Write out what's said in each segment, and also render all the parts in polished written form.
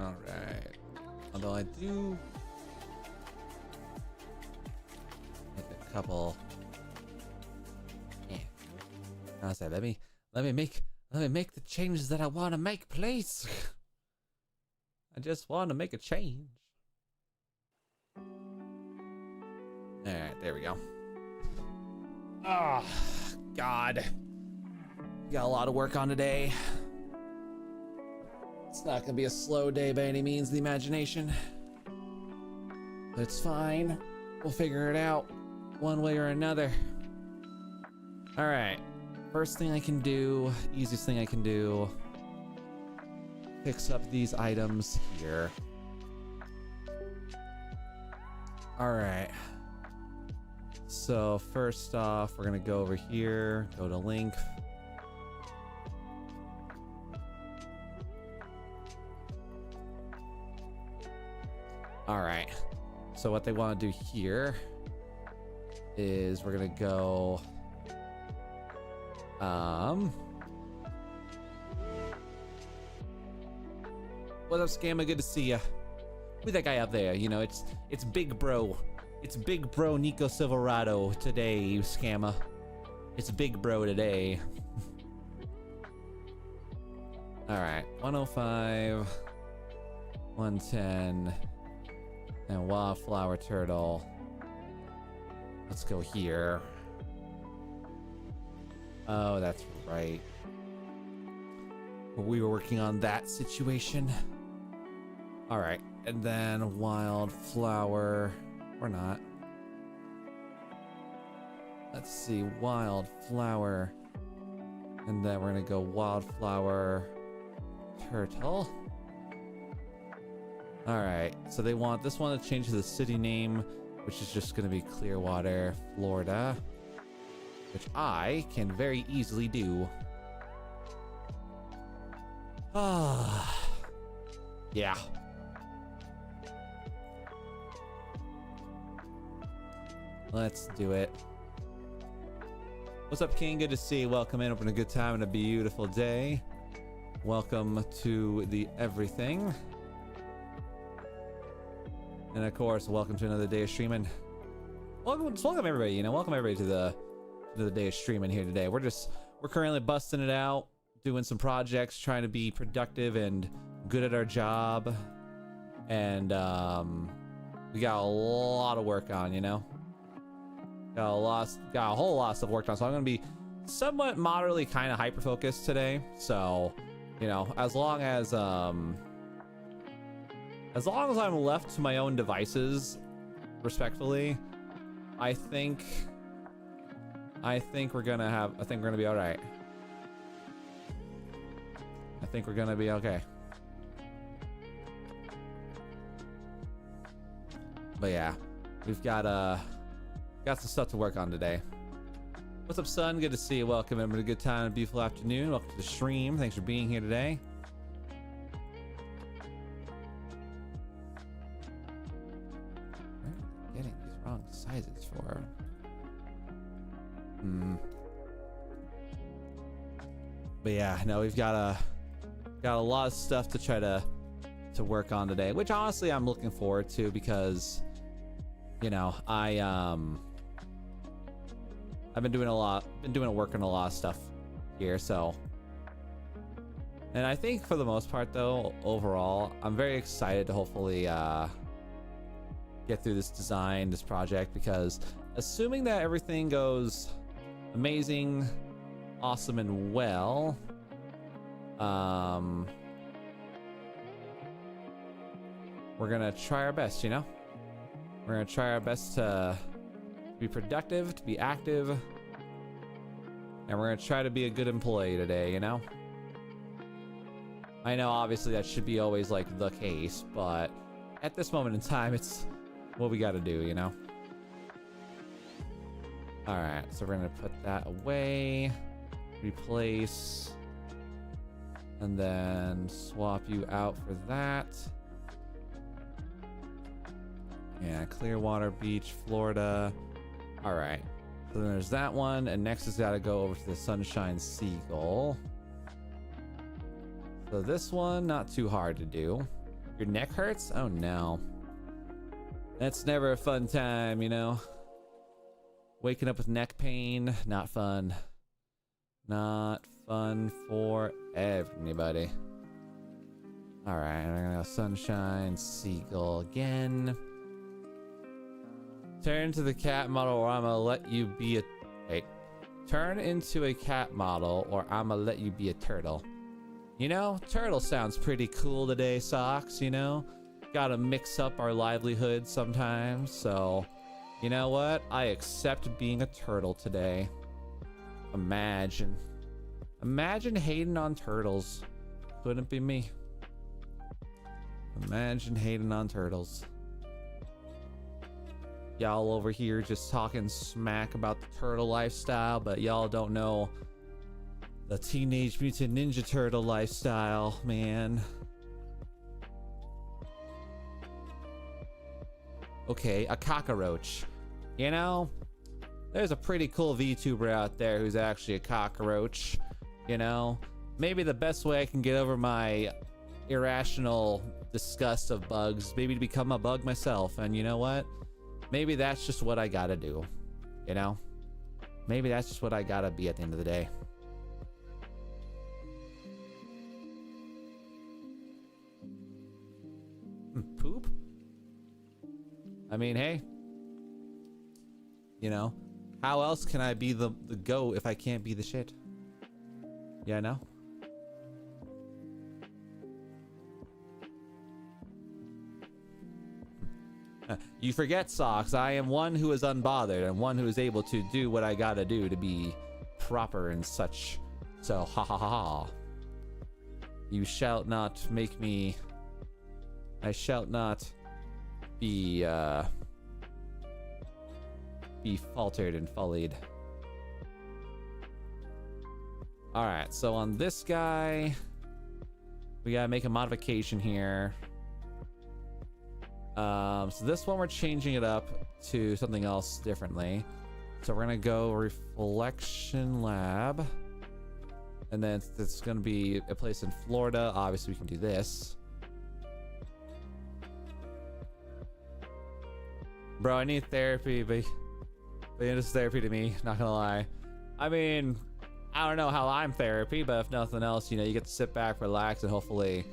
All right. Although I do make a couple. Yeah. I say, let me make the changes that I want to make, please. I just want to make a change. All right, there we go. Oh, God. Got a lot of work on today. It's not gonna be a slow day by any means of the imagination. But it's fine. We'll figure it out one way or another. All right. First thing I can do, easiest thing I can do, fix up these items here. All right. So first off, we're gonna go over here, go to link. All right. So what they want to do here is we're gonna go. What up, Scammer? Good to see ya. Who's that guy up there? You know, it's Big Bro. It's Big Bro Nico Silverado today, you Scammer. It's Big Bro today. All right, 105, 110, and Wildflower Turtle. Let's go here. Oh, that's right. We were working on that situation. All right, and then Wildflower, or not. Let's see, Wildflower, and then we're gonna go Wildflower Turtle. All right, so they want this one to change to the city name, which is just gonna be Clearwater, Florida, which I can very easily do. Ah, yeah. Let's do it. What's up, King? Good to see you. Welcome in. Hoping a good time and a beautiful day. Welcome to the everything. And of course, welcome to another day of streaming. Welcome everybody. You know, welcome everybody to the day of streaming here today. We're currently busting it out, doing some projects, trying to be productive and good at our job. And we got a lot of work on, you know. Got a whole lot of stuff worked on, so I'm gonna be somewhat moderately kind of hyper focused today. So, you know, as long as I'm left to my own devices, respectfully, I think we're gonna be all right. I think we're gonna be okay. But yeah, we've got some stuff to work on today. What's up, son? Good to see you. Welcome. Having a good time. A beautiful afternoon. Welcome to the stream. Thanks for being here today. Where am I getting these wrong sizes for? But yeah, no, we've got a lot of stuff to try to work on today, which honestly I'm looking forward to because, you know, I've been working a lot of stuff here, so. And I think for the most part though, overall, I'm very excited to hopefully get through this project, because assuming that everything goes amazing, awesome, and well, we're gonna try our best, you know? We're gonna try our best to be productive, to be active, and we're gonna try to be a good employee today, you know? I know obviously that should be always like the case, but at this moment in time, it's what we gotta do, you know? All right, so we're gonna put that away, replace, and then swap you out for that. Yeah, Clearwater Beach, Florida. All right, so then there's that one, and next has got to go over to the Sunshine Seagull. So this one, not too hard to do. Your neck hurts? Oh no. That's never a fun time, you know? Waking up with neck pain, not fun. Not fun for anybody. Alright, we're gonna go Sunshine, Seagull again. Turn to the cat model or I'm gonna let you be a... Wait. Turn into a cat model or I'm gonna let you be a turtle. You know, turtle sounds pretty cool today, Socks, you know? Gotta mix up our livelihood sometimes, so... You know what? I accept being a turtle today. Imagine. Imagine hating on turtles. Couldn't be me. Imagine hating on turtles. Y'all over here just talking smack about the turtle lifestyle, but y'all don't know the Teenage Mutant Ninja Turtle lifestyle, man. Okay, a cockroach. You know, there's a pretty cool VTuber out there who's actually a cockroach. You know, maybe the best way I can get over my irrational disgust of bugs, maybe to become a bug myself. And you know what? Maybe that's just what I gotta do. You know? Maybe that's just what I gotta be at the end of the day. Poop? I mean, hey. You know, how else can I be the goat if I can't be the shit? Yeah, I know. You forget, Socks, I am one who is unbothered and one who is able to do what I gotta do to be proper and such. So, ha ha ha ha. You shall not make me... I shall not be faltered and fullied. Alright, so on this guy, we gotta make a modification here. So this one we're changing it up to something else differently. So we're gonna go Reflection Lab. And then it's gonna be a place in Florida. Obviously we can do this. Bro, I need therapy, but it's therapy to me, not gonna lie. I mean, I don't know how I'm therapy, but if nothing else, you know, you get to sit back, relax, and hopefully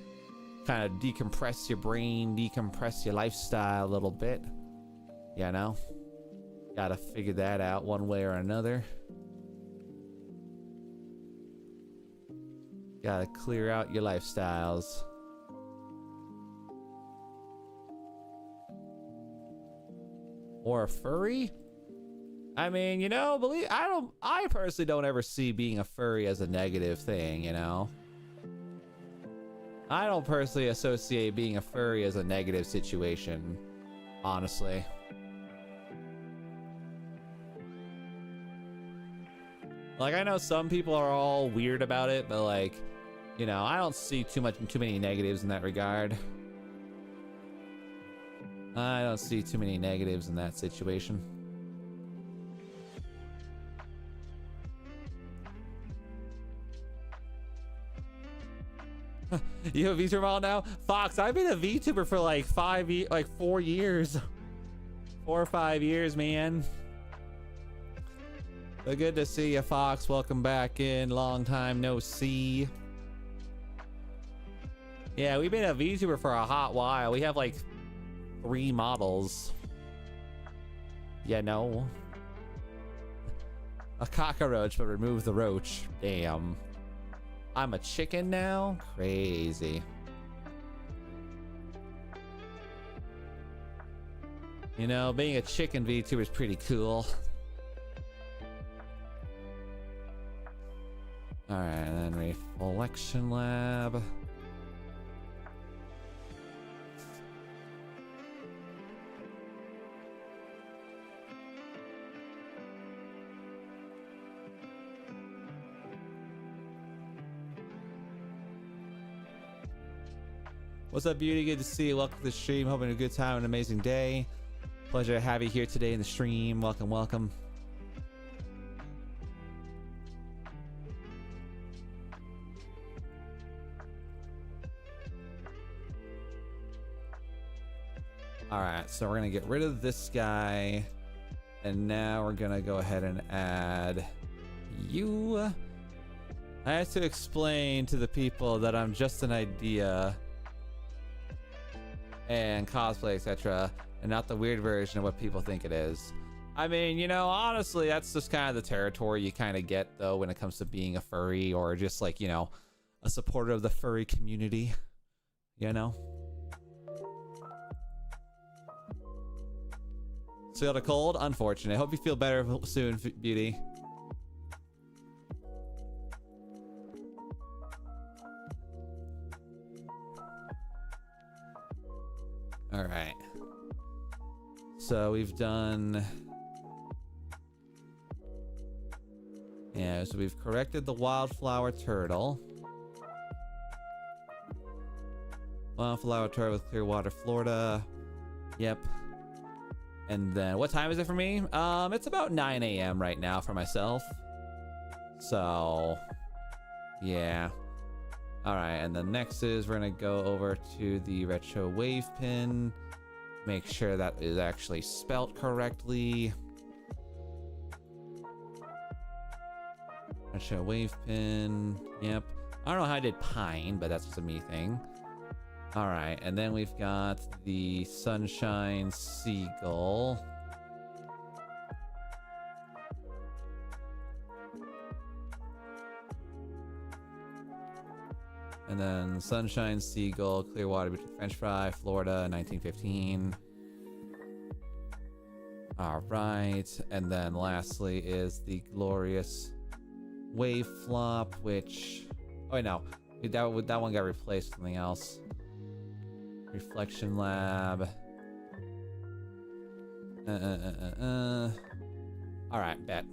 kind of decompress your brain, decompress your lifestyle a little bit. You know? Gotta figure that out one way or another. Gotta clear out your lifestyles. Or a furry? I mean, you know, I personally don't ever see being a furry as a negative thing, you know? I don't personally associate being a furry as a negative situation, honestly. Like, I know some people are all weird about it, but like, you know, I don't see too many negatives in that regard. I don't see too many negatives in that situation. You have a VTuber model now? Fox, I've been a VTuber for like 4 years. 4 or 5 years, man. But good to see you, Fox. Welcome back in. Long time no see. Yeah, we've been a VTuber for a hot while. We have like 3 models. Yeah, no. A cockroach, but remove the roach. Damn. I'm a chicken now? Crazy. You know, being a chicken VTuber is pretty cool. Alright, and then Reflection Lab. What's up, beauty? Good to see you. Welcome to the stream. Hoping a good time and an amazing day. Pleasure to have you here today in the stream. Welcome, welcome. All right, so we're gonna get rid of this guy, and now we're gonna go ahead and add you. I have to explain to the people that I'm just an idea and cosplay, etc., and not the weird version of what people think it is. I mean, you know, honestly, that's just kind of the territory you kind of get, though, when it comes to being a furry or just like, you know, a supporter of the furry community, you know? Still got a cold? Unfortunate. Hope you feel better soon, Beauty. All right. So we've done... Yeah, so we've corrected the wildflower turtle. Wildflower turtle with Clearwater, Florida. Yep. And then, what time is it for me? It's about 9 a.m. right now for myself. So, yeah. All right, and then next is we're gonna go over to the retro wave pin. Make sure that is actually spelt correctly. Retro wave pin, yep. I don't know how I did pine, but that's just a me thing. All right, and then we've got the sunshine seagull. And then sunshine seagull, Clearwater between French fry, Florida, 1915. All right, and then lastly is the glorious wave flop, which, oh wait, no, that one got replaced with something else. Reflection lab. All right, bet.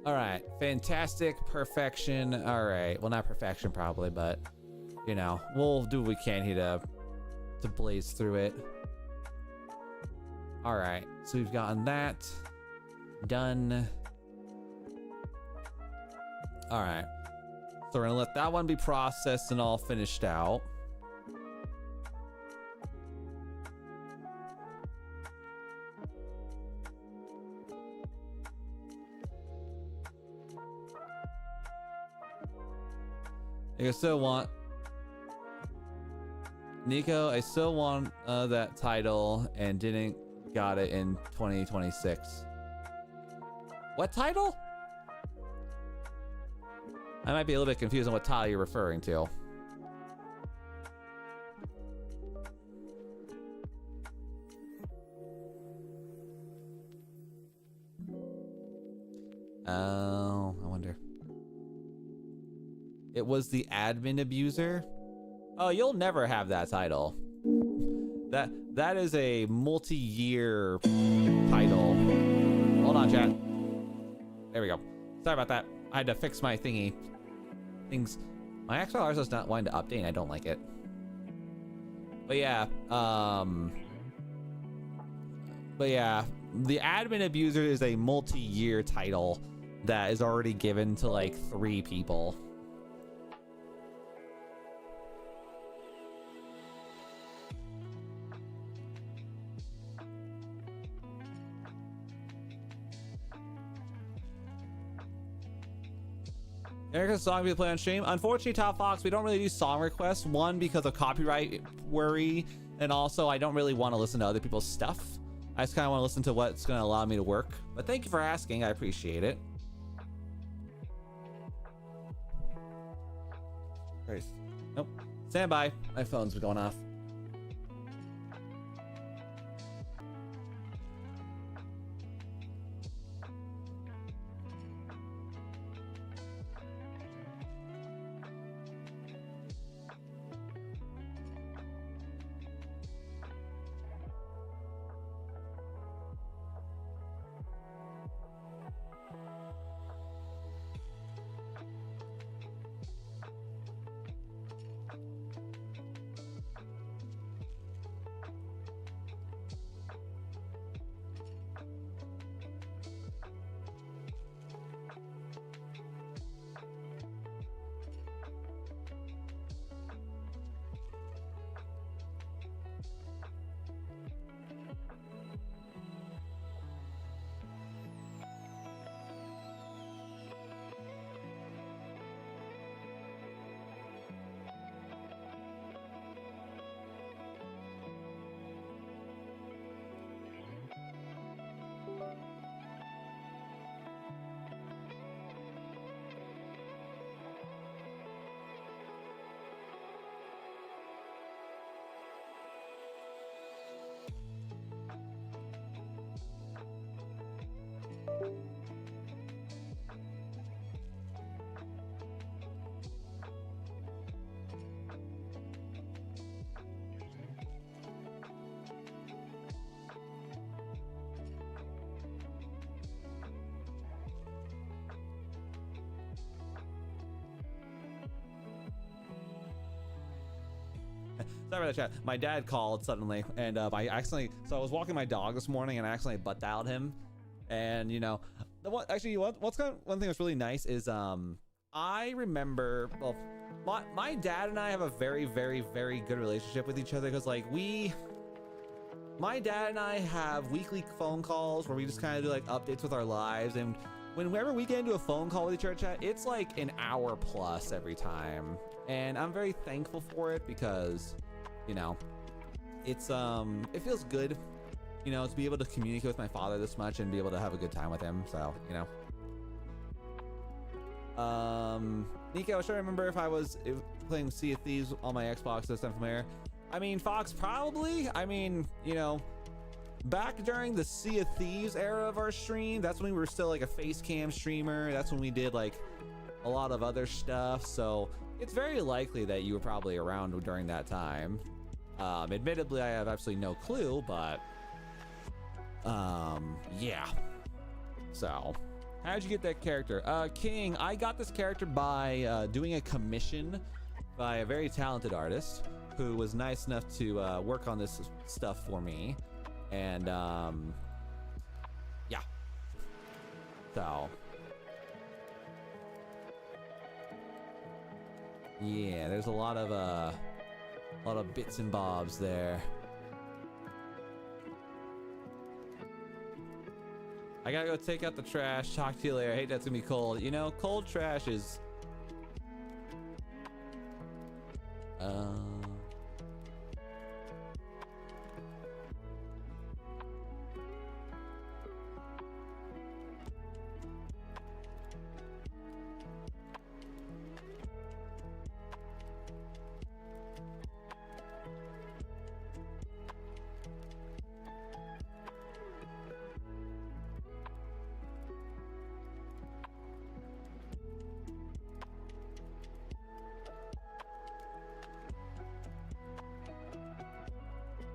All right, fantastic, perfection. All right, well, not perfection probably, but you know, we'll do what we can here to blaze through it. All right, so we've gotten that done. All right, so we're gonna let that one be processed and all finished out. I still want Nico. I still want that title and didn't got it in 2026. What title? I might be a little bit confused on what title you're referring to. Oh, I wonder. It was the admin abuser. Oh, you'll never have that title. That is a multi-year title. Hold on, chat. There we go. Sorry about that. I had to fix my thingy. My XLR is not wanting to update and I don't like it. But yeah, the admin abuser is a multi-year title that is already given to like 3 people. Erica's song we play on stream. Unfortunately, Top Fox, we don't really do song requests. One, because of copyright worry, and also I don't really want to listen to other people's stuff. I just kind of want to listen to what's going to allow me to work. But thank you for asking. I appreciate it. Nope. Stand by. My phone's going off. Sorry about that, chat. My dad called suddenly, and so I was walking my dog this morning, and I accidentally butt dialed him. And you know, one thing that's really nice is I remember, well, my dad and I have a very, very, very good relationship with each other, because like my dad and I have weekly phone calls where we just kind of do like updates with our lives, and whenever we get into a phone call with each other, chat, it's like an hour plus every time, and I'm very thankful for it, because you know, it's it feels good, you know, to be able to communicate with my father this much and be able to have a good time with him. So you know, Nico, I was trying to remember if I was playing Sea of Thieves on my Xbox this time from there. I mean, Fox, probably. I mean, you know, back during the Sea of Thieves era of our stream, that's when we were still like a face cam streamer. That's when we did like a lot of other stuff. So it's very likely that you were probably around during that time. Admittedly, I have absolutely no clue, but yeah. So how'd you get that character? King, I got this character by doing a commission by a very talented artist who was nice enough to work on this stuff for me. And yeah. So yeah, there's a lot of bits and bobs there. I gotta go take out the trash. Talk to you later. I hate that's gonna be cold. You know, cold trash is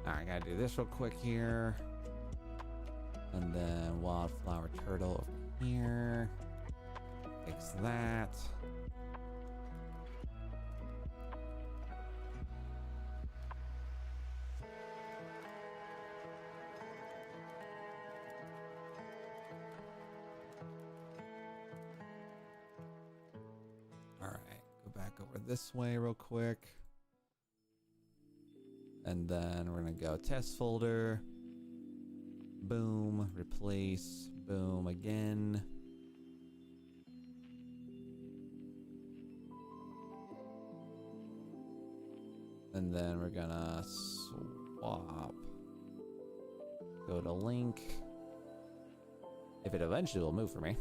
I gotta do this real quick here. And then wildflower turtle over here. Fix that. All right, go back over this way real quick. And then we're gonna go test folder, boom, replace, boom again. And then we're gonna swap, go to link. If it eventually will move for me.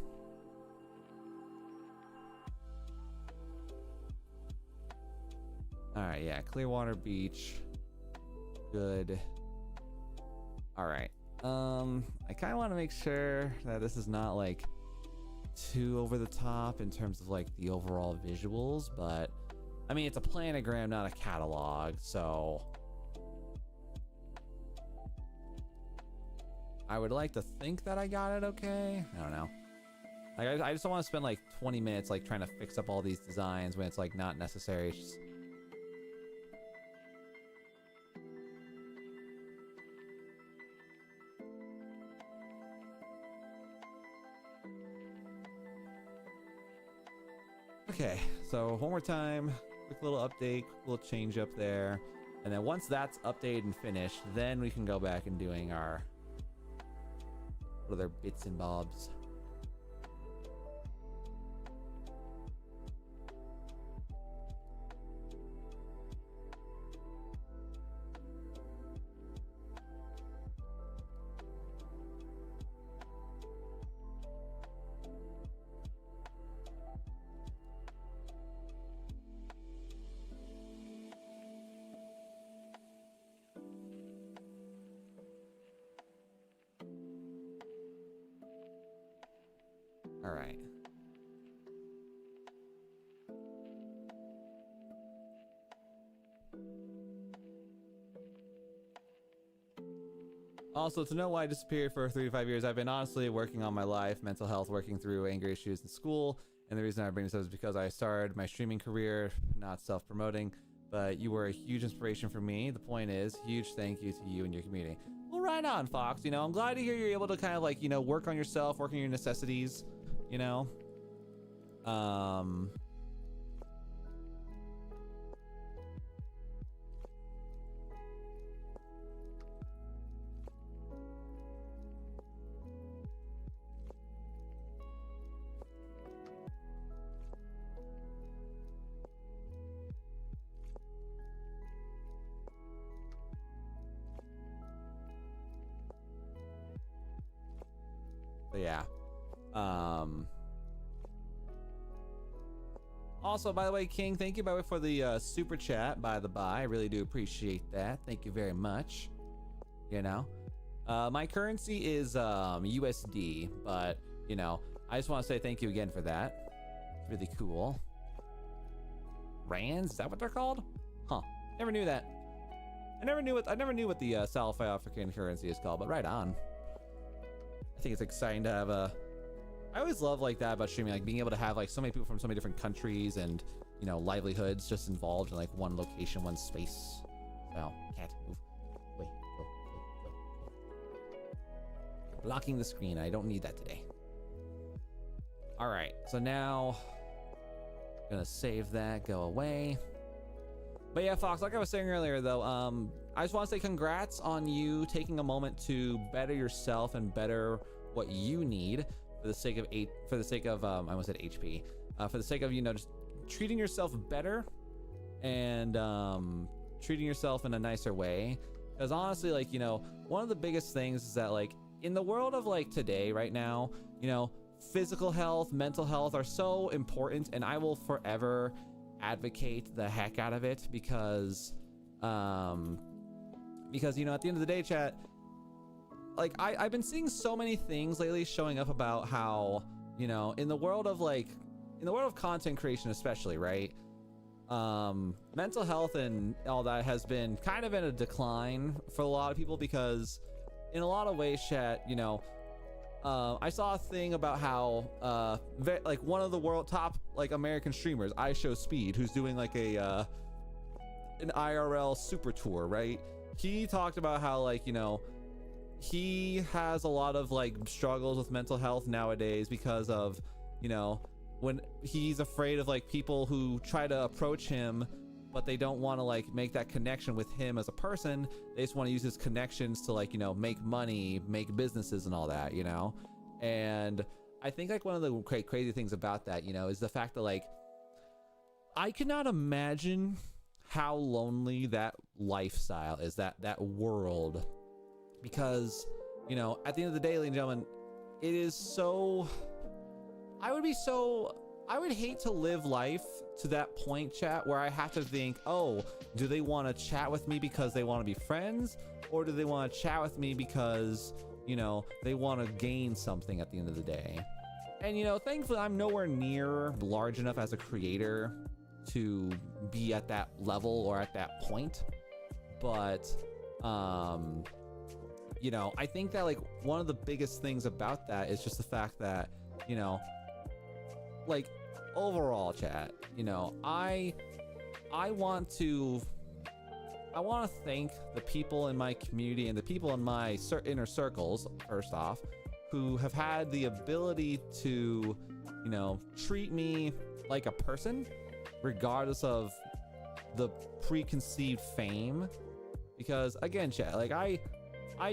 All right, yeah, Clearwater Beach. Good. All right. I kind of want to make sure that this is not like too over the top in terms of like the overall visuals, but I mean, it's a planogram, not a catalog, so I would like to think that I got it okay. I don't know. Like, I just don't want to spend like 20 minutes like trying to fix up all these designs when it's like not necessary. It's just... Okay, so one more time, quick little update, quick little change up there. And then once that's updated and finished, then we can go back and doing our other bits and bobs. All right. Also, to know why I disappeared for 3 to 5 years, I've been honestly working on my life, mental health, working through anger issues in school. And the reason I bring this up is because I started my streaming career, not self-promoting, but you were a huge inspiration for me. The point is, huge thank you to you and your community. Well, right on, Fox. You know, I'm glad to hear you're able to kind of like, you know, work on yourself, work on your necessities, you know. But yeah. Also, by the way, King, thank you by the way for the super chat, by the by. I really do appreciate that. Thank you very much. You know, my currency is USD, but you know, I just want to say thank you again for that. It's really cool. Rands, is that what they're called? Huh? Never knew that. I never knew what the South African currency is called, but right on. I think it's exciting to have a. I always love like that about streaming, like being able to have like so many people from so many different countries and, you know, livelihoods just involved in like one location, one space. So, can't move. Wait, go. Blocking the screen. I don't need that today. All right, so now gonna save that, go away. But yeah, Fox, like I was saying earlier though, I just want to say congrats on you taking a moment to better yourself and better what you need for the sake of I almost said HP, for the sake of, you know, just treating yourself better and treating yourself in a nicer way. Because honestly, like, you know, one of the biggest things is that like in the world of like today right now, you know, physical health, mental health are so important, and I will forever advocate the heck out of it because you know, at the end of the day, chat, like I've been seeing so many things lately showing up about how, you know, in the world of content creation especially, right, mental health and all that has been kind of in a decline for a lot of people, because in a lot of ways, chat, you know, I saw a thing about how like one of the world top like American streamers, I Show Speed, who's doing like an IRL super tour, right? He talked about how, like, you know, he has a lot of like struggles with mental health nowadays because of, you know, when he's afraid of like people who try to approach him, but they don't want to like make that connection with him as a person. They just want to use his connections to, like, you know, make money, make businesses and all that, you know. And I think like one of the crazy things about that, you know, is the fact that like I cannot imagine how lonely that lifestyle is, that world, because, you know, at the end of the day, ladies and gentlemen, it is so, I would hate to live life to that point, chat, where I have to think, oh, do they want to chat with me because they want to be friends, or do they want to chat with me because, you know, they want to gain something at the end of the day? And, you know, thankfully I'm nowhere near large enough as a creator to be at that level or at that point, but you know, I think that like one of the biggest things about that is just the fact that, you know, like overall, chat, you know, I want to thank the people in my community and the people in my inner circles, first off, who have had the ability to, you know, treat me like a person regardless of the preconceived fame. Because again, chat, like I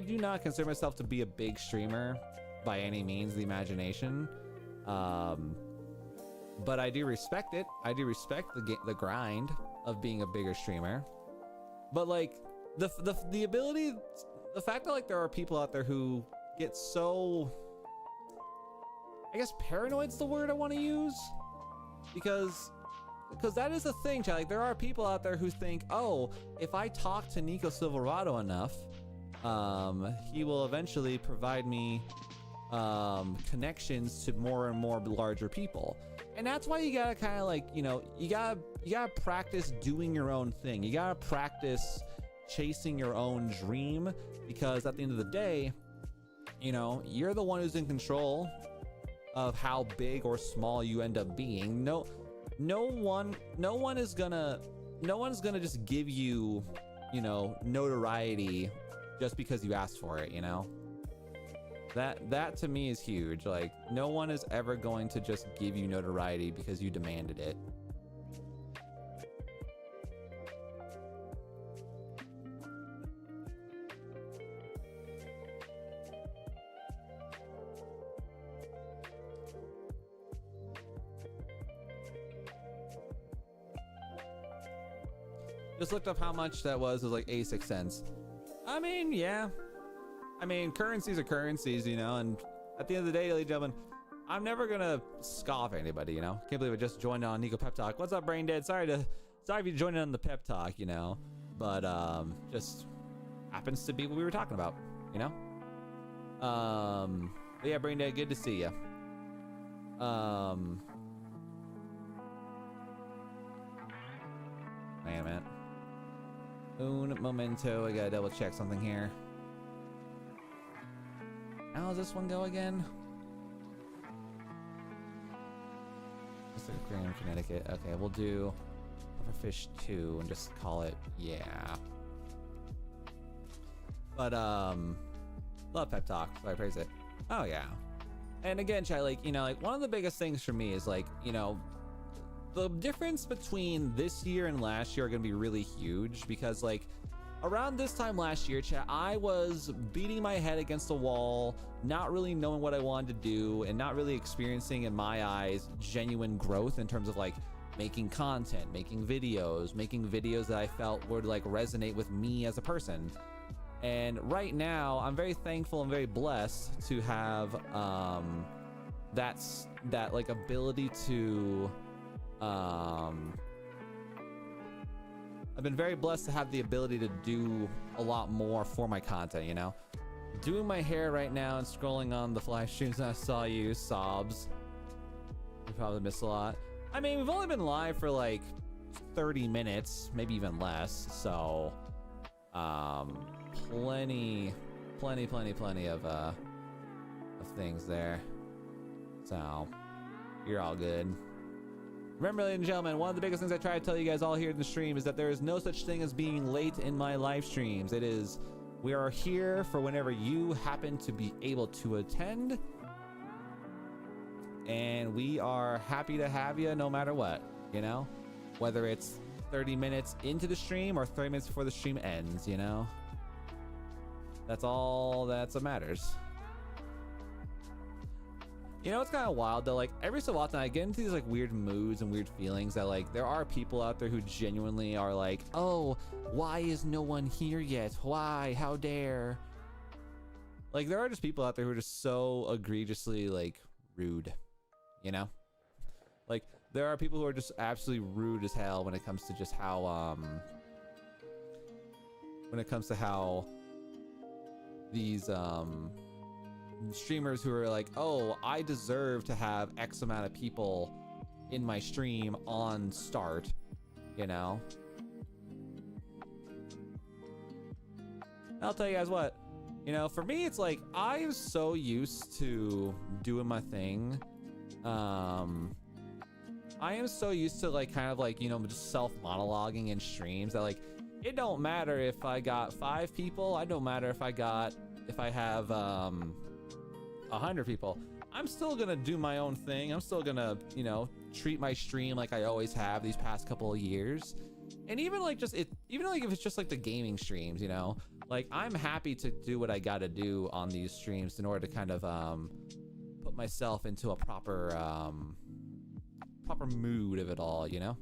do not consider myself to be a big streamer by any means of the imagination, but I do respect it. I do respect the grind of being a bigger streamer. But like the ability, the fact that like there are people out there who get so, I guess paranoid's the word I want to use, because that is the thing, chat. Like there are people out there who think, oh, if I talk to Nico Silverado enough, he will eventually provide me connections to more and more larger people. And that's why you gotta kind of like, you know, you gotta practice doing your own thing. You gotta practice chasing your own dream, because at the end of the day, you know, you're the one who's in control of how big or small you end up being. No one is gonna no one's gonna just give you, you know, notoriety just because you asked for it, you know? That to me is huge. Like, no one is ever going to just give you notoriety because you demanded it. Just looked up how much that was. It was like 86 cents. I mean, yeah. I mean, currencies are currencies, you know, and at the end of the day, ladies and gentlemen, I'm never gonna scoff at anybody, you know. Can't believe I just joined on Nico Pep Talk. What's up, Brain Dead? Sorry if you joined in on the Pep Talk, you know, but just happens to be what we were talking about, you know. But yeah, Brain Dead, good to see you. Wait a minute. Un momento, I gotta double check something here. How does this one go again? Pacific Aquarium, Connecticut. Okay, we'll do Pufferfish 2 and just call it, yeah. But, love Pep Talk, so I praise it. Oh, yeah. And again, chat, like, you know, like, one of the biggest things for me is, like, you know, the difference between this year and last year are gonna be really huge because, like, around this time last year, chat, I was beating my head against the wall, not really knowing what I wanted to do, and not really experiencing, in my eyes, genuine growth in terms of, like, making content, making videos that I felt would, like, resonate with me as a person. And right now, I'm very thankful and very blessed to have that like ability to I've been very blessed to have the ability to do a lot more for my content, you know? Doing my hair right now and scrolling on the live streams I saw you, sobs. You probably missed a lot. I mean, we've only been live for like 30 minutes, maybe even less, so plenty of things there. So you're all good. Remember, ladies and gentlemen, one of the biggest things I try to tell you guys all here in the stream is that there is no such thing as being late in my live streams. It is, we are here for whenever you happen to be able to attend. And we are happy to have you no matter what, you know? Whether it's 30 minutes into the stream or 30 minutes before the stream ends, you know? That's all that matters. You know, it's kind of wild though, like every so often I get into these like weird moods and weird feelings that like there are people out there who genuinely are like, oh, why is no one here yet? Why? How dare? Like there are just people out there who are just so egregiously like rude, you know? Like there are people who are just absolutely rude as hell when it comes to just how these streamers who are like, oh, I deserve to have X amount of people in my stream on start, you know? I'll tell you guys what, you know, for me, it's like, I am so used to doing my thing. I am so used to like, kind of like, you know, just self-monologuing in streams that like, it don't matter if I got 5 people. I don't matter if I have, 100 people. I'm still gonna do my own thing. I'm still gonna, you know, treat my stream like I always have these past couple of years. And even like even like if it's just like the gaming streams, you know, like I'm happy to do what I gotta do on these streams in order to kind of put myself into a proper mood of it all, you know.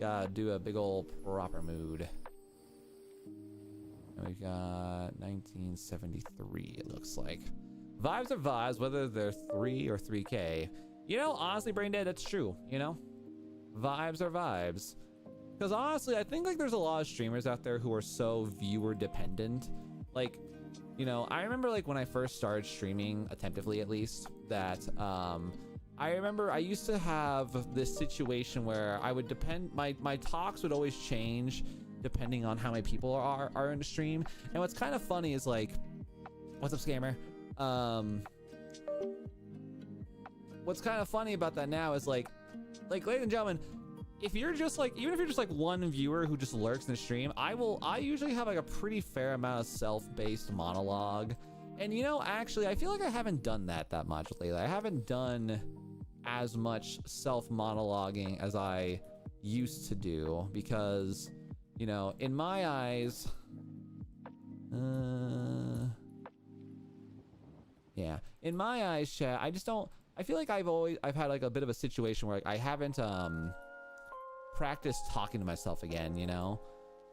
Gotta do a big old proper mood. We got 1973, it looks like. Vibes are vibes, whether they're 3 or 3K. You know, honestly, Brain Dead, that's true, you know? Vibes are vibes. Because honestly, I think like there's a lot of streamers out there who are so viewer dependent. Like, you know, I remember like when I first started streaming, attemptively at least, that I remember I used to have this situation where I would my talks would always change depending on how many people are in the stream. And what's kind of funny is like, what's up, scammer? What's kind of funny about that now is like ladies and gentlemen, if you're just like, even if you're just like one viewer who just lurks in the stream, I usually have like a pretty fair amount of self-based monologue. And you know, actually, I feel like I haven't done that much lately. I haven't done as much self-monologuing as I used to do because, you know, in my eyes, yeah, in my eyes, chat, I just don't, I feel like I've had like a bit of a situation where like I haven't practiced talking to myself again, you know?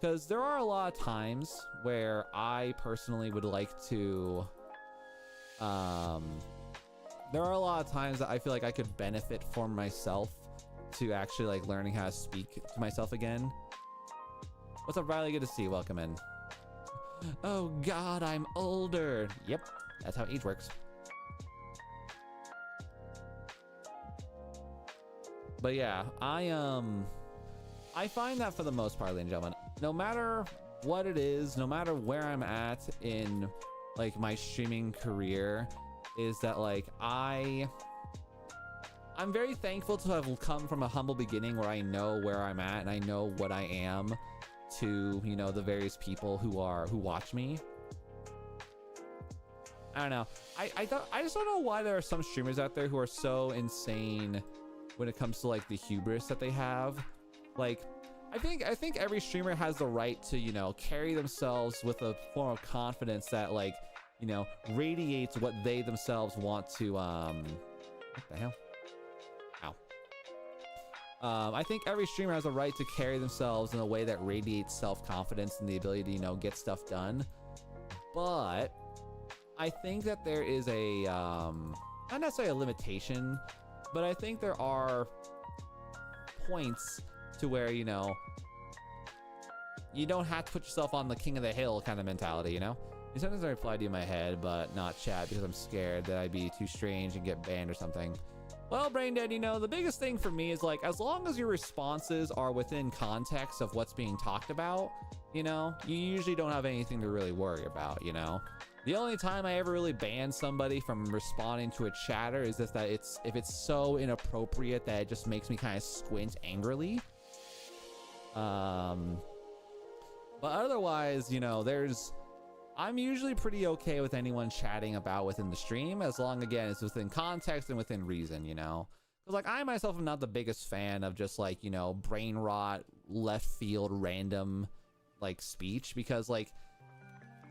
Because there are a lot of times where I personally would like to, there are a lot of times that I feel like I could benefit from myself to actually like learning how to speak to myself again. What's up, Riley? Good to see you. Welcome in. Oh God, I'm older. Yep, that's how age works. But yeah, I find that for the most part, ladies and gentlemen, no matter what it is, no matter where I'm at in like my streaming career, is that like I'm very thankful to have come from a humble beginning where I know where I'm at and I know what I am to, you know, the various people who watch me. I don't know. I just don't know why there are some streamers out there who are so insane when it comes to like the hubris that they have. Like, I think every streamer has the right to, you know, carry themselves with a form of confidence that, like, you know, radiates what they themselves want to, what the hell? Ow. I think every streamer has a right to carry themselves in a way that radiates self-confidence and the ability to, you know, get stuff done. But I think that there is a, not necessarily a limitation, but I think there are points to where, you know, you don't have to put yourself on the king of the hill kind of mentality, you know? And sometimes I reply to you in my head, but not chat because I'm scared that I'd be too strange and get banned or something. Well, Braindead, you know, the biggest thing for me is like, as long as your responses are within context of what's being talked about, you know, you usually don't have anything to really worry about, you know? The only time I ever really ban somebody from responding to a chatter is just that if it's so inappropriate that it just makes me kind of squint angrily. But otherwise, you know, I'm usually pretty okay with anyone chatting about within the stream, as long, again, it's within context and within reason, you know? Because, like, I myself am not the biggest fan of just, like, you know, brain rot, left field, random, like, speech, because, like,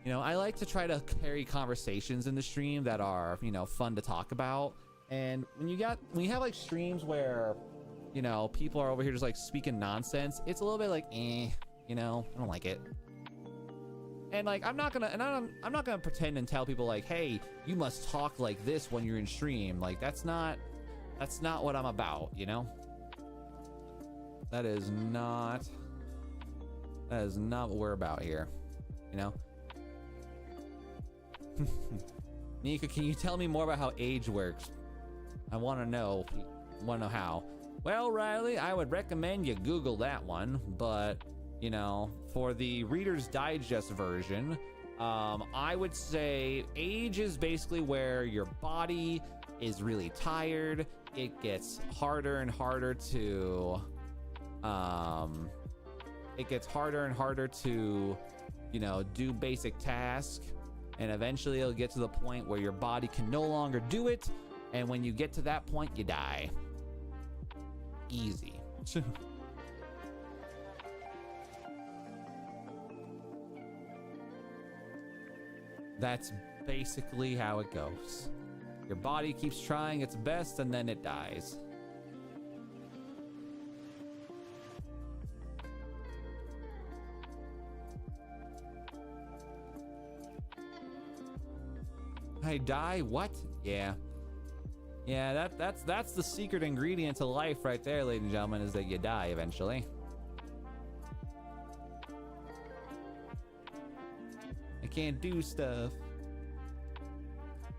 you know, I like to try to carry conversations in the stream that are, you know, fun to talk about. And when you have like streams where, you know, people are over here just like speaking nonsense, it's a little bit like, you know, I don't like it. And like, I'm not gonna pretend and tell people like, hey, you must talk like this when you're in stream. Like, that's not what I'm about, you know? That is not what we're about here, you know? Nika, can you tell me more about how age works? I want to know how. Well, Riley, I would recommend you Google that one, but, you know, for the Reader's Digest version, I would say age is basically where your body is really tired. It gets harder and harder to, you know, do basic tasks. And eventually it'll get to the point where your body can no longer do it. And when you get to that point, you die. Easy. That's basically how it goes. Your body keeps trying its best and then it dies. I die? What? Yeah. Yeah, that's the secret ingredient to life right there, ladies and gentlemen, is that you die eventually. I can't do stuff.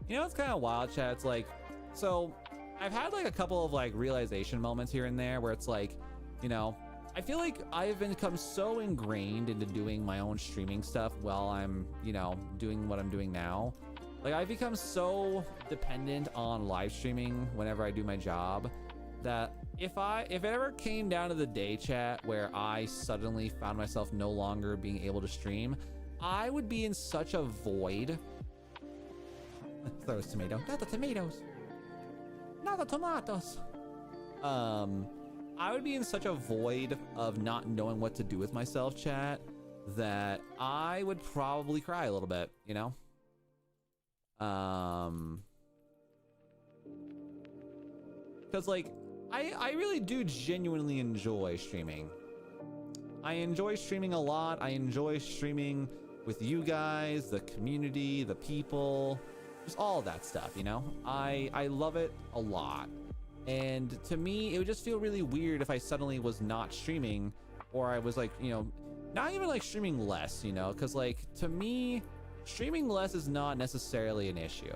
You know, it's kind of wild, chat. It's like, so I've had like a couple of like realization moments here and there where it's like, you know, I feel like I've become so ingrained into doing my own streaming stuff while I'm, you know, doing what I'm doing now. Like, I've become so dependent on live streaming whenever I do my job that if it ever came down to the day chat where I suddenly found myself no longer being able to stream, I would be in such a void. Throws tomato. Not the tomatoes. Not the tomatoes. I would be in such a void of not knowing what to do with myself, chat, that I would probably cry a little bit, you know? Because, like, I really do genuinely enjoy streaming. I enjoy streaming a lot. I enjoy streaming with you guys, the community, the people, just all of that stuff, you know? I love it a lot. And to me, it would just feel really weird if I suddenly was not streaming, or I was like, you know, not even like streaming less, you know? Because, like, to me, streaming less is not necessarily an issue.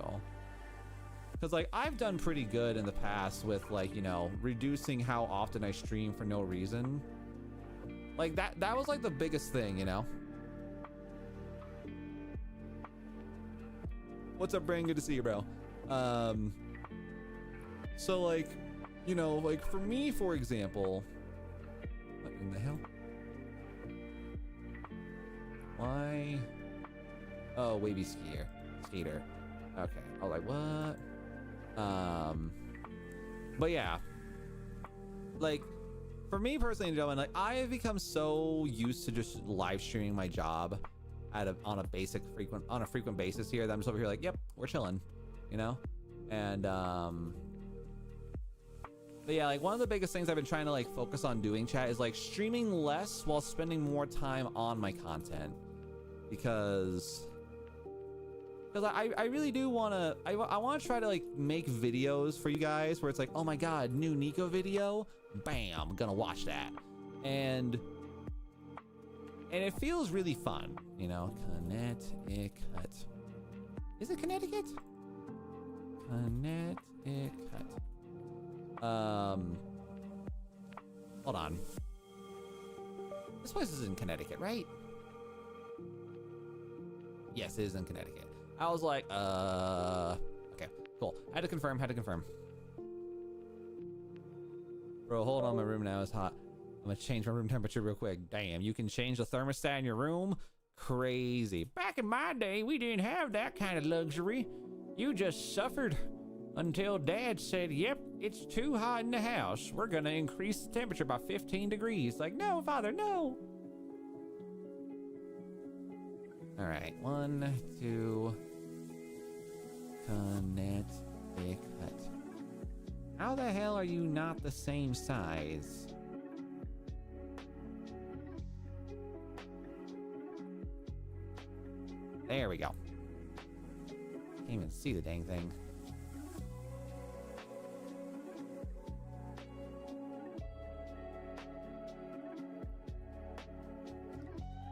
Because, like, I've done pretty good in the past with, like, you know, reducing how often I stream for no reason. Like, that was, like, the biggest thing, you know? What's up, Brain? Good to see you, bro. So, like, you know, like, for me, for example... What in the hell? Why? Oh, wavy skater. Okay. I was like, what? But yeah. Like, for me personally, gentlemen, like, I have become so used to just live streaming my job on a frequent basis here that I'm just over here like, yep, we're chilling, you know? And but yeah, like, one of the biggest things I've been trying to, like, focus on doing, chat, is, like, streaming less while spending more time on my content. Because I really do want to, I want to try to, like, make videos for you guys where it's like, oh my god, new Nico video, bam, I'm gonna watch that. And it feels really fun, you know? Connecticut. Is it Connecticut? Connecticut. Hold on. This place is in Connecticut, right? Yes, it is in Connecticut. I was like, okay, cool. Had to confirm. Bro, hold on, my room now is hot. I'm gonna change my room temperature real quick. Damn, you can change the thermostat in your room? Crazy. Back in my day, we didn't have that kind of luxury. You just suffered until Dad said, yep, it's too hot in the house. We're gonna increase the temperature by 15 degrees. Like, no, Father, no. All right, 1, 2, Connecticut. How the hell are you not the same size? There we go. Can't even see the dang thing.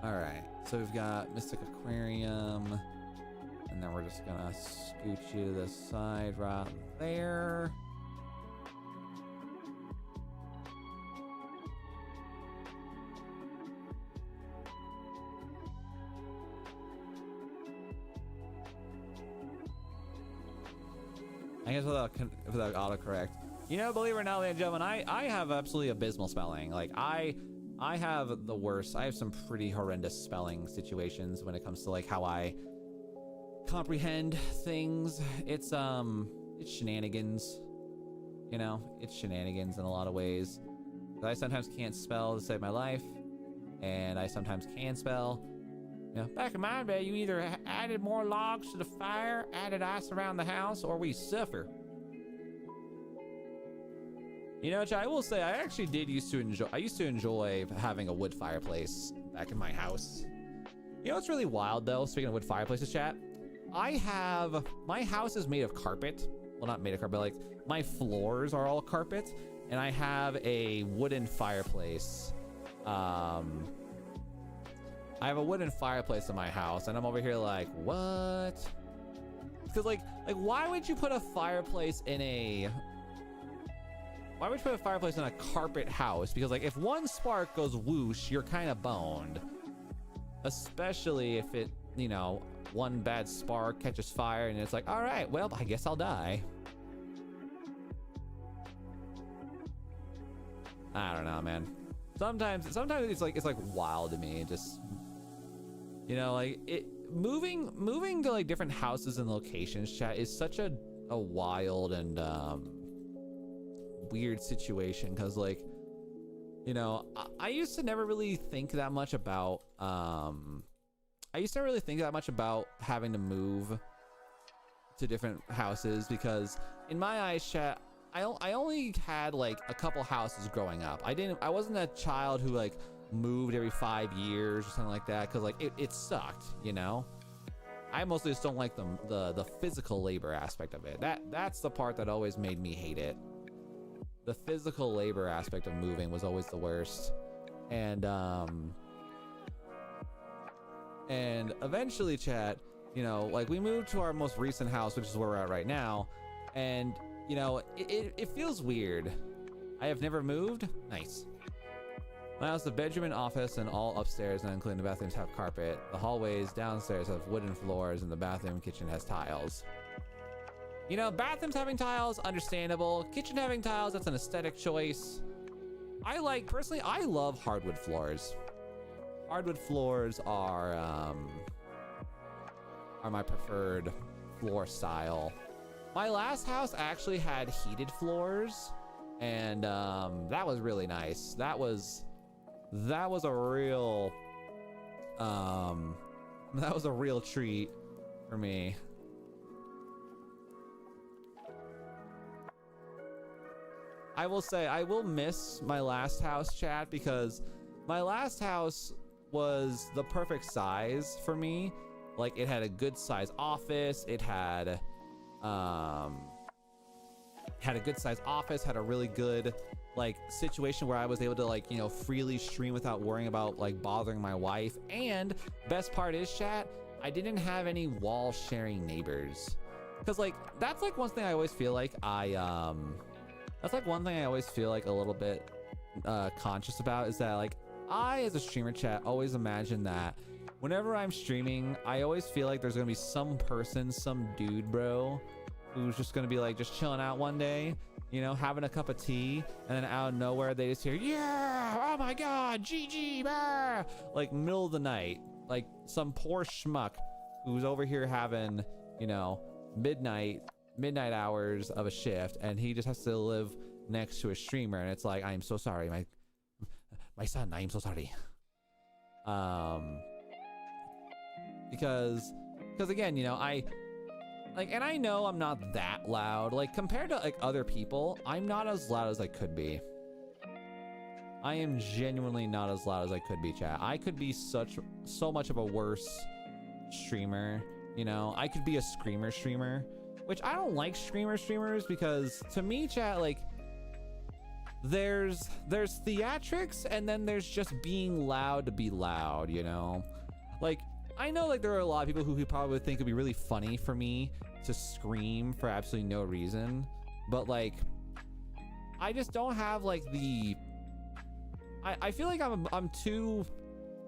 All right, so we've got Mystic Aquarium, and then we're just gonna scoot you to the side right there. I guess without autocorrect. You know, believe it or not, ladies and gentlemen, I have absolutely abysmal spelling. Like, I have the worst. I have some pretty horrendous spelling situations when it comes to, like, how I comprehend things. It's shenanigans. You know, it's shenanigans in a lot of ways. I sometimes can't spell to save my life, and I sometimes can spell. You know, back in my day, you either added more logs to the fire, added ice around the house, or we suffer. You know, I will say, I actually used to enjoy having a wood fireplace back in my house. You know what's really wild, though, speaking of wood fireplaces, chat? My house is made of carpet. Well, not made of carpet, like, my floors are all carpet, and I have a wooden fireplace. I have a wooden fireplace in my house, and I'm over here like, what? Because, like, why would you put a fireplace in a... Why would you put a fireplace in a carpet house? Because, like, if one spark goes whoosh, you're kind of boned. Especially if it, you know, one bad spark catches fire and it's like, all right, well, I guess I'll die. I don't know, man. Sometimes it's like wild to me. Just, you know, like moving to like different houses and locations, chat, is such a wild and weird situation, because like, you know, I used to never really think that much about having to move to different houses, because in my eyes, chat, I only had like a couple houses growing up. I wasn't a child who like moved every 5 years or something like that, because like it sucked, you know. I mostly just don't like the physical labor aspect of it. That's the part that always made me hate it. The physical labor aspect of moving was always the worst. And eventually, chat, you know, like we moved to our most recent house, which is where we're at right now, and you know, it feels weird. I have never moved. Nice. My house, the bedroom and office and all upstairs, and including the bathrooms, have carpet. The hallways downstairs have wooden floors, and the bathroom and kitchen has tiles. You know, bathrooms having tiles, understandable. Kitchen having tiles, that's an aesthetic choice. Personally, I love hardwood floors. Hardwood floors are my preferred floor style. My last house actually had heated floors, and that was really nice. That was a real treat for me. I will say I will miss my last house, chat, because my last house was the perfect size for me. Like, it had a good size office. It had a good size office, had a really good like situation where I was able to, like, you know, freely stream without worrying about like bothering my wife. And best part is, chat, I didn't have any wall sharing neighbors, because like that's like one thing I always feel like that's like one thing I always feel like a little bit conscious about, is that like I, as a streamer, chat, always imagine that whenever I'm streaming, I always feel like there's gonna be some person, some dude bro, who's just gonna be like just chilling out one day, you know, having a cup of tea, and then out of nowhere they just hear, yeah, oh my god, GG, bah! Like middle of the night, like some poor schmuck who's over here having, you know, midnight hours of a shift, and he just has to live next to a streamer, and it's like, I am so sorry, my son, I am so sorry. Because again, you know, and I know I'm not that loud, like compared to like other people, I'm not as loud as I could be. I am genuinely not as loud as I could be, chat. I could be so much of a worse streamer, you know. I could be a screamer streamer, which I don't like streamers, because to me, chat, like there's theatrics, and then there's just being loud to be loud, you know. Like, I know like there are a lot of people who probably think it'd be really funny for me to scream for absolutely no reason, but like I just don't have like I feel like I'm too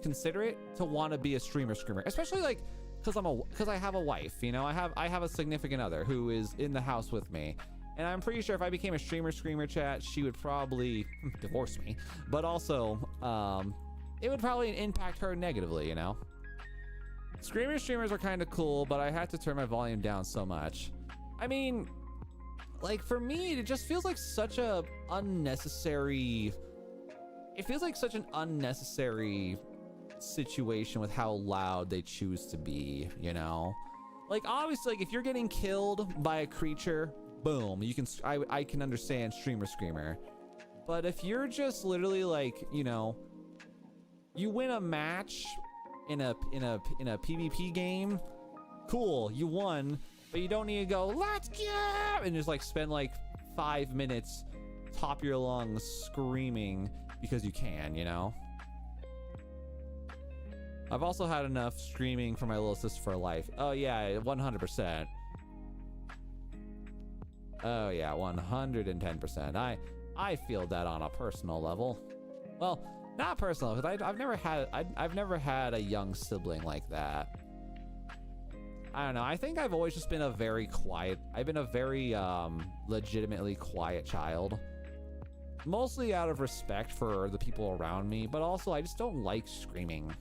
considerate to want to be a screamer, especially like because I have a wife, you know. I have a significant other who is in the house with me, and I'm pretty sure if I became a screamer, chat, she would probably divorce me, but also it would probably impact her negatively, you know. Streamers are kind of cool, but I had to turn my volume down so much. I mean, like for me, it just feels like such a unnecessary. It feels like such an unnecessary situation with how loud they choose to be, you know. Like obviously, like if you're getting killed by a creature, boom, you can. I can understand screamer, but if you're just literally like, you know, you win a match in a PvP game, cool, you won, but you don't need to go let's go and just like spend like 5 minutes top your lungs screaming because you can, you know. I've also had enough screaming for my little sister for life. Oh yeah, 100%. Oh yeah, 110%. I feel that on a personal level. Well, not personal, because I've never had a young sibling like that. I don't know. I think I've always just been a very quiet. I've been a very legitimately quiet child. Mostly out of respect for the people around me, but also I just don't like screaming.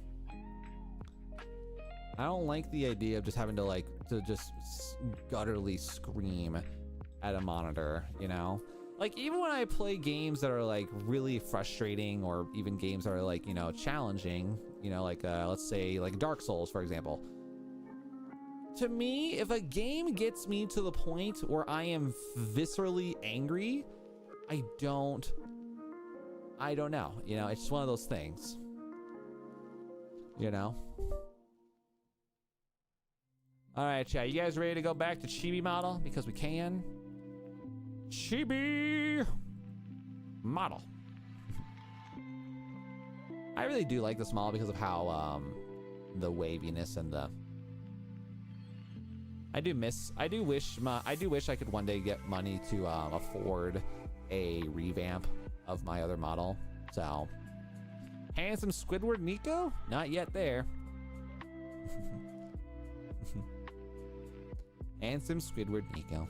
I don't like the idea of just having to like just gutturally scream at a monitor, you know? Like even when I play games that are like really frustrating, or even games that are like, you know, challenging, you know, like let's say like Dark Souls, for example. To me, if a game gets me to the point where I am viscerally angry, I don't know, you know, it's just one of those things, you know? All right, chat, you guys ready to go back to Chibi model? Because we can. Chibi model. I really do like this model because of how the waviness and the I do wish I could one day get money to afford a revamp of my other model. So handsome Squidward Nico, not yet there. Handsome Squidward Nico.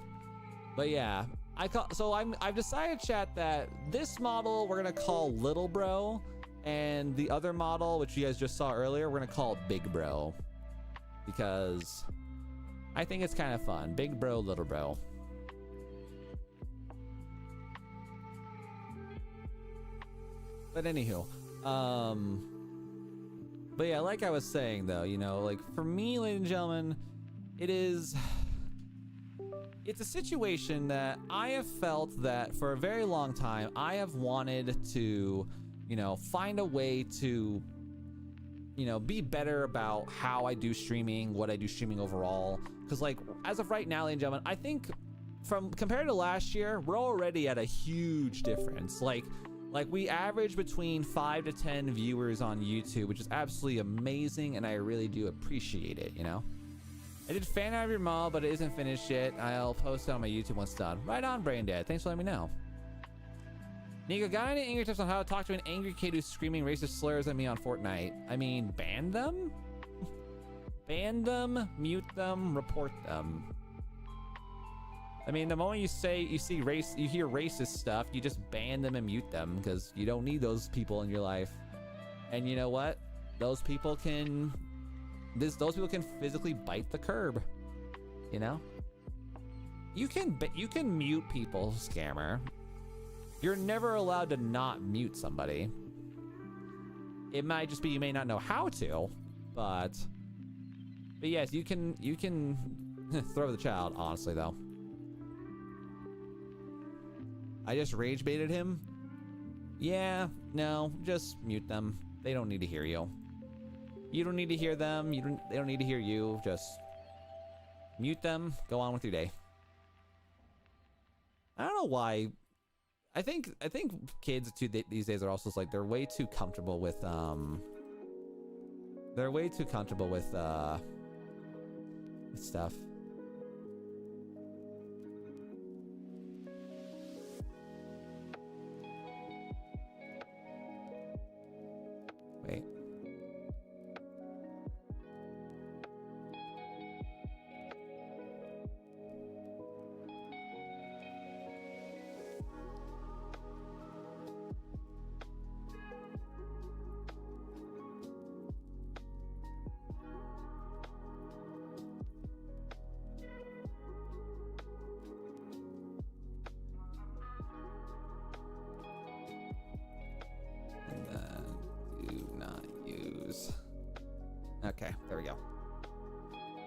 But yeah, I've decided, chat, that this model we're gonna call Little Bro, and the other model, which you guys just saw earlier, we're gonna call Big Bro, because I think it's kind of fun. Big Bro, Little Bro. But anywho, but yeah, like I was saying though, you know, like for me, ladies and gentlemen, it's a situation that I have felt that for a very long time I have wanted to, you know, find a way to, you know, be better about how I do streaming, what I do streaming overall. Because like as of right now, ladies and gentlemen, I think from compared to last year, we're already at a huge difference. Like we average between 5 to 10 viewers on YouTube, which is absolutely amazing, and I really do appreciate it, you know? I did fan out of your mall, but it isn't finished yet. I'll post it on my YouTube once done. Right on, Brain Dead. Thanks for letting me know. Nico, got any angry tips on how to talk to an angry kid who's screaming racist slurs at me on Fortnite? I mean, ban them? Ban them, mute them, report them. I mean, the moment you hear racist stuff, you just ban them and mute them, because you don't need those people in your life. And you know what? Those people can physically bite the curb, you know? You can mute people, scammer. You're never allowed to not mute somebody. It might just be you may not know how to, but yes, you can throw the child, honestly though. I just rage baited him. Yeah, no, just mute them. They don't need to hear you. You don't need to hear them. They don't need to hear you. Just mute them. Go on with your day. I don't know why. I think kids these days are also like they're way too comfortable with stuff. Wait. Okay, there we go.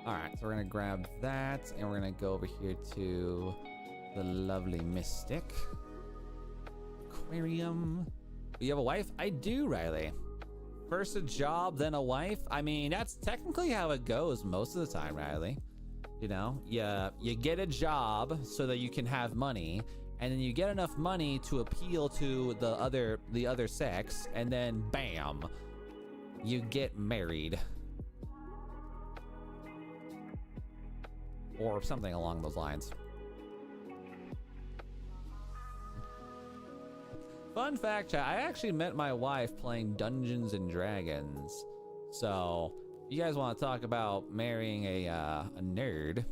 All right, so we're gonna grab that and we're gonna go over here to the lovely Mystic Aquarium. You have a wife? I do, Riley. First a job, then a wife. I mean, that's technically how it goes most of the time, Riley. You know, you get a job so that you can have money, and then you get enough money to appeal to the other sex, and then bam, you get married. Or something along those lines. Fun fact, chat, I actually met my wife playing Dungeons and Dragons. So, if you guys want to talk about marrying a nerd,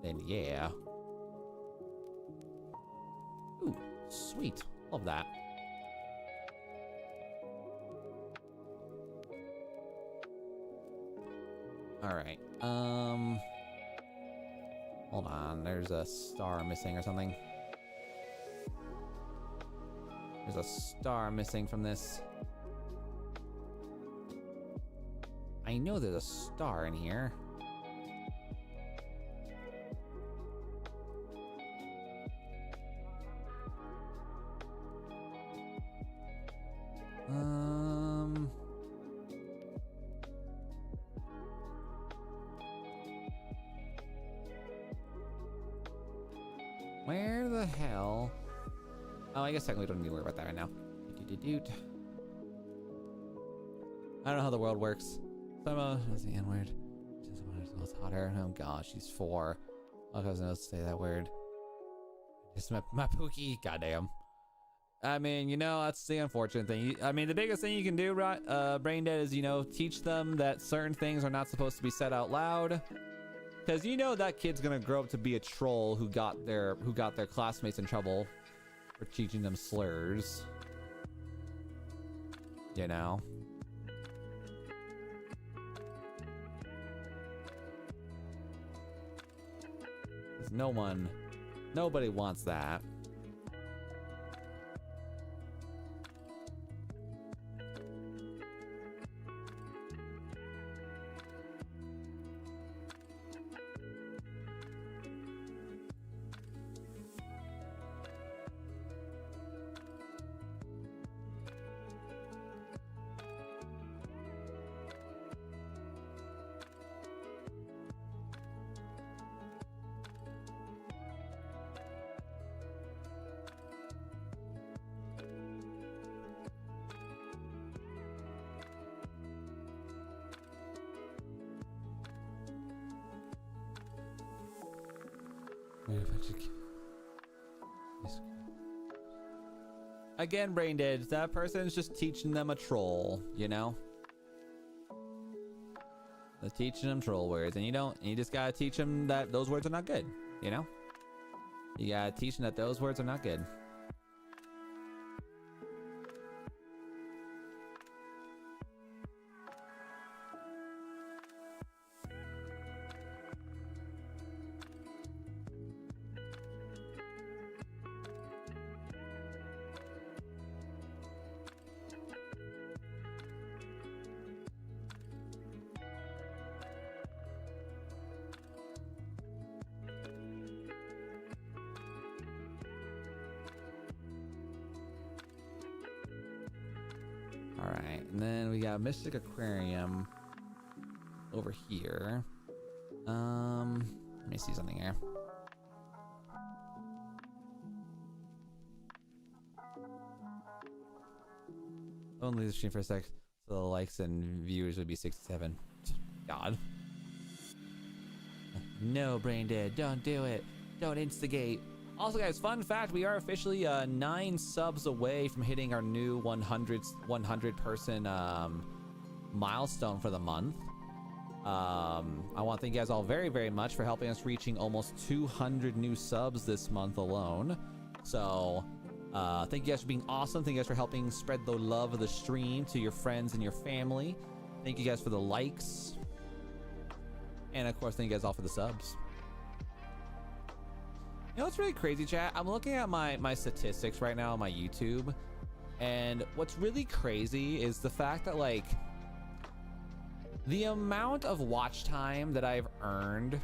then yeah. Ooh, sweet. Love that. All right. Hold on. There's a star missing or something. There's a star missing from this. I know there's a star in here. Where the hell? Oh, I guess technically we don't need to worry about that right now. I don't know how the world works. That's the N word. It's hotter. Oh gosh, she's 4. I was supposed to say that word. Just my Pookie. Goddamn. I mean, you know, that's the unfortunate thing. I mean, the biggest thing you can do, Brain Dead, is, you know, teach them that certain things are not supposed to be said out loud. Because you know that kid's gonna grow up to be a troll who got their classmates in trouble for teaching them slurs. You know? Nobody wants that. Again, Brain Dead, that person's just teaching them a troll, you know? They're teaching them troll words, and you just gotta teach them that those words are not good, you know? You gotta teach them that those words are not good. Alright, and then we got Mystic Aquarium over here. Let me see something here. Only the stream for a sec, so the likes and viewers would be 67. God. No, Brain Dead, don't do it. Don't instigate. Also, guys, fun fact, we are officially 9 subs away from hitting our new 100 person milestone for the month. I want to thank you guys all very, very much for helping us reaching almost 200 new subs this month alone. So thank you guys for being awesome. Thank you guys for helping spread the love of the stream to your friends and your family. Thank you guys for the likes. And of course, thank you guys all for the subs. You know what's really crazy, chat? I'm looking at my statistics right now on my YouTube, and what's really crazy is the fact that, like, the amount of watch time that I've earned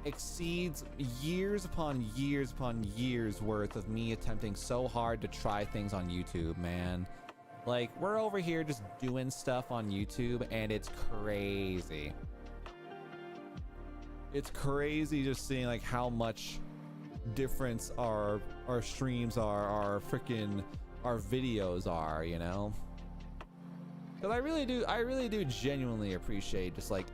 exceeds years upon years upon years worth of me attempting so hard to try things on YouTube, man. Like, we're over here just doing stuff on YouTube, and it's crazy. It's crazy just seeing like how much difference our streams are, our videos are, you know? Because I really do genuinely appreciate just like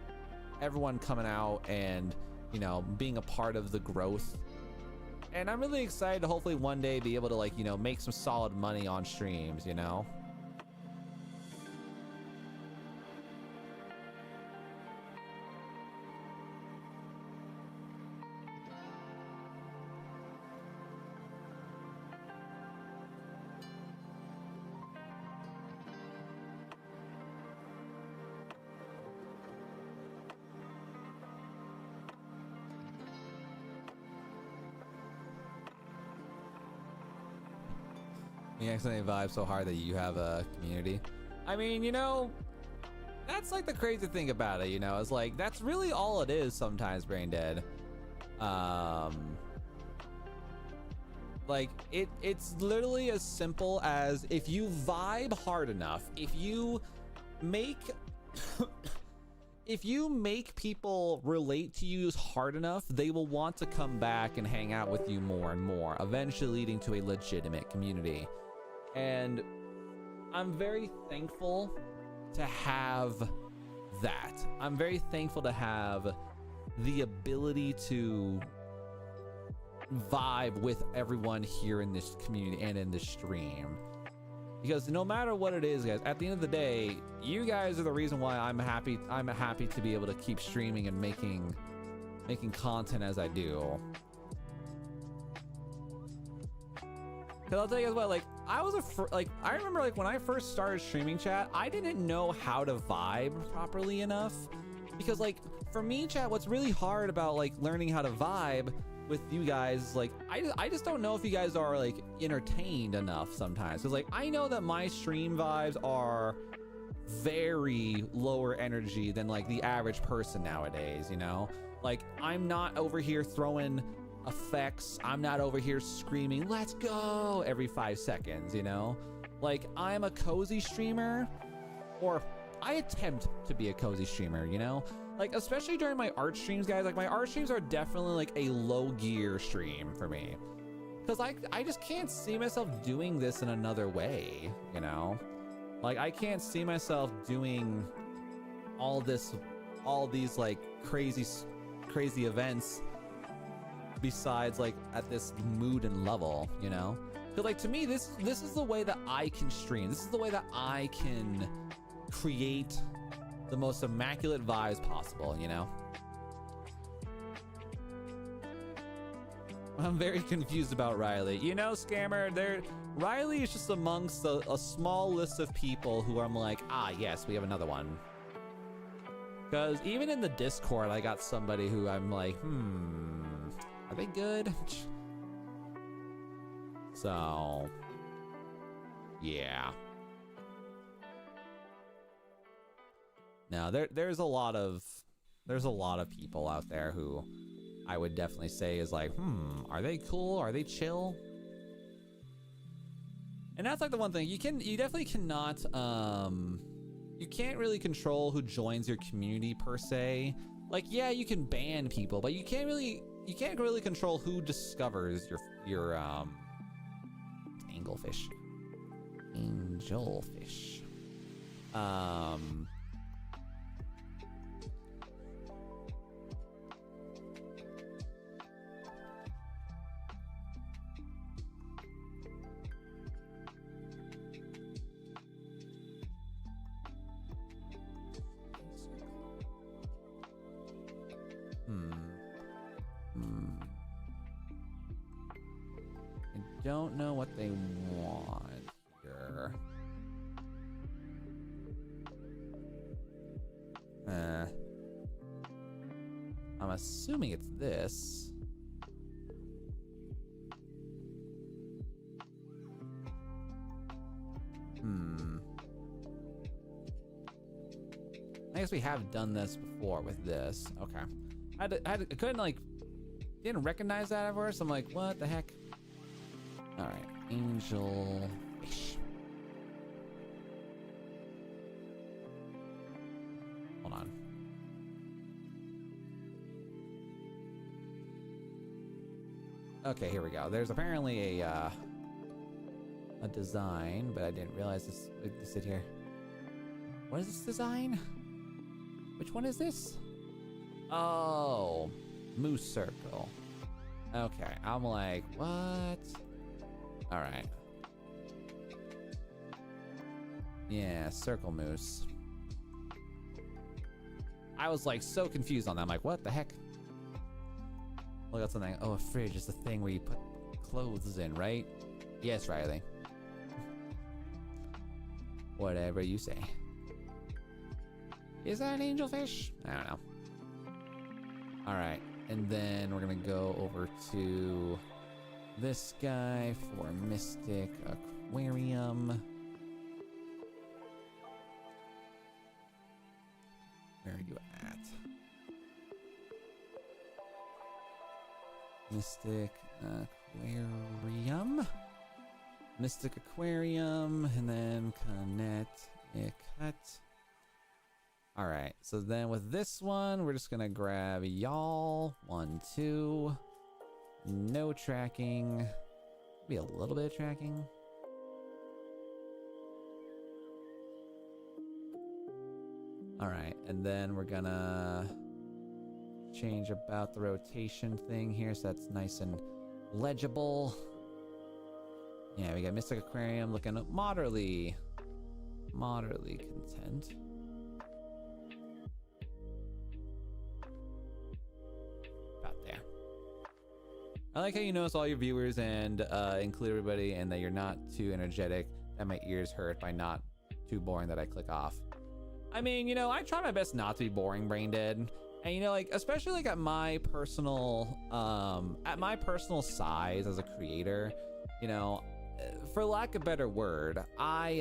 everyone coming out and, you know, being a part of the growth. And I'm really excited to hopefully one day be able to, like, you know, make some solid money on streams, you know? You accidentally vibe so hard that you have a community. I mean, you know, that's like the crazy thing about it, you know, is like, that's really all it is sometimes, Brain Dead. Like, it's literally as simple as if you vibe hard enough, if you make... if you make people relate to you hard enough, they will want to come back and hang out with you more and more, eventually leading to a legitimate community. And I'm very thankful to have that. I'm very thankful to have the ability to vibe with everyone here in this community and in this stream. Because no matter what it is, guys, at the end of the day, you guys are the reason why I'm happy to be able to keep streaming and making content as I do. Cause I'll tell you guys what, like, I remember like when I first started streaming, chat, I didn't know how to vibe properly enough. Because like, for me, chat, what's really hard about like learning how to vibe with you guys is like, I just don't know if you guys are like entertained enough sometimes. Cause like, I know that my stream vibes are very lower energy than like the average person nowadays, you know? Like, I'm not over here throwing effects. I'm not over here screaming, let's go, every 5 seconds, you know? Like, I'm a cozy streamer, or I attempt to be a cozy streamer, you know? Like, especially during my art streams, guys, like my art streams are definitely like a low gear stream for me. Cause I just can't see myself doing this in another way, you know? Like, I can't see myself doing all these like crazy events besides like at this mood and level, you know? Cause like, to me, this is the way that I can stream. This is the way that I can create the most immaculate vibes possible, you know? I'm very confused about Riley. You know, Scammer, Riley is just amongst a small list of people who I'm like, ah, yes, we have another one. Because even in the Discord, I got somebody who I'm like, are they good? So, yeah. Now there's a lot of people out there who I would definitely say is like, are they cool? Are they chill? And that's like the one thing you definitely cannot, you can't really control who joins your community per se. Like, yeah, you can ban people, but you can't really control who discovers your angelfish. Angelfish. I don't know what they want here. I'm assuming it's this. I guess we have done this before with this. Okay. I couldn't like, didn't recognize that at first. I'm like, what the heck? All right, angel fish. Hold on. Okay, here we go. There's apparently a design, but I didn't realize this sit here. What is this design? Which one is this? Oh, moose circle. Okay, I'm like, what? All right. Yeah, circle moose. I was like so confused on that. I'm like, what the heck? Look at something. Oh, a fridge is the thing where you put clothes in, right? Yes, Riley. Whatever you say. Is that an angelfish? I don't know. All right, and then we're gonna go over to this guy for Mystic aquarium. Where are you at? Mystic aquarium. Mystic aquarium, and then Connecticut. All right, so then with this one, we're just gonna grab y'all. 1, 2. No tracking. Maybe a little bit of tracking. All right, and then we're gonna change about the rotation thing here so that's nice and legible. Yeah, we got Mystic Aquarium looking moderately content. About there. I like how you notice all your viewers and include everybody, and that you're not too energetic, that my ears hurt by not too boring that I click off. I mean, you know, I try my best not to be boring, brain dead. And you know, like, especially like at my personal size as a creator, you know, for lack of a better word, I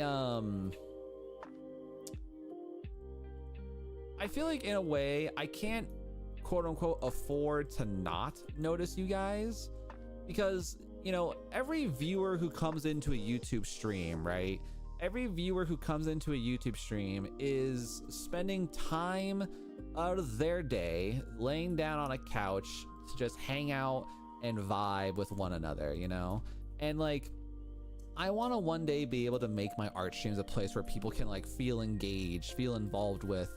feel like in a way I can't quote unquote afford to not notice you guys, because, you know, every viewer who comes into a YouTube stream, right? Every viewer who comes into a YouTube stream is spending time out of their day laying down on a couch to just hang out and vibe with one another, you know? And like, I want to one day be able to make my art streams a place where people can like feel engaged, feel involved with,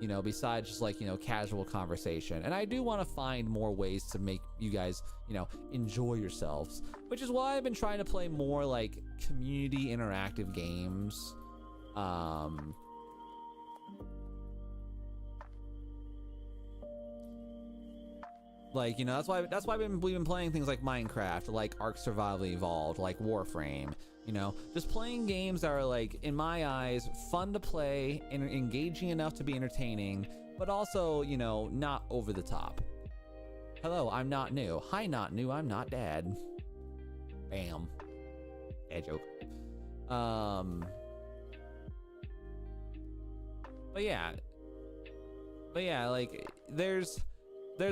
you know, besides just like, you know, casual conversation. And I do want to find more ways to make you guys, you know, enjoy yourselves, which is why I've been trying to play more like community interactive games. Like, you know, that's why we've been playing things like Minecraft, like Ark Survival Evolved, like Warframe, you know, just playing games that are like, in my eyes, fun to play and engaging enough to be entertaining, but also, you know, not over the top. Hello, I'm not new. Hi, not new. I'm not dad. Bam. Dad joke. But yeah, like there's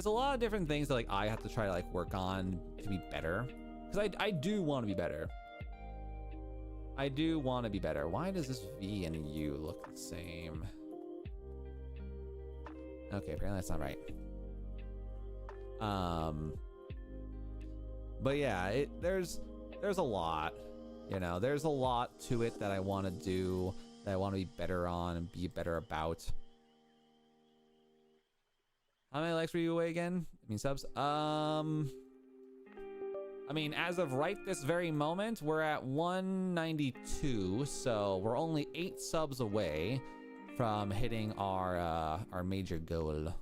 a lot of different things that like I have to try to like work on to be better, because I do want to be better. I do want to be better. Why does this V and U look the same? Okay, apparently that's not right. But yeah, there's a lot, you know, there's a lot to it that I want to do, that I want to be better on and be better about. How many likes were you away again? I mean, subs. I mean, as of right this very moment, we're at 192, so we're only 8 subs away from hitting our major goal.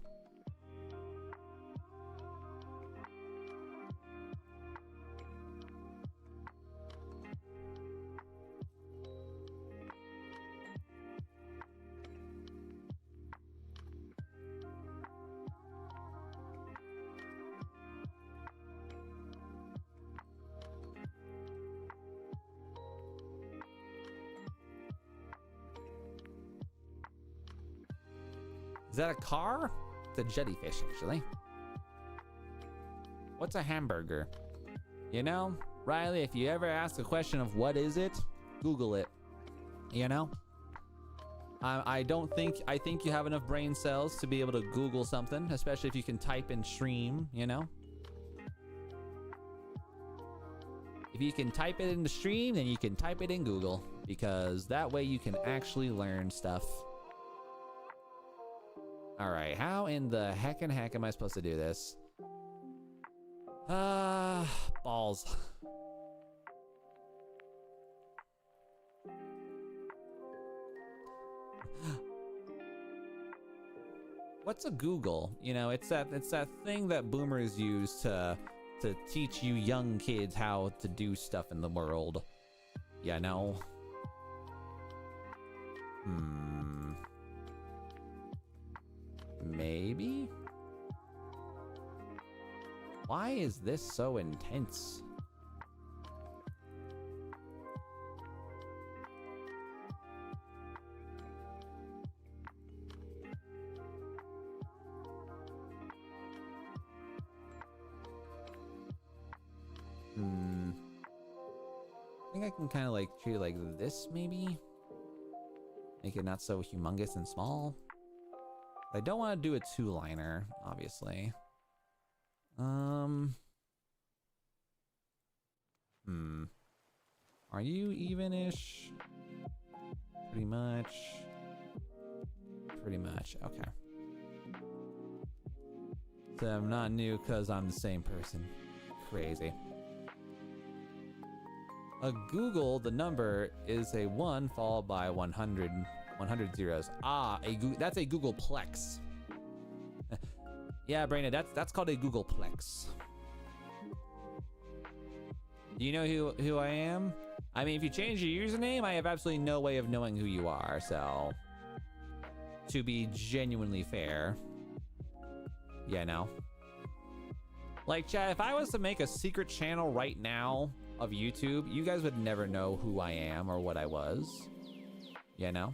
Is that a car? It's a jellyfish, actually. What's a hamburger? You know, Riley, if you ever ask a question of what is it, Google it. You know? I think you have enough brain cells to be able to Google something, especially if you can type in stream, you know? If you can type it in the stream, then you can type it in Google, because that way you can actually learn stuff. All right, how in the heck am I supposed to do this? Balls. What's a Google? You know, it's that thing that boomers use to teach you young kids how to do stuff in the world. You know? Maybe? Why is this so intense? think I can kind of like treat it like this, maybe. Make it not so humongous and small. But I don't want to do a two-liner, obviously. Are you even-ish? Pretty much. Pretty much. Okay. So I'm not new because I'm the same person. Crazy. A Google, the number is a 1 followed by 100 zeros. Ah, that's a Googleplex. Yeah, Brandon, that's called a Googleplex. Do you know who I am? I mean, if you change your username, I have absolutely no way of knowing who you are, so... To be genuinely fair. Yeah, no. Like, chat, if I was to make a secret channel right now of YouTube, you guys would never know who I am or what I was. Yeah, no?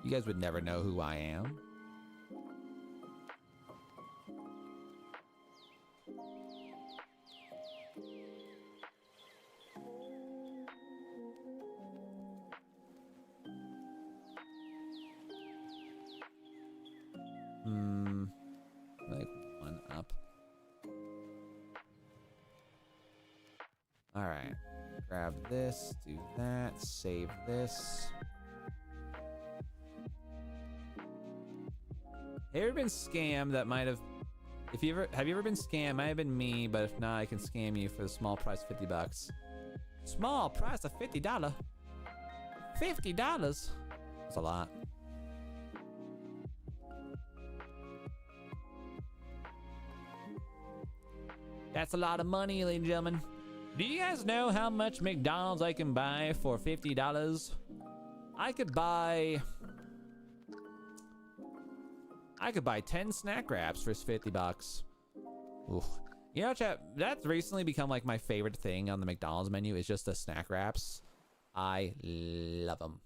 You guys would never know who I am. Like one up. All right, grab this, do that, save this. Have you ever been scammed? That might have, have you ever been scammed? Might have been me, but if not, I can scam you for the small price of $50. Small price of $50. $50. That's a lot. That's a lot of money, ladies and gentlemen. Do you guys know how much McDonald's I can buy for $50? I could buy 10 snack wraps for $50. Oof. You know, chat, that's recently become like my favorite thing on the McDonald's menu is just the snack wraps. I love them.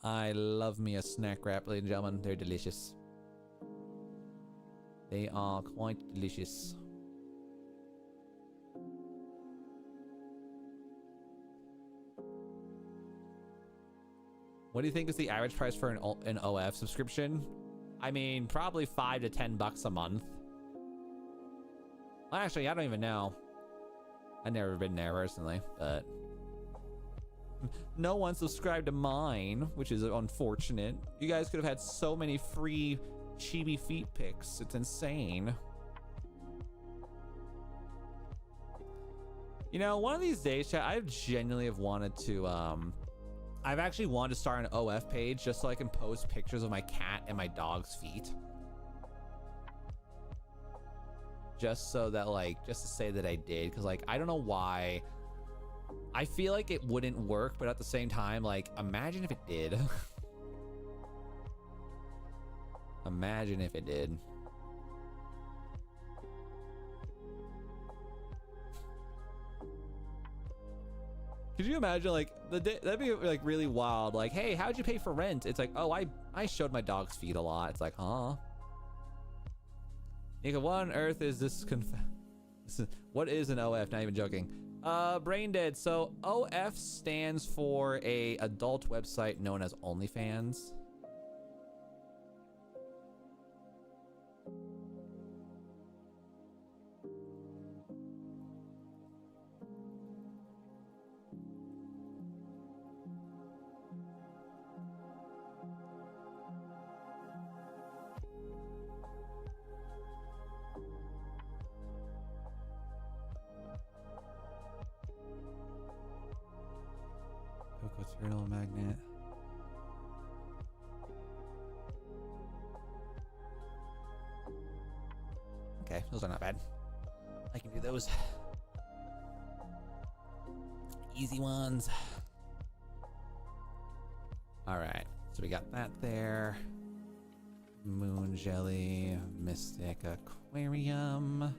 I love me a snack wrap, ladies and gentlemen. They're delicious. They are quite delicious. What do you think is the average price for an OF subscription? I mean, probably $5 to $10 a month. Well, actually, I don't even know. I've never been there personally, but no one subscribed to mine, which is unfortunate. You guys could have had so many free chibi feet pics. It's insane. You know, one of these days, chat, I genuinely have wanted to, I've actually wanted to start an OF page just so I can post pictures of my cat and my dog's feet. Just so that, like, just to say that I did, because, like, I don't know why. I feel like it wouldn't work, but at the same time, like, imagine if it did. Imagine if it did. Could you imagine, like, that'd be like really wild. Like, hey, how'd you pay for rent? It's like, oh, I showed my dog's feet a lot. It's like, huh? Nika, what on earth is this? What is an OF? Not even joking. Brain dead. So OF stands for a adult website known as OnlyFans. Cocoturtle magnet. Okay, those are not bad. I can do those. Easy ones. All right, so we got that there. Moon jelly, mystic aquarium.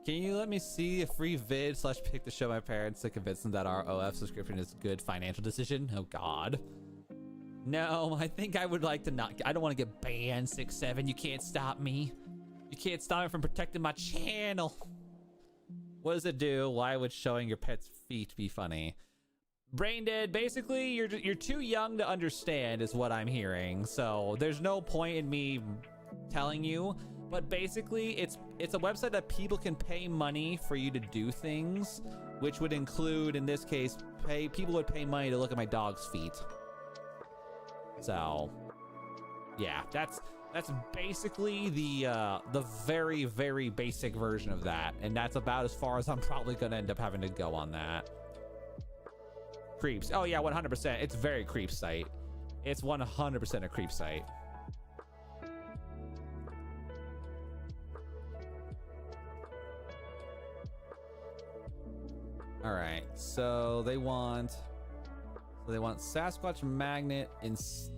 Can you let me see a free vid / pic to show my parents to convince them that our OF subscription is a good financial decision? Oh God. No, I think I would like to not. I don't want to get banned, 6-7. You can't stop me. You can't stop me from protecting my channel. What does it do? Why would showing your pet's feet be funny? Brain dead. Basically, you're too young to understand is what I'm hearing. So there's no point in me telling you. But basically, it's a website that people can pay money for you to do things, which would include, in this case, people would pay money to look at my dog's feet. So, yeah, that's basically the very, very basic version of that, and that's about as far as I'm probably gonna end up having to go on that. Creeps. Oh yeah, 100%. It's very creep site. It's 100% a creep site. All right, so they want Sasquatch magnet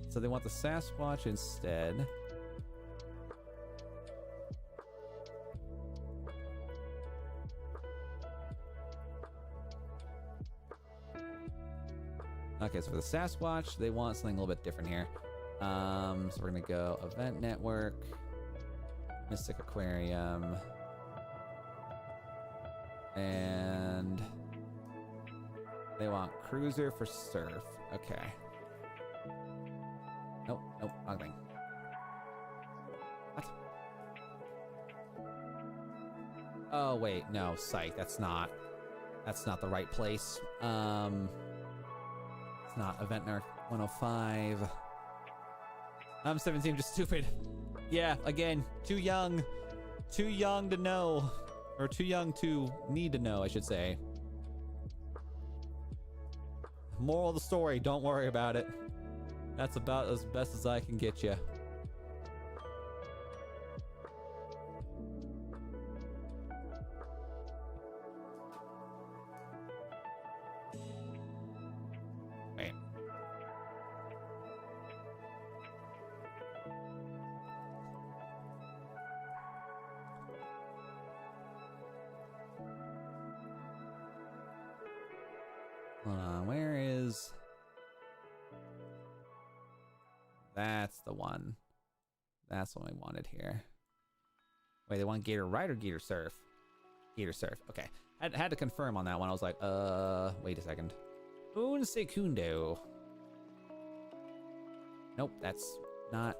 so they want the Sasquatch instead. Okay, so for the Sasquatch, they want something a little bit different here. So we're gonna go Event Network, Mystic Aquarium, and they want Cruiser for Surf. Okay. Nope, wrong thing. What? Oh wait, no, psych. That's not the right place. It's not Event Network 105. I'm 17, just stupid. Yeah, again, too young to know, or too young to need to know, I should say. Moral of the story, don't worry about it. That's about as best as I can get you. Wait. Hold on, where is... That's the one. That's what we wanted here. Wait, they want Gator Ride or Gator Surf? Gator Surf, okay. Had to confirm on that one. I was like, wait a second. Un secundo. Nope, that's not.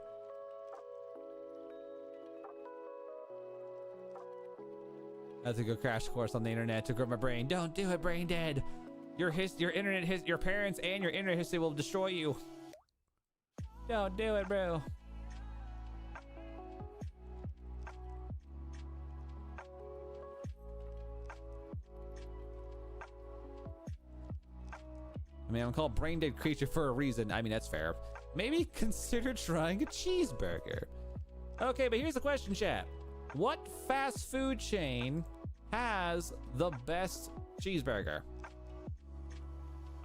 I have to go crash course on the internet to grow my brain. Don't do it, brain dead. Your internet, your parents and your internet history will destroy you. Don't do it, bro. I mean, I'm called brain dead creature for a reason. I mean, that's fair. Maybe consider trying a cheeseburger. Okay, but here's the question, chat. What fast food chain has the best cheeseburger?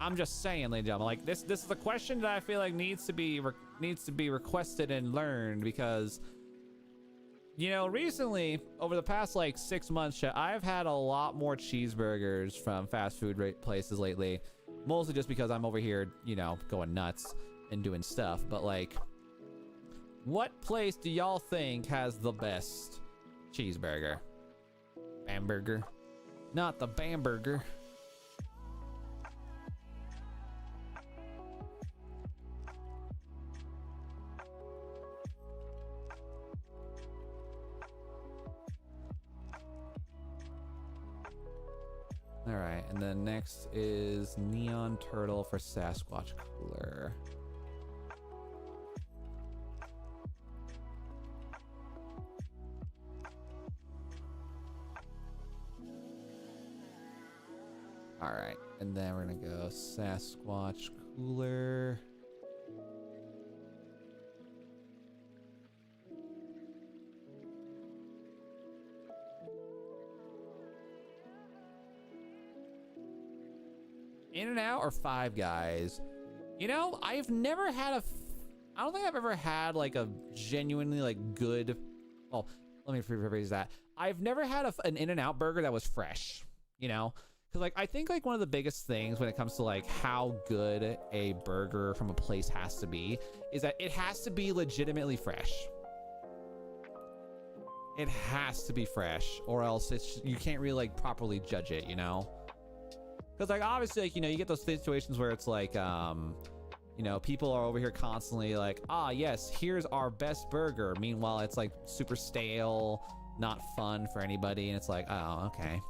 I'm just saying, ladies and gentlemen, like this is a question that I feel like needs to be requested and learned, because, you know, recently over the past like 6 months, chat, I've had a lot more cheeseburgers from fast food places lately, mostly just because I'm over here, you know, going nuts and doing stuff. But like, what place do y'all think has the best cheeseburger? Bamburger, not the Bamburger. All right, and then next is Neon Turtle for Sasquatch Cooler. All right, and then we're gonna go Sasquatch Cooler. In-N-Out or Five Guys? You know, I've never had I don't think I've ever had like a genuinely like good, well, let me rephrase that. I've never had an In-N-Out burger that was fresh, you know? Because like, I think like one of the biggest things when it comes to like how good a burger from a place has to be is that it has to be legitimately fresh. it has to be fresh, or else you can't really like properly judge it, you know? Because like obviously, like, you know, you get those situations where it's like you know, people are over here constantly like, ah, yes, here's our best burger. Meanwhile, it's like super stale, not fun for anybody, and it's like, oh, okay.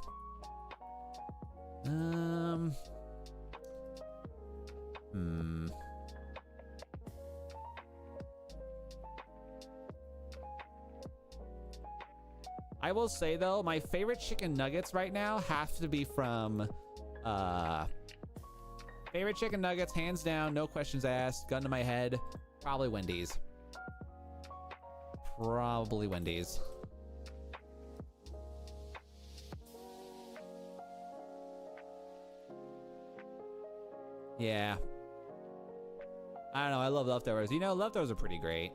I will say though, my favorite chicken nuggets right now have to be from favorite chicken nuggets, hands down, no questions asked, gun to my head, probably Wendy's. Probably Wendy's. Yeah. I don't know, I love leftovers. You know, leftovers are pretty great.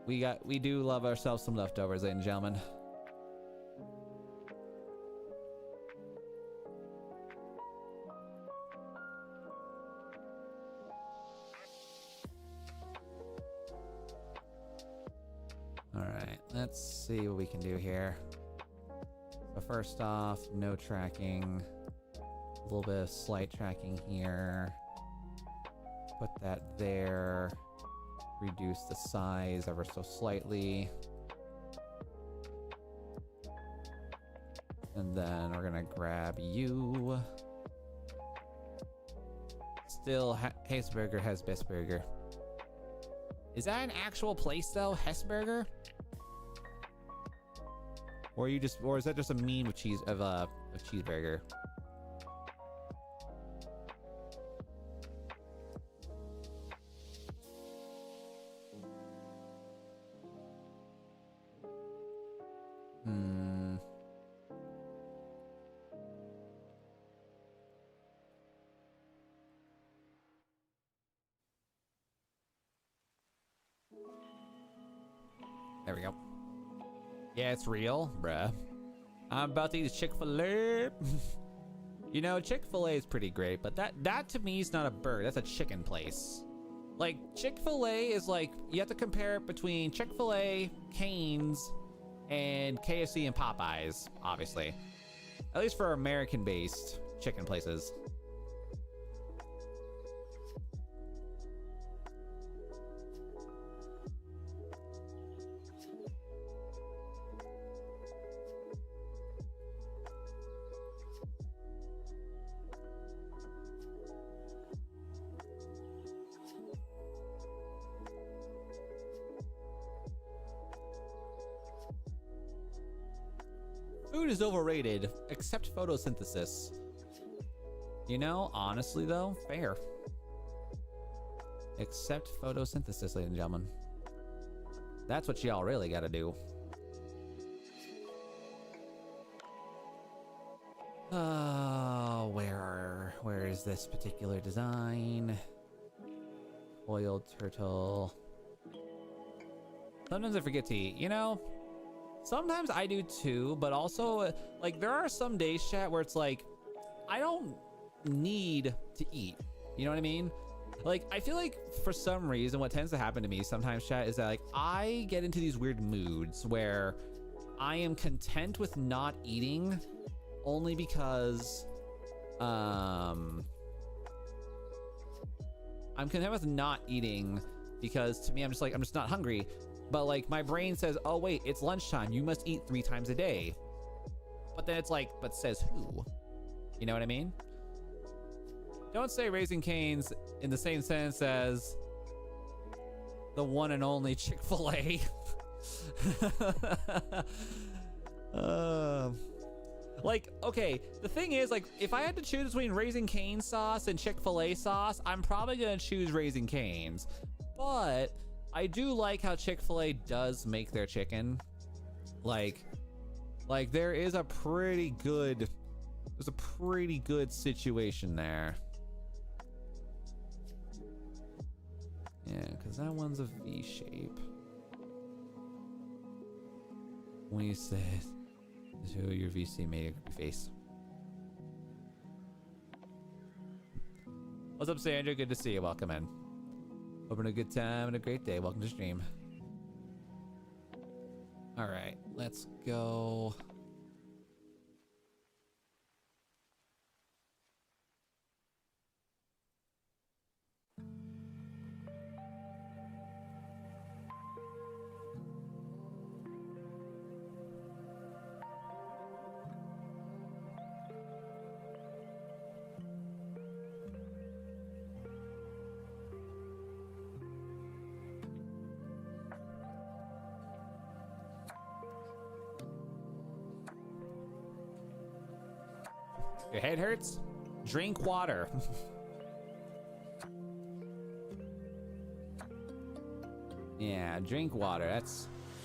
We do love ourselves some leftovers, ladies and gentlemen. Alright, let's see what we can do here. So first off, no tracking. A little bit of slight tracking here. Put that there. Reduce the size ever so slightly. And then we're gonna grab you. Still, Hesburger has best burger. Is that an actual place though, Hesburger? Or is that just a meme of cheeseburger? There we go. Yeah, it's real, bruh. I'm about to eat Chick-fil-A. You know, Chick-fil-A is pretty great, but that to me is not a burger. That's a chicken place. Like, Chick-fil-A is like, you have to compare it between Chick-fil-A, Cane's, and KFC and Popeyes, obviously. At least for American-based chicken places. Food is overrated, except photosynthesis. You know, honestly though, fair. Except photosynthesis, ladies and gentlemen. That's what y'all really gotta do. Where is this particular design? Oiled turtle. Sometimes I forget to eat, you know? Sometimes I do too, but also, like, there are some days, chat, where it's like, I don't need to eat. You know what I mean? Like, I feel like for some reason, what tends to happen to me sometimes, chat, is that, like, I get into these weird moods where I am content with not eating only because, I'm content with not eating because to me, I'm just not hungry. But like my brain says, oh wait, it's lunchtime. You must eat 3 times a day. But then it's like, but says who? You know what I mean? Don't say Raising Cane's in the same sense as the one and only Chick-fil-A. Like, okay, the thing is, like, if I had to choose between Raising Cane's sauce and Chick-fil-A sauce, I'm probably gonna choose Raising Cane's. But I do like how Chick-fil-A does make their chicken. Like there is a pretty good, situation there. Yeah, because that one's a V shape. When you said, show your VC made a face. What's up, Sandra? Good to see you. Welcome in. Hoping a good time and a great day. Welcome to stream. All right, let's go. Your head hurts? Drink water. Yeah, drink water.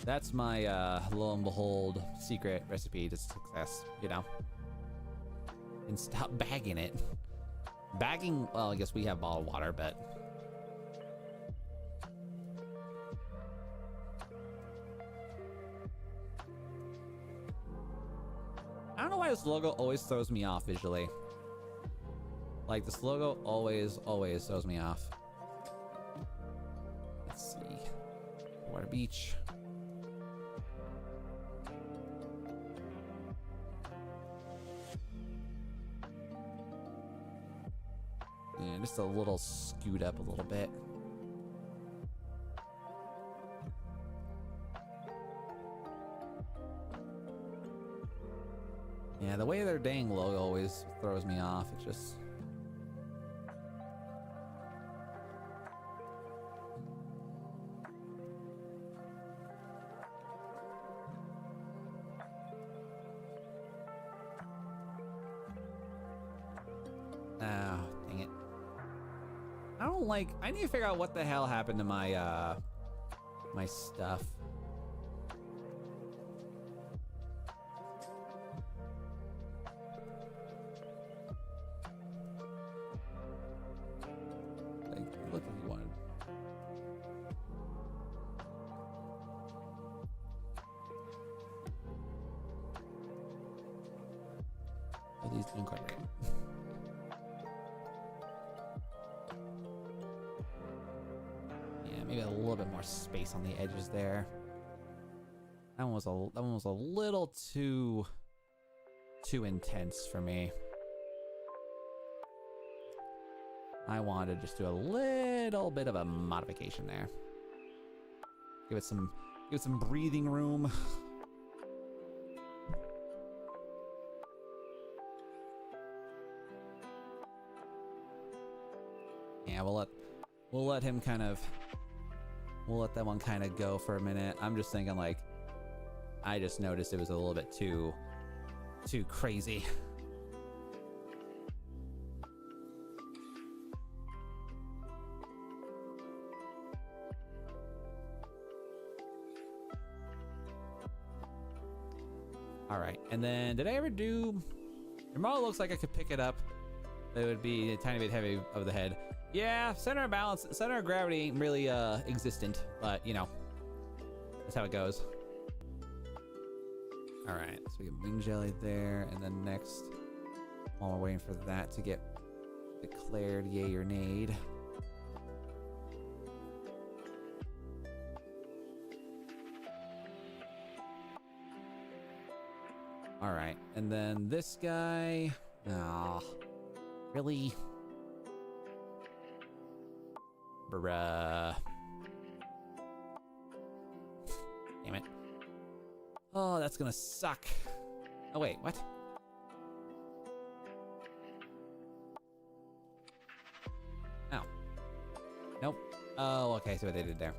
That's my lo and behold secret recipe to success, you know. And stop bagging it. Bagging, well, I guess we have bottled water, but I don't know why this logo always throws me off visually. Like, this logo always throws me off. Let's see. Water Beach. Yeah, just a little scoot up a little bit. Yeah, the way their dang logo always throws me off. It just... Oh, dang it. I don't like... I need to figure out what the hell happened to my, my stuff. Like, it looked like you wanted... Oh, these didn't quite right. Maybe a little bit more space on the edges there. That one was a little too intense for me. I wanted to just do a little bit of a modification there. Give it some breathing room. Yeah, we'll let him kind of... We'll let that one kind of go for a minute. I'm just thinking, like, I just noticed it was a little bit too crazy. All right, and then did I ever do... Your model looks like I could pick it up. It would be a tiny bit heavy over the head. Yeah, center of balance, center of gravity ain't really existent, but you know, that's how it goes. All right, so we get wing jelly there, and then next, while we're waiting for that to get declared yay or nay. All right, and then this guy, ah, really? Bruh. Damn it. Oh, that's gonna suck. Oh, wait, what? Oh. Nope. Oh, okay, see what they did there.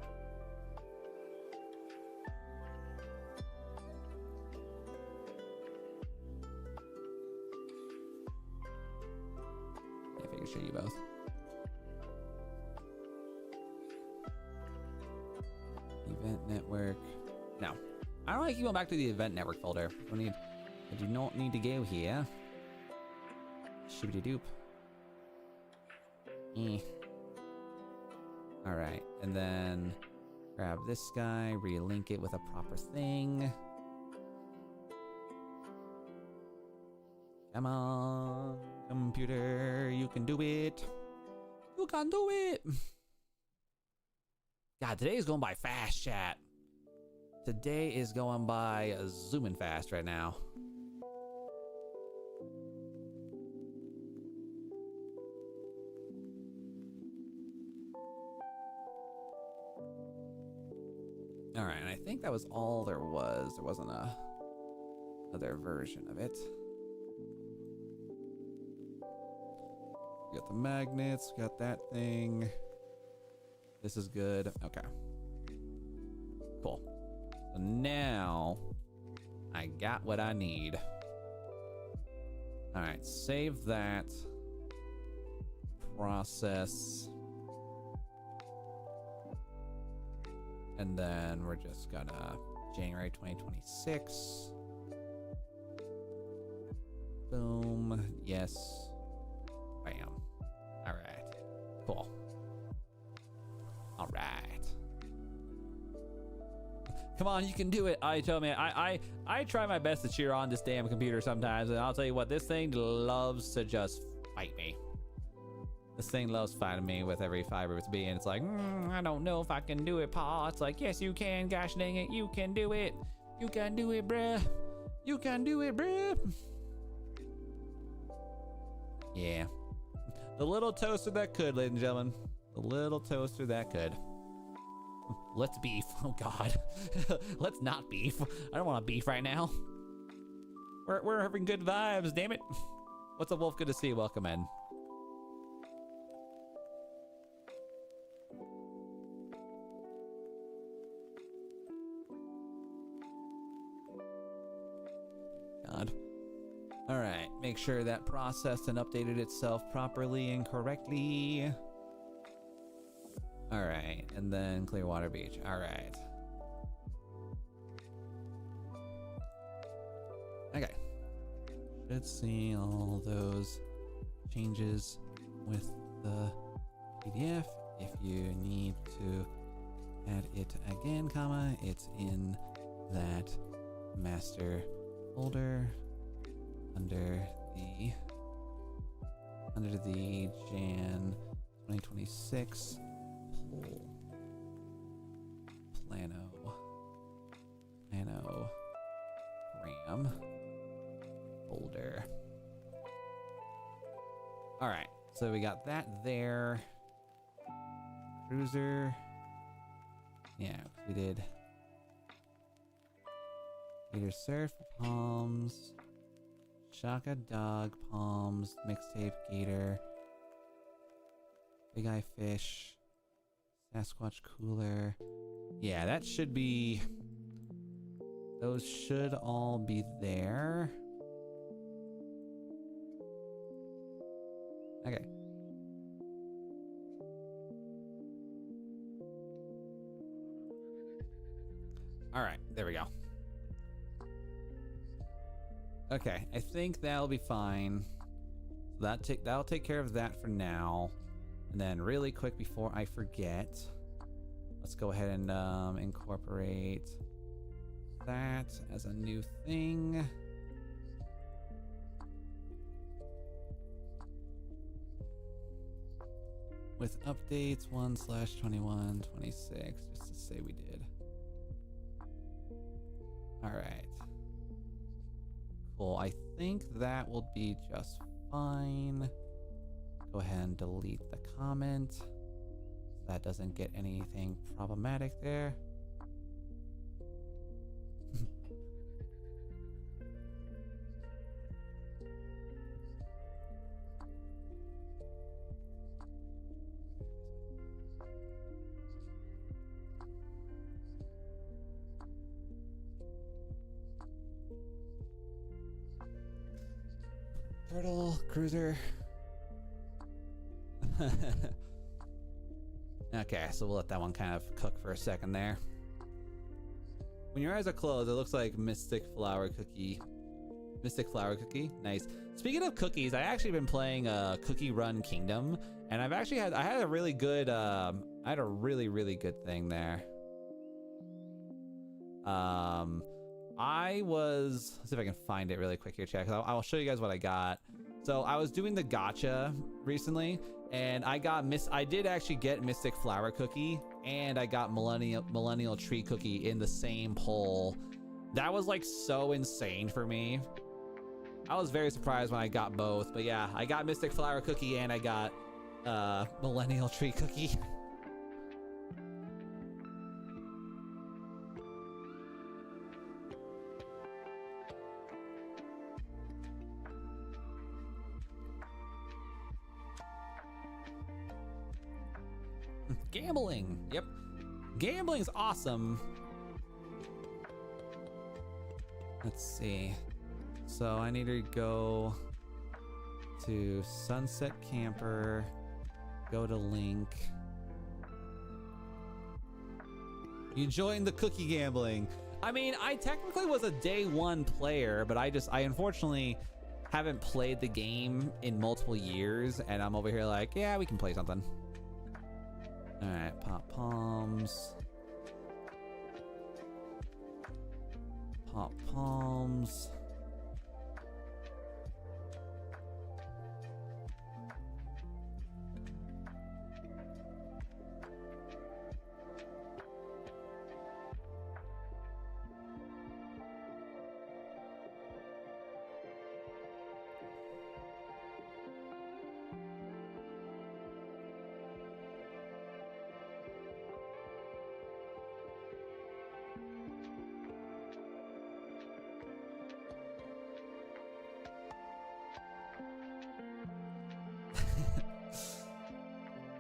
Yeah, if I can show you both. Event network. No. I don't like you going back to the event network folder. I do not need to go here. Shibbity doop. Alright, and then grab this guy, relink it with a proper thing. Come on, computer, you can do it. You can do it. God, today's going by fast, chat. the day is going by zooming fast right now. All right, and I think that was all there was. There wasn't another version of it. We got the magnets, we got that thing. This is good. Okay. Cool. So now I got what I need. All right, save that. Process. And then we're just gonna January 2026. Boom. Yes. Bam. All right. Cool. All right. Come on, you can do it. I tell me, I try my best to cheer on this damn computer sometimes, and I'll tell you what, this thing loves to just fight me. This thing loves fighting me with every fiber of its being. It's like, I don't know if I can do it, Pa. It's like, yes, you can. Gosh dang it, you can do it. You can do it, bruh. You can do it, bruh. Yeah. The little toaster that could, ladies and gentlemen. The little toaster that could. Let's beef. Oh, God. Let's not beef. I don't want to beef right now. We're having good vibes, damn it. What's up, Wolf? Good to see you. Welcome in. God. All right, make sure that processed and updated itself properly and correctly. All right, and then Clearwater Beach. All right. Okay. Should see all those changes with the PDF. If you need to add it again, comma, it's in that master folder under the Jan 2026 planogram folder. All right, so we got that there. Cruiser. Yeah, we did. Gator Surf, Palms, Shaka Dog, Palms, Mixtape, Gator, Big Eye Fish, Sasquatch Cooler. Yeah, that should be... Those should all be there. Okay. All right, there we go. Okay, I think that'll be fine. That'll take care of that for now. And then really quick before I forget, let's go ahead and incorporate that as a new thing. With updates 1/21/26, just to say we did. All right. Cool, I think that will be just fine. Go ahead and delete the comment so that doesn't get anything problematic there. Turtle, cruiser. Okay, so we'll let that one kind of cook for a second there. When your eyes are closed, it looks like Mystic Flower Cookie. Mystic Flower Cookie, nice. Speaking of cookies, I actually been playing Cookie Run Kingdom, and I had a really good, I had a really good thing there. Let's see if I can find it really quick here, chat. I'll show you guys what I got. So I was doing the gacha recently, and I did actually get Mystic Flower Cookie, and I got Millennial Tree Cookie in the same pull. That was like so insane for me. I was very surprised when I got both, but yeah, I got Mystic Flower Cookie and I got Millennial Tree Cookie. Gambling. Yep. Gambling's awesome. Let's see. So I need to go to Sunset Camper, go to Link. You joined the cookie gambling. I mean, I technically was a day one player, but I unfortunately haven't played the game in multiple years, and I'm over here like, yeah, we can play something. All right, pop palms. Pop palms.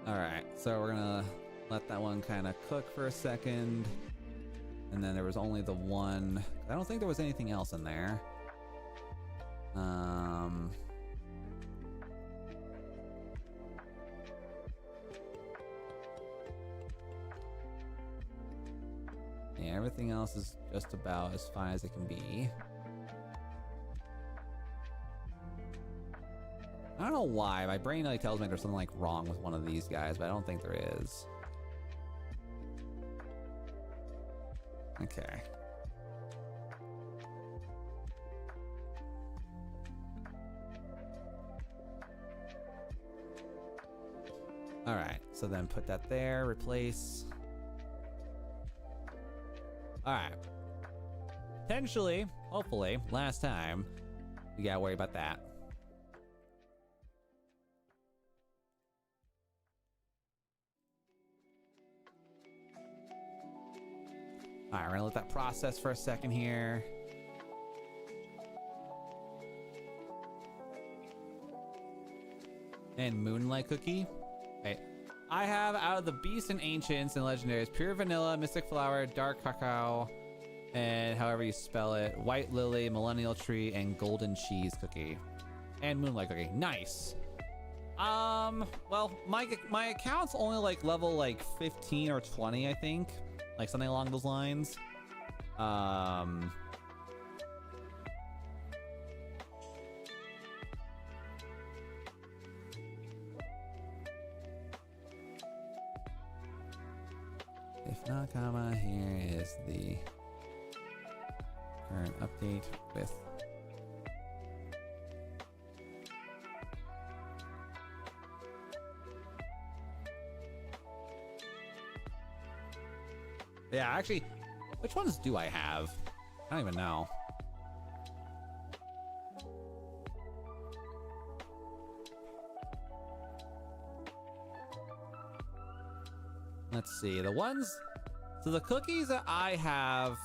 All right, so we're gonna let that one kind of cook for a second. And then there was only the one. I don't think there was anything else in there. Yeah, everything else is just about as fine as it can be. I don't know why. My brain like tells me there's something like wrong with one of these guys, but I don't think there is. Okay. All right. So then put that there, replace. All right. Potentially, hopefully, last time, you gotta worry about that. All right, we're gonna let that process for a second here. And Moonlight Cookie. Okay. I have out of the Beasts and Ancients and Legendaries, Pure Vanilla, Mystic Flower, Dark Cacao, and however you spell it, White Lily, Millennial Tree, and Golden Cheese Cookie. And Moonlight Cookie. Nice. Well, my account's only like level like 15 or 20, I think. Like something along those lines. If not, comma, here is the current update with yeah, actually, which ones do I have? I don't even know. Let's see, the ones, so the cookies that I have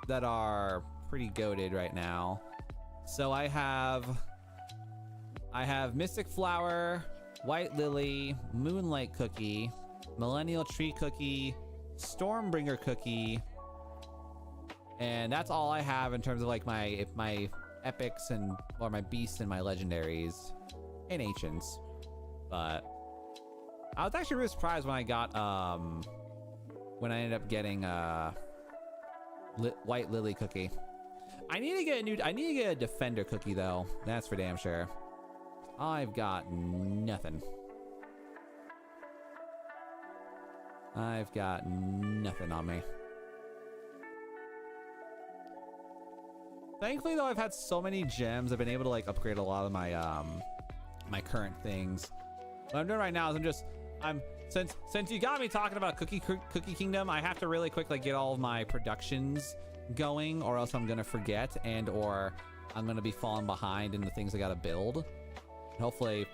that are pretty goated right now. So I have Mystic Flower, White Lily, Moonlight Cookie, Millennial Tree Cookie, Stormbringer Cookie, and that's all I have in terms of like my epics and or my beasts and my legendaries and ancients. But I was actually really surprised when I got when I ended up getting White Lily Cookie. I need to get a Defender Cookie though. That's for damn sure. I've got nothing. I've got nothing on me. Thankfully though, I've had so many gems, I've been able to like upgrade a lot of my my current things. What I'm doing right now is since you got me talking about Cookie Kingdom, I have to really quickly get all of my productions going, or else I'm gonna forget, and or I'm gonna be falling behind in the things I gotta build. Hopefully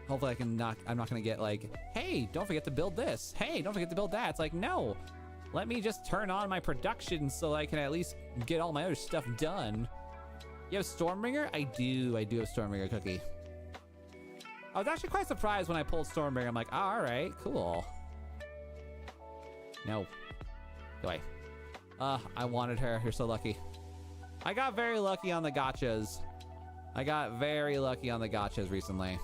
I can not. I'm not gonna get like, hey, don't forget to build this. Hey, don't forget to build that. It's like, no, let me just turn on my production so I can at least get all my other stuff done. You have Stormbringer? I do have Stormbringer Cookie. I was actually quite surprised when I pulled Stormbringer. I'm like, oh, all right, cool. No. Go away. I wanted her. You're so lucky. I got very lucky on the gachas. Recently.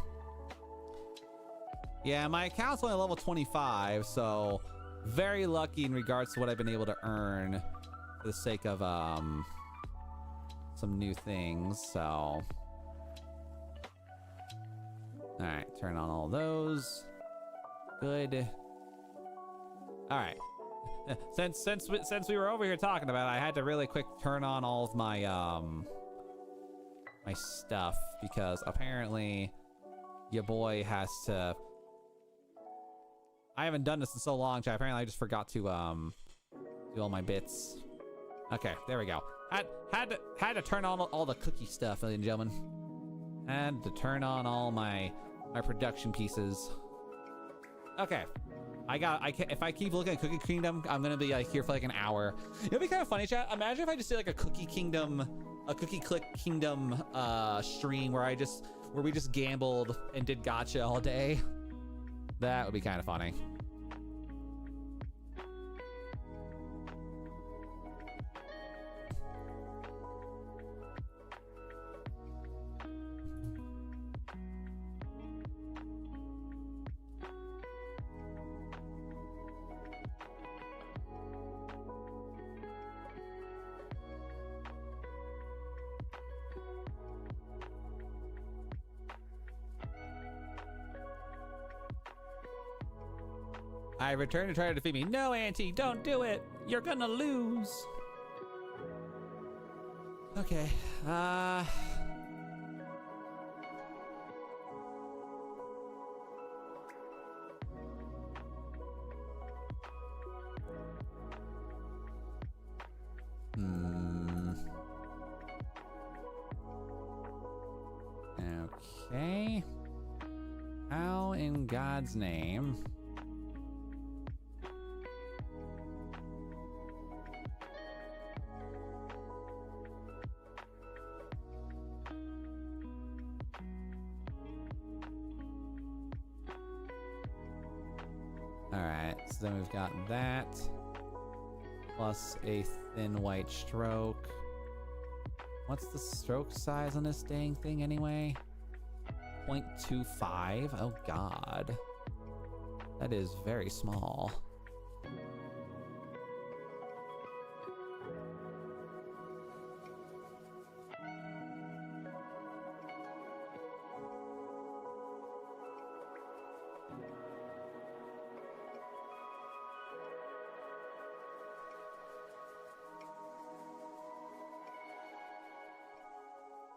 Yeah, my account's only level 25, so very lucky in regards to what I've been able to earn for the sake of some new things, so. All right, turn on all those. Good. All right. Since we were over here talking about it, I had to really quick turn on all of my my stuff, because apparently your boy has to. I haven't done this in so long, chat. Apparently I just forgot to do all my bits. Okay, there we go. Had to turn on all the cookie stuff, ladies and gentlemen. Had to turn on all my production pieces. Okay. If I keep looking at Cookie Kingdom, I'm gonna be like here for like an hour. It'd be kind of funny, chat. Imagine if I just did like a Cookie Click Kingdom stream where we just gambled and did gacha all day. That would be kind of funny. I return to try to defeat me. No, Auntie, don't do it. You're gonna lose. Okay. Okay. How in God's name? Then we've got that plus a thin white stroke. What's the stroke size on this dang thing anyway? 0.25. Oh god, that is very small.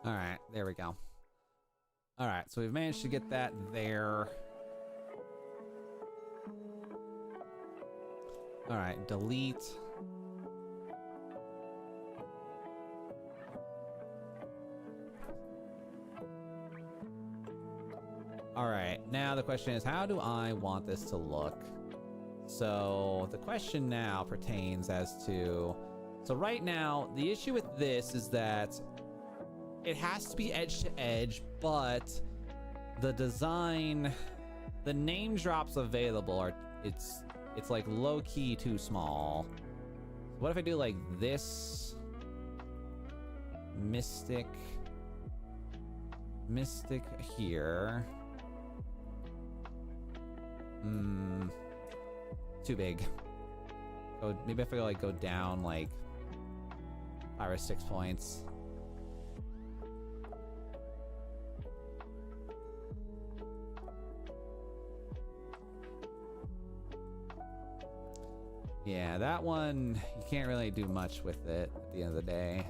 All right, there we go. All right, so we've managed to get that there. All right, delete. All right, now the question is, how do I want this to look? So the question now pertains as to, so right now, the issue with this is that it has to be edge to edge, but the design, the name drops available are, it's like low key too small. What if I do like this? Mystic here. Too big. Oh, maybe if I go down like 5 or 6 points. Yeah, that one, you can't really do much with it at the end of the day.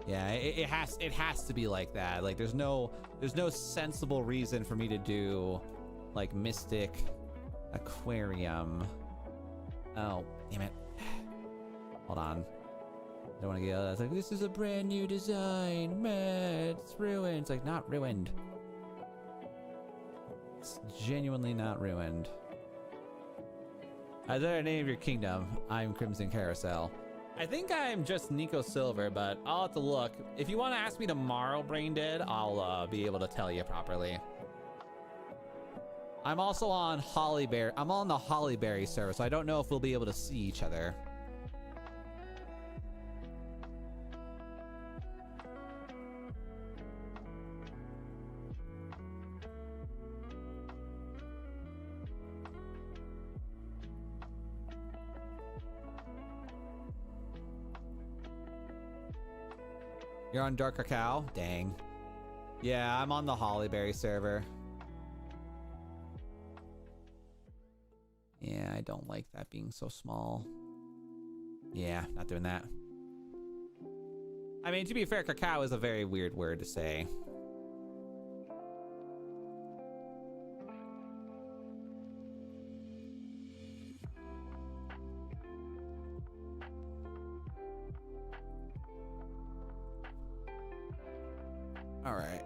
Yeah, it has to be like that. Like there's no sensible reason for me to do like Mystic Aquarium. Oh, damn it. Hold on. I don't want to get out. It's like, this is a brand new design. Man, it's ruined. It's like, not ruined. It's genuinely not ruined. Is there a name of your kingdom? I'm Crimson Carousel. I think I'm just Nico Silver, but I'll have to look. If you want to ask me tomorrow, Brain Dead, I'll be able to tell you properly. I'm also on Hollyberry. I'm on the Hollyberry server, so I don't know if we'll be able to see each other. You're on Dark Cacao? Dang. Yeah, I'm on the Hollyberry server. Yeah, I don't like that being so small. Yeah, not doing that. I mean, to be fair, cacao is a very weird word to say. All right.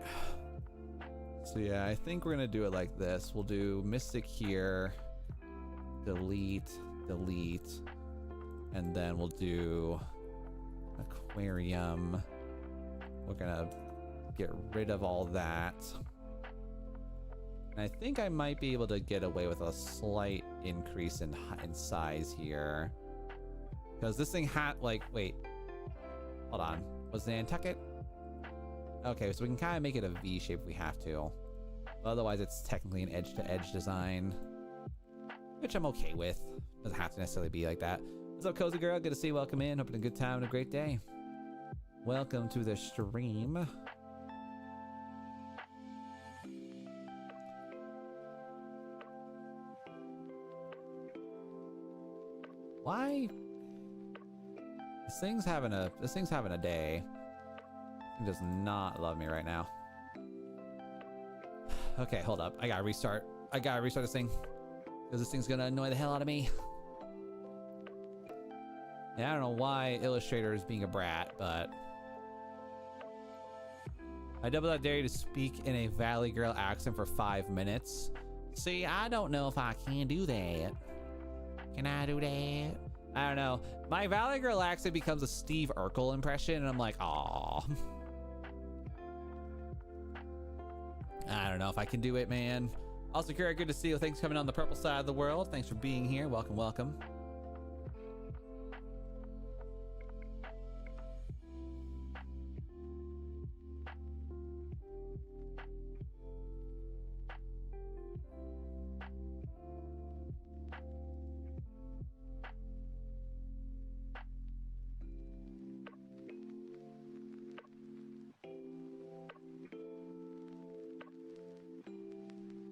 So yeah, I think we're gonna do it like this. We'll do Mystic here, delete, delete, and then we'll do Aquarium. We're gonna get rid of all that. And I think I might be able to get away with a slight increase in size here. Because this thing had, like, wait. Hold on. Was Nantucket? Okay, so we can kind of make it a V shape if we have to. But otherwise, it's technically an edge-to-edge design, which I'm okay with. Doesn't have to necessarily be like that. What's up, Cozy Girl? Good to see you. Welcome in. Hoping a good time and a great day. Welcome to the stream. Why? This thing's having a day. It does not love me right now. Okay, hold up. I gotta restart this thing. Because this thing's gonna annoy the hell out of me. Yeah, I don't know why Illustrator is being a brat, but... I double dare you to speak in a Valley Girl accent for 5 minutes. See, I don't know if I can do that. Can I do that? I don't know. My Valley Girl accent becomes a Steve Urkel impression, and I'm like, aww. I don't know if I can do it, man. Also, Kira, good to see you. Thanks for coming on the purple side of the world. Thanks for being here. Welcome, welcome.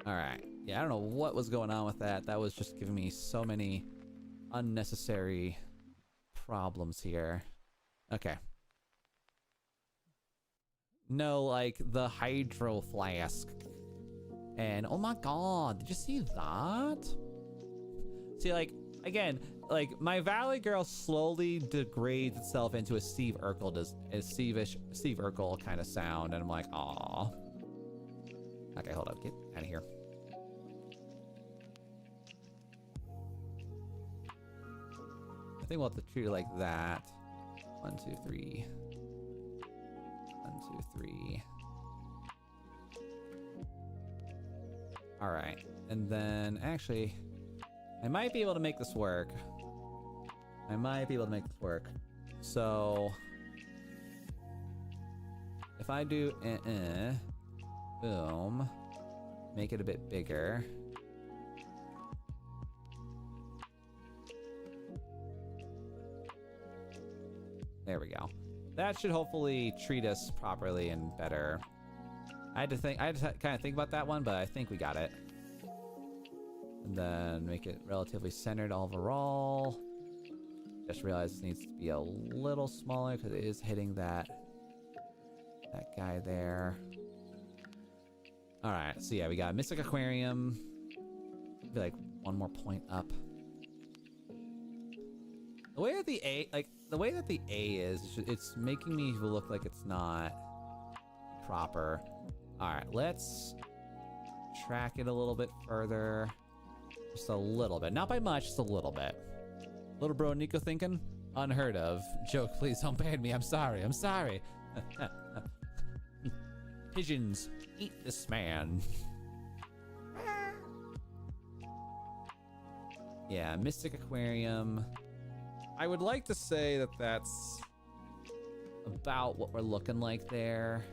All right. Yeah, I don't know what was going on with that. That was just giving me so many unnecessary problems here. Okay. No, like the hydro flask. And oh my god, did you see that? See, like, again, like my Valley Girl slowly degrades itself into a Steve Urkel, Steve Urkel kind of sound, and I'm like, aw. Okay, hold up, get out of here. I think we'll have to treat it like that. 1, 2, 3. 1, 2, 3. All right, and then actually, I might be able to make this work. So if I do boom, make it a bit bigger. There we go. That should hopefully treat us properly and better. I had to kind of think about that one, but I think we got it. And then make it relatively centered overall. Just realized it needs to be a little smaller because it is hitting that that guy there. All right, so yeah, we got Mystic Aquarium. Maybe like one more point up. The way that the A, is, it's making me look like it's not proper. All right, let's track it a little bit further. Just a little bit, not by much, just a little bit. Little bro Nico thinking, unheard of. Joke, please don't ban me. I'm sorry. I'm sorry. Pigeons, eat this man. Yeah, Mystic Aquarium. I would like to say that that's about what we're looking like there.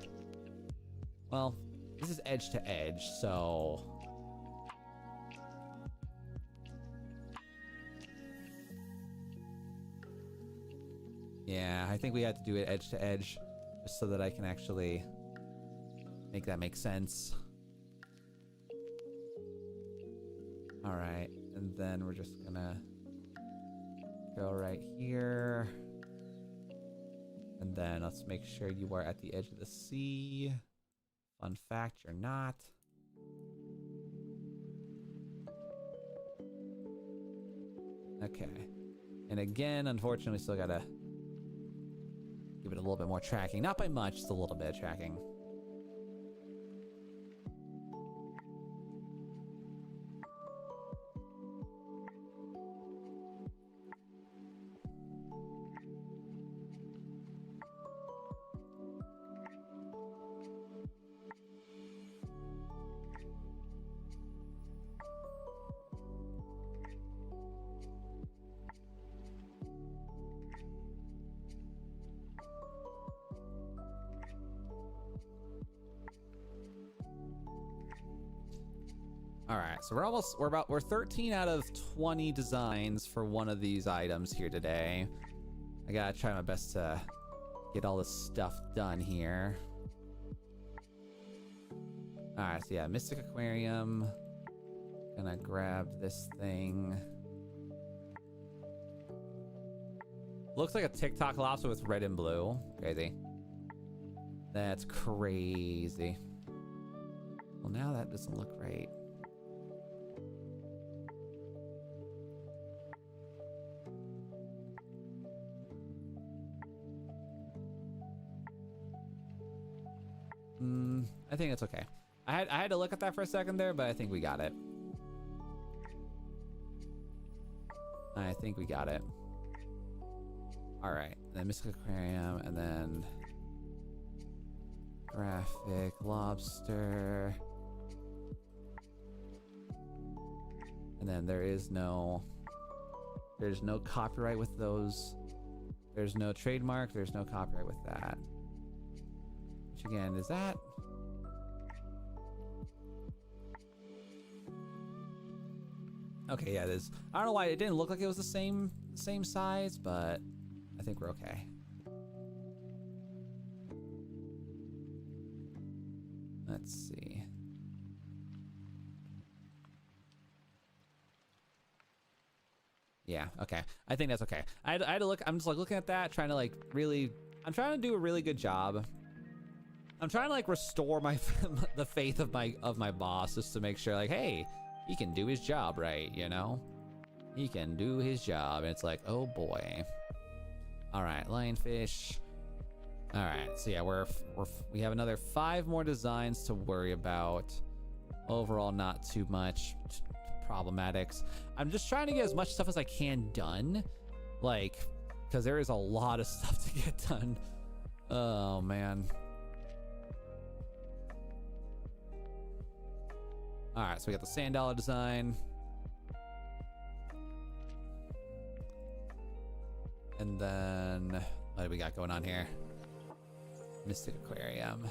Well, this is edge to edge, so... Yeah, I think we had to do it edge to edge, just so that I can actually make that make sense. All right, and then we're just gonna go right here. And then let's make sure you are at the edge of the sea. Fun fact, you're not. Okay. And again, unfortunately, still gotta give it a little bit more tracking. Not by much, just a little bit of tracking. All right, so we're 13 out of 20 designs for one of these items here today. I gotta try my best to get all this stuff done here. All right, so yeah, Mystic Aquarium. Gonna grab this thing. Looks like a TikTok lobster with red and blue. Crazy. That's crazy. Well, now that doesn't look right. I think it's okay. I had to look at that for a second there, but I think we got it. I think we got it. All right, then Mystic Aquarium, and then graphic lobster, and then there's no copyright with those. There's no trademark. There's no copyright with that. Which again, is that? Okay, yeah, it is. I don't know why it didn't look like it was the same size, but I think we're okay. Let's see. Yeah, okay. I think that's okay. I had to look. I'm just like looking at that, trying to like really. I'm trying to do a really good job. I'm trying to like restore my the faith of my boss, just to make sure like, hey, he can do his job right, you know? He can do his job. And it's like, oh boy. All right, lionfish. All right, so yeah, we have another 5 more designs to worry about. Overall, not too much problematics. I'm just trying to get as much stuff as I can done, like, because there is a lot of stuff to get done. Oh man. All right, so we got the sand dollar design. And then, what do we got going on here? Mystic Aquarium.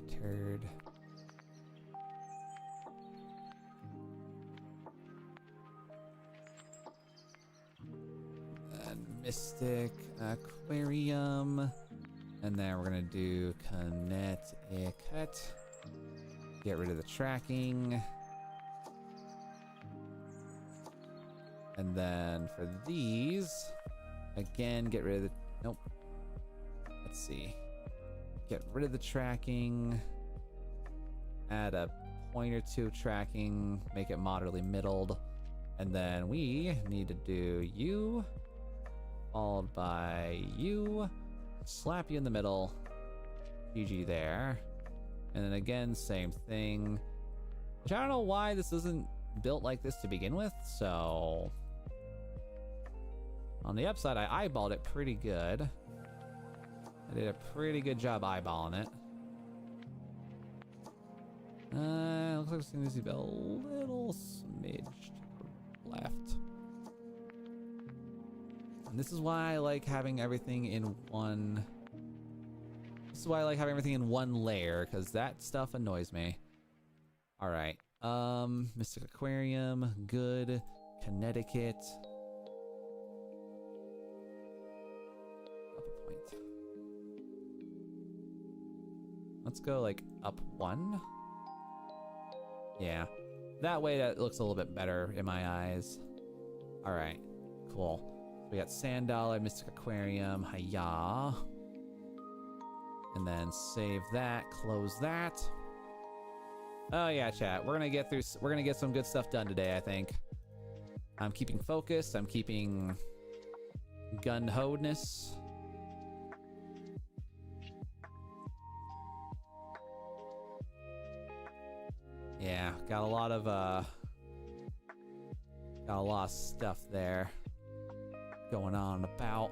Turd. And Mystic Aquarium. And then we're gonna do Connecticut. Get rid of the tracking. And then for these, Again, get rid of the... Nope. Let's see. Get rid of the tracking. Add a point or two of tracking. Make it moderately middled. And then we need to do you, followed by you. Slap you in the middle. GG there. And then again, same thing. Which I don't know why this isn't built like this to begin with, so... On the upside, I eyeballed it pretty good. I did a pretty good job eyeballing it. Looks like it's going to be a little smidge left. And this is why I like having everything in one... This is why I like having everything in one layer, because that stuff annoys me. Alright. Mystic Aquarium, good. Connecticut. Up a point. Let's go like up one. Yeah. That way that looks a little bit better in my eyes. Alright. Cool. We got Sand Dollar, Mystic Aquarium, hiya. And then save that, close that. Oh yeah, chat. We're gonna get some good stuff done today, I think. I'm keeping focused, I'm keeping gun-ho-ness. Yeah, got a lot of stuff there going on about.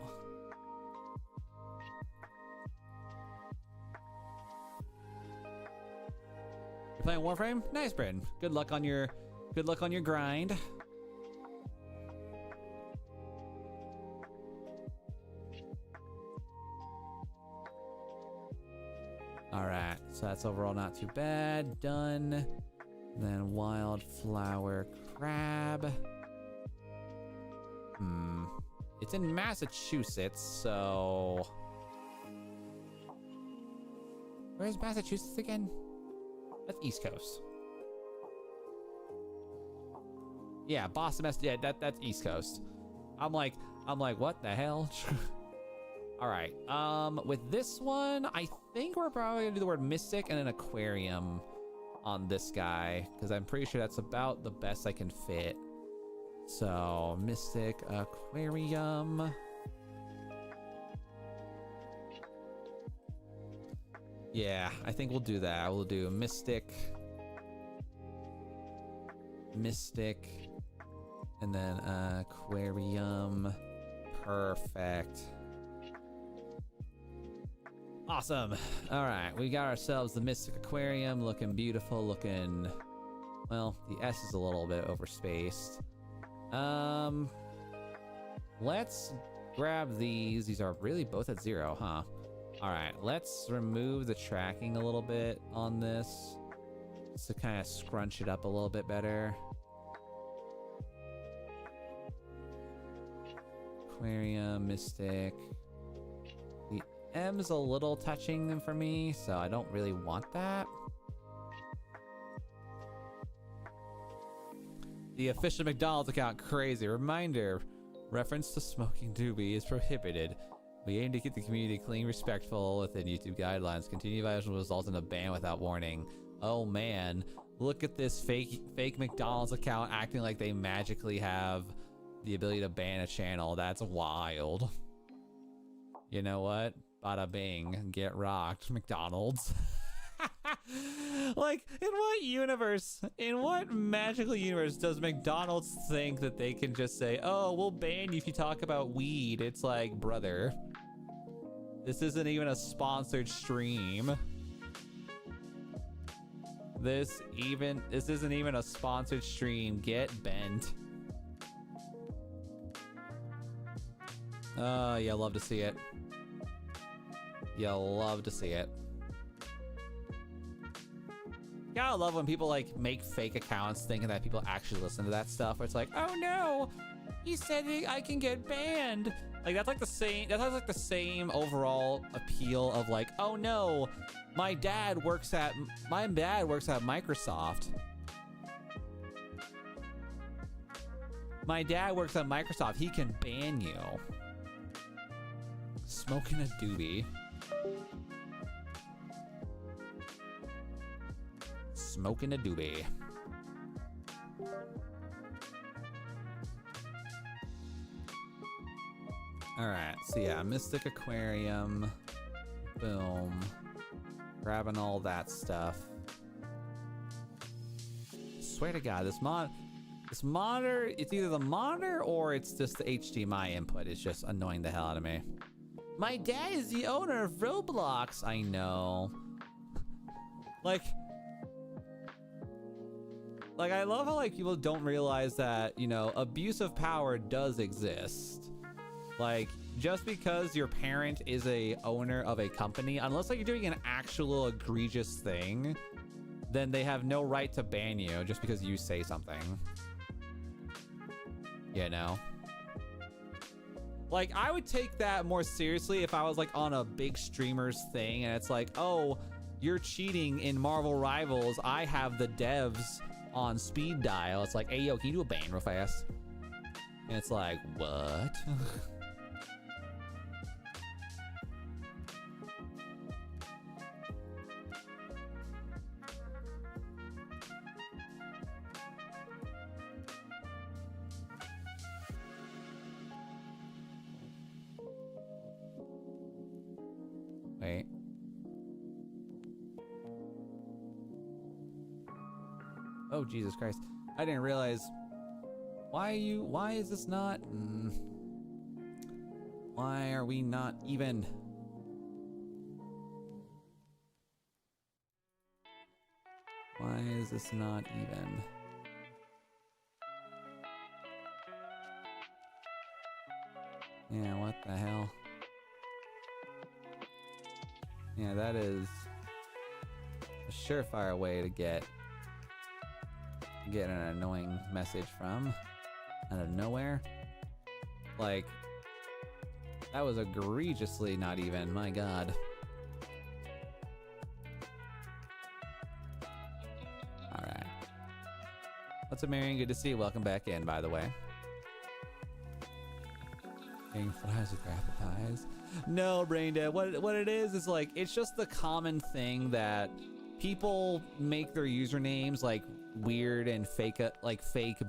You're playing Warframe? Nice, Brandon. Good luck on your grind. Alright, so that's overall not too bad. Done. Then Wildflower Crab. It's in Massachusetts, so... Where's Massachusetts again? That's East Coast. Yeah, Boston, Mass. Yeah, that's East Coast. I'm like, what the hell? All right. With this one, I think we're probably gonna do the word mystic and an aquarium on this guy, because I'm pretty sure that's about the best I can fit. So, mystic aquarium. Yeah, I think we'll do that. We'll do mystic, and then aquarium. Perfect. Awesome. All right, we got ourselves the mystic aquarium, looking beautiful, looking... Well, the S is a little bit overspaced. Let's grab these. These are really both at 0, huh? All right, let's remove the tracking a little bit on this just to kind of scrunch it up a little bit better. Aquarium, mystic. The M's a little touching for me, so I don't really want that. The official McDonald's account, crazy. Reminder, reference to smoking doobie is prohibited. We aim to keep the community clean, respectful within YouTube guidelines. Continued violation will result in a ban without warning. Oh man, look at this fake McDonald's account acting like they magically have the ability to ban a channel. That's wild. You know what? Bada bing, get rocked, McDonald's. Like, in what magical universe does McDonald's think that they can just say, oh, we'll ban you if you talk about weed? It's like, brother, this isn't even a sponsored stream. This isn't even a sponsored stream. Get bent. You love to see it. You love to see it. Gotta love when people like make fake accounts thinking that people actually listen to that stuff. Where it's like, oh no, he said I can get banned. Like that's like the same. That has like the same overall appeal of like, oh no, my dad works at Microsoft. My dad works at Microsoft. He can ban you. Smoking a doobie. Smoking a doobie. Alright, so yeah, Mystic Aquarium. Boom. Grabbing all that stuff. Swear to God, this monitor, it's either the monitor or it's just the HDMI input. It's just annoying the hell out of me. My dad is the owner of Roblox. I know. Like I love how like people don't realize that, you know, abuse of power does exist. Like, just because your parent is a owner of a company, unless like you're doing an actual egregious thing, then they have no right to ban you just because you say something. You know? Like, I would take that more seriously if I was like on a big streamer's thing and it's like, oh, you're cheating in Marvel Rivals. I have the devs on speed dial. It's like, hey, yo, can you do a ban real fast? And it's like, what? Wait. Oh, Jesus Christ. I didn't realize. Why is this not? Why are we not even? Why is this not even? Yeah, what the hell? Yeah, that is a surefire way to get an annoying message from out of nowhere. Like, that was egregiously not even, my God. Alright. What's up, Marion? Good to see you. Welcome back in, by the way. Getting flies with grapple ties. No, brain dead. What it is like, it's just the common thing that people make their usernames like weird and fake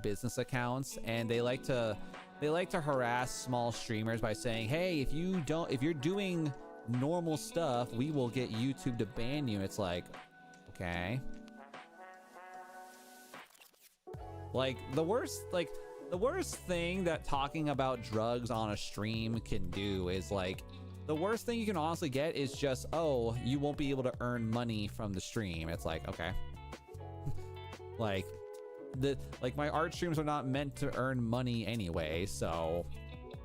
business accounts, and they like to harass small streamers by saying, hey, if you're doing normal stuff, we will get YouTube to ban you. It's like, okay. Like the worst thing that talking about drugs on a stream can do is like, the worst thing you can honestly get is just, oh, you won't be able to earn money from the stream. It's like, okay. like my art streams are not meant to earn money anyway, so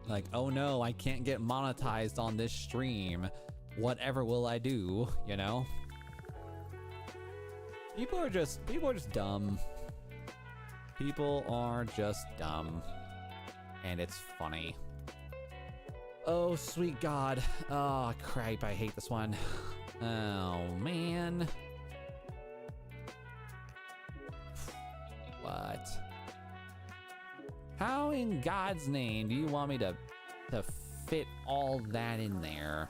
like, oh no, I can't get monetized on this stream. Whatever will I do, you know? People are just dumb. People are just dumb. And it's funny. Oh, sweet God. Oh, crap. I hate this one. Oh, man. What? How in God's name do you want me to fit all that in there?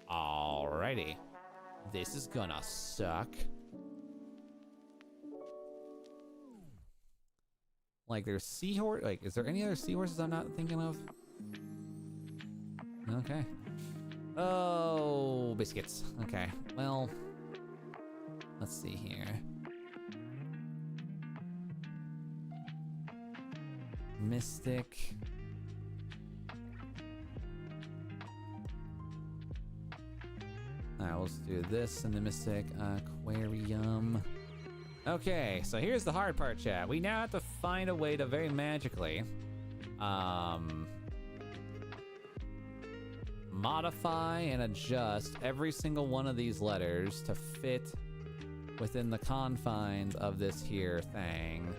Alrighty. This is gonna suck. Like, there's seahorse. Like, is there any other seahorses I'm not thinking of? Okay. Oh, biscuits. Okay. Well, let's see here. Mystic. Alright, let's do this in the Mystic Aquarium. Okay, so here's the hard part, chat. We now have to find a way to very magically modify and adjust every single one of these letters to fit within the confines of this here thing,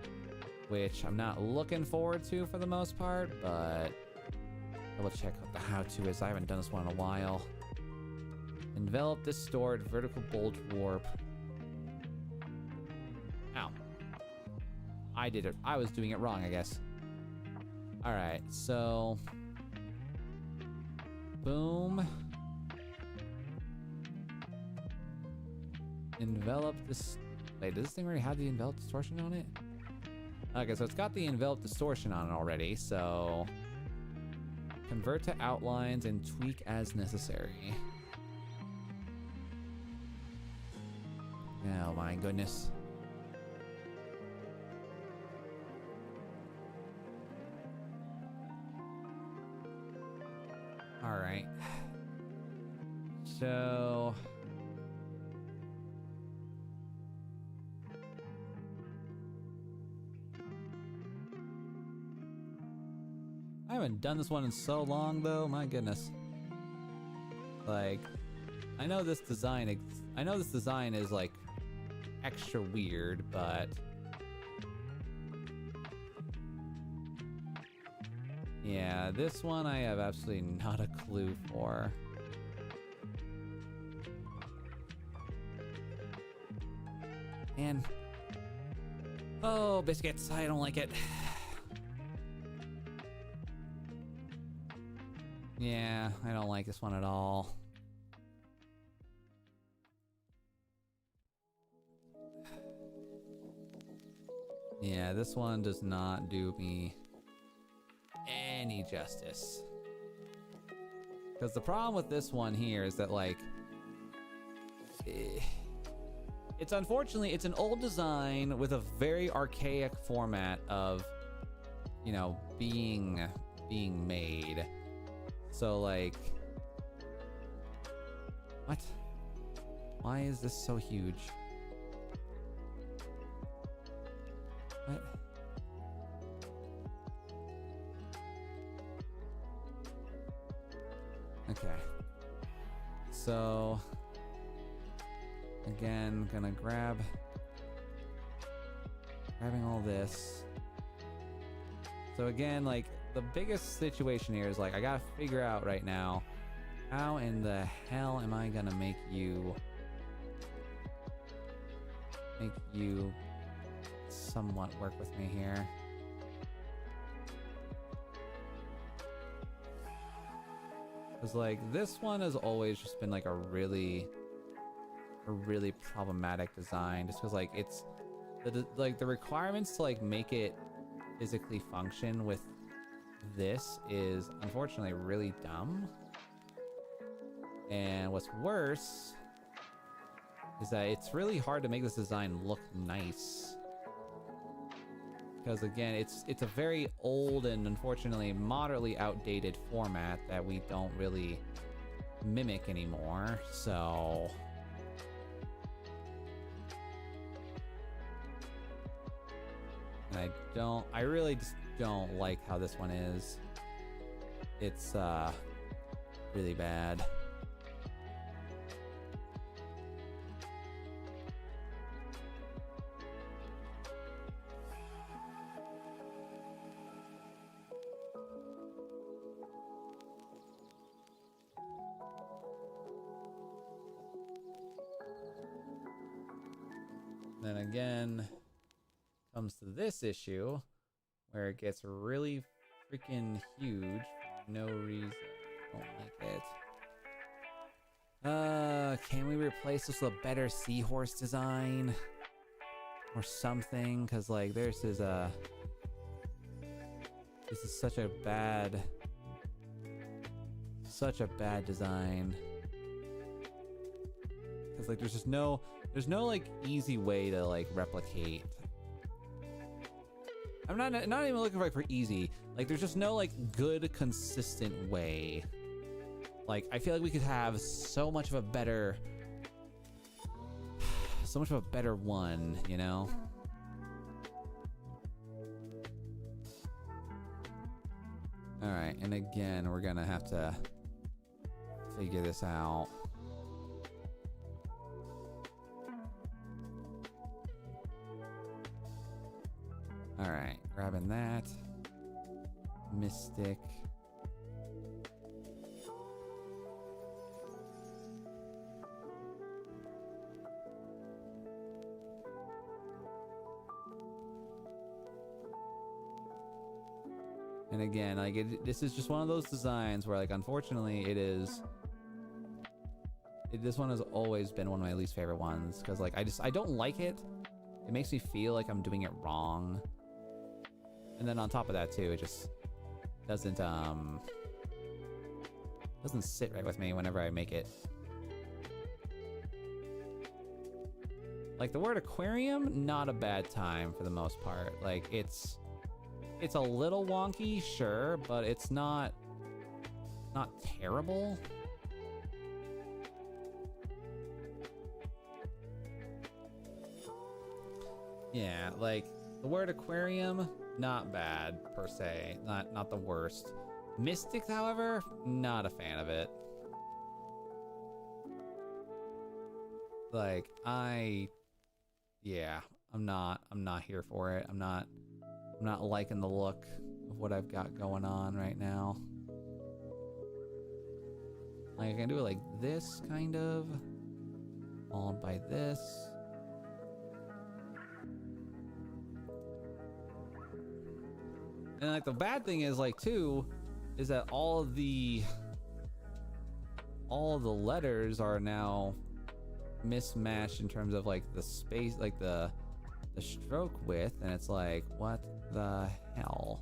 which I'm not looking forward to for the most part, but double check what the how-to is. I haven't done this one in a while. Envelop, distort, vertical bolt warp. Ow. I did it. I was doing it wrong, I guess. All right, so boom. Envelop this. Wait, does this thing already have the envelop distortion on it? Okay, so it's got the envelop distortion on it already, so convert to outlines and tweak as necessary. Oh my goodness. All right. So I haven't done this one in so long though, my goodness. Like, I know this design is like extra weird, but yeah, this one I have absolutely not a clue for. And oh, biscuits, I don't like it. Yeah, I don't like this one at all. Yeah, this one does not do me any justice. Because the problem with this one here is that, like, it's unfortunately, it's an old design with a very archaic format of, you know, being made. So, like, what? Why is this so huge? What? Okay. So, again, gonna grabbing all this. So again, like, the biggest situation here is, like, I gotta figure out right now, how in the hell am I gonna make you somewhat work with me here? Because, like, this one has always just been, like, a really problematic design, just because, like, it's the requirements to, like, make it physically function with this is unfortunately really dumb. And what's worse is that it's really hard to make this design look nice, because again, it's a very old and unfortunately moderately outdated format that we don't really mimic anymore. So and I really just don't like how this one is. It's really bad. Then again, comes to this issue where it gets really freaking huge for no reason. Don't like it. Can we replace this with a better seahorse design or something? Because, like, this is such a bad design. Because, like, there's no like easy way to, like, replicate. I'm not even looking for easy. Like, there's just no, like, good consistent way. Like, I feel like we could have so much of a better one, you know? All right, and again, we're gonna have to figure this out. All right, grabbing that. Mystic. And again, like this is just one of those designs where, like, unfortunately, this one has always been one of my least favorite ones because, like, I don't like it. It makes me feel like I'm doing it wrong. And then on top of that too, it just doesn't sit right with me whenever I make it. Like, the word aquarium, not a bad time for the most part. Like, it's a little wonky, sure, but it's not terrible. Yeah, like, the word aquarium, not bad per se, not the worst. Mystic, however, not a fan of it. Like, yeah, I'm not here for it. I'm not liking the look of what I've got going on right now. Like, I can do it like this, kind of, followed by this. And, like, the bad thing is, like, too, is that all of the letters are now mismatched in terms of, like, the space, like the stroke width, and it's like, what the hell?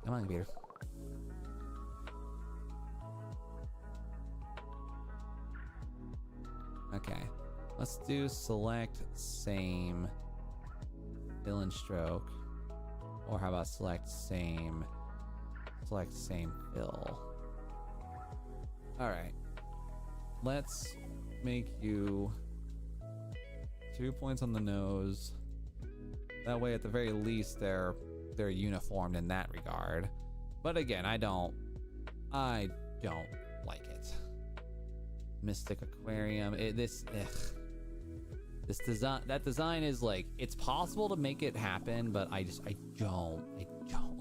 Come on, computer. Okay, let's do select same fill and stroke, or how about select same fill. All right, let's make you 2 points on the nose. That way, at the very least, they're uniformed in that regard. But again, I don't like it. Mystic Aquarium. That design is, like, it's possible to make it happen, but I don't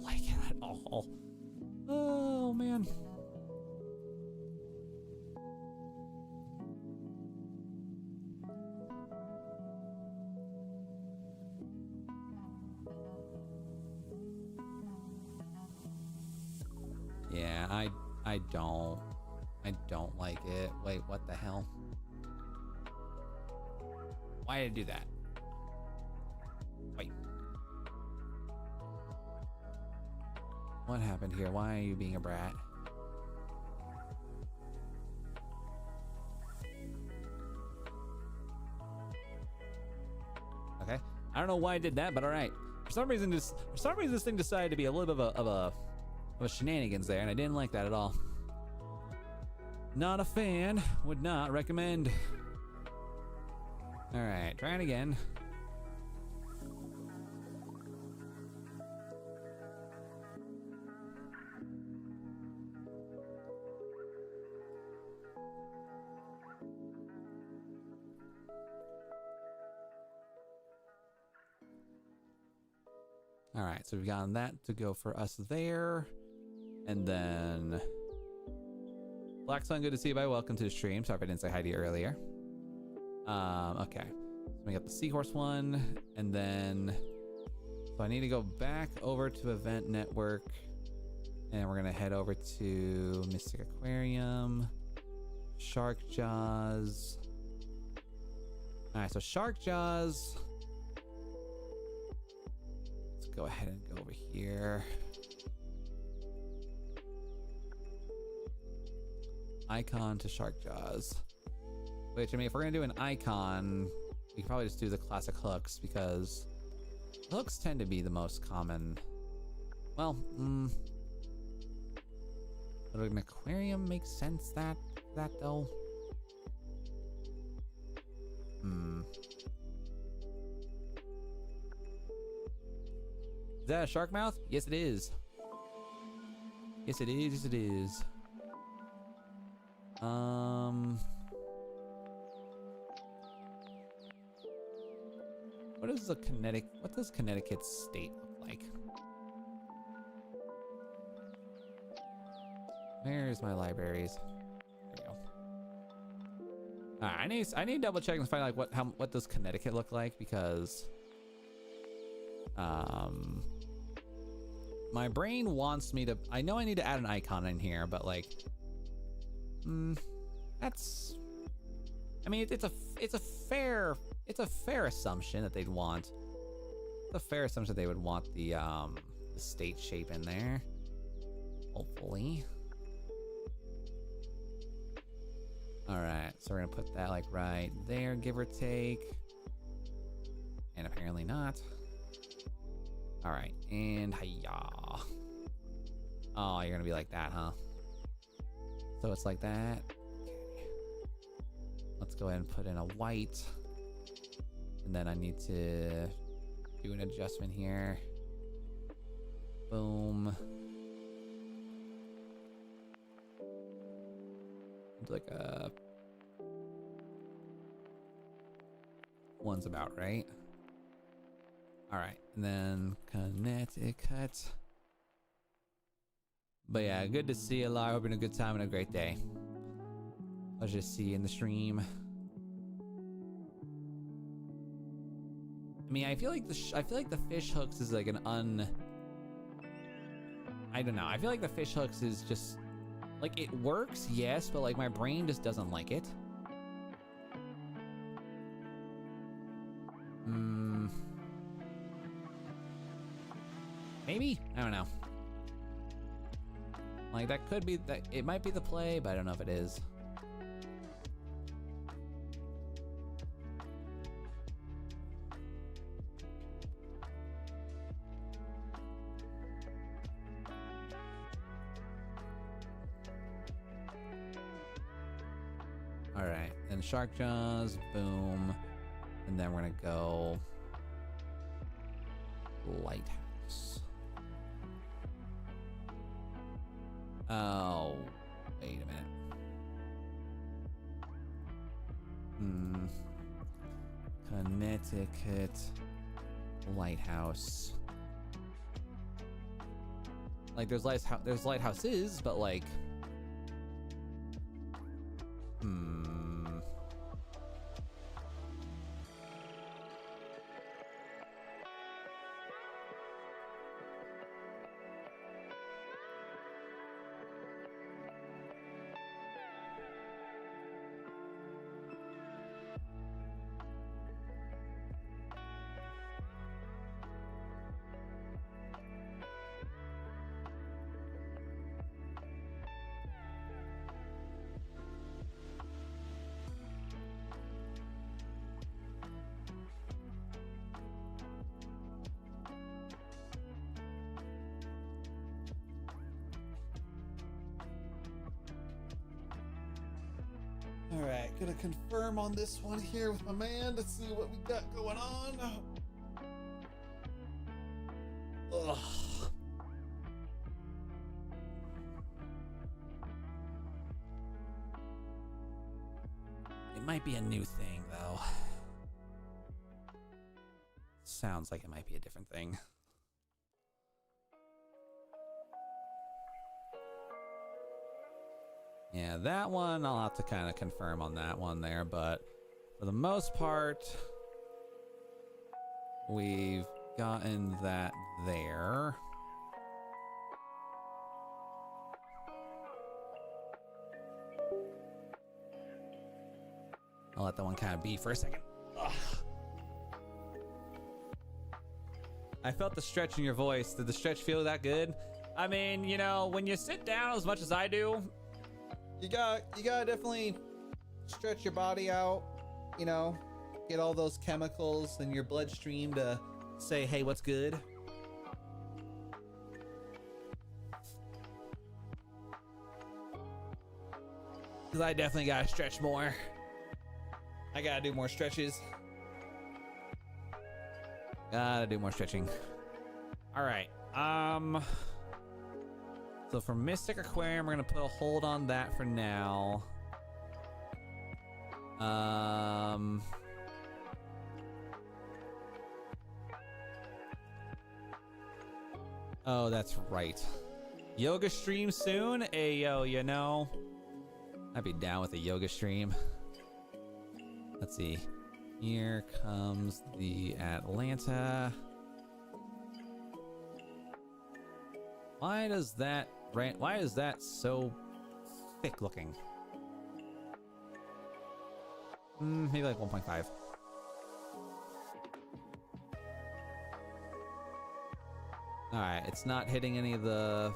like it at all. Oh man. Yeah, I don't like it. Wait, what the hell? Why did I do that? Wait. What happened here? Why are you being a brat? Okay. I don't know why I did that, but all right. For some reason this thing decided to be a little bit of a shenanigans there, and I didn't like that at all. Not a fan. Would not recommend. All right, trying again. All right, so we've gotten that to go for us there. And then Black Sun, good to see you, bye. Welcome to the stream. Sorry if I didn't say hi to you earlier. Okay. So we got the Seahorse one, and then so I need to go back over to Event Network, and we're gonna head over to Mystic Aquarium, Shark Jaws. All right, so Shark Jaws. Let's go ahead and go over here. Icon to Shark Jaws. Which, I mean, if we're gonna do an icon, we can probably just do the classic hooks, because hooks tend to be the most common. Well, would an aquarium make sense that though? Is that a shark mouth? Yes, it is. Yes, it is. Yes, it is. What does Connecticut's state look like? Where's my libraries? There we go. Alright, I need to double check and find out what does Connecticut look like, because My brain wants me to, I know I need to add an icon in here, but like, that's, I mean, it's a fair assumption that they'd want, it's a fair assumption they would want the state shape in there, hopefully. All right, so we're gonna put that like right there, give or take, and apparently not. All right, and hiya. Oh, you're gonna be like that, huh? So it's like that. Okay. Let's go ahead and put in a white. And then I need to do an adjustment here. Boom. It's like a... One's about right. All right, and then Connecticut. But yeah, good to see you, Lara. Hoping a good time and a great day. I'll just see you in the stream. I mean, I feel like the fish hooks is like an I don't know. I feel like the fish hooks is just like it works, yes, but like my brain just doesn't like it. Maybe? I don't know. Like that could be that, it might be the play, but I don't know if it is. All right, and shark jaws, boom. And then we're gonna go lighthouse. Oh, wait a minute. Connecticut lighthouse. Like there's lighthouses, but like, all right, gonna confirm on this one here with my man to see what we got going on. Ugh. It might be a new thing though. Sounds like it might be a different thing. Yeah, that one I'll have to kind of confirm on that one there, but for the most part, we've gotten that there. I'll let that one kind of be for a second. Ugh. I felt the stretch in your voice. Did the stretch feel that good? I mean, you know, when you sit down as much as I do, you gotta definitely stretch your body out, you know, get all those chemicals in your bloodstream to say, hey, what's good? Because I definitely gotta stretch more. I gotta do more stretches. Gotta do more stretching. All right. So for Mystic Aquarium, we're gonna put a hold on that for now. Oh, that's right. Yoga stream soon? Ayo, you know, I'd be down with a yoga stream. Let's see. Here comes the Atlanta. Why does that why is that so thick looking? Maybe like 1.5. All right, it's not hitting any of the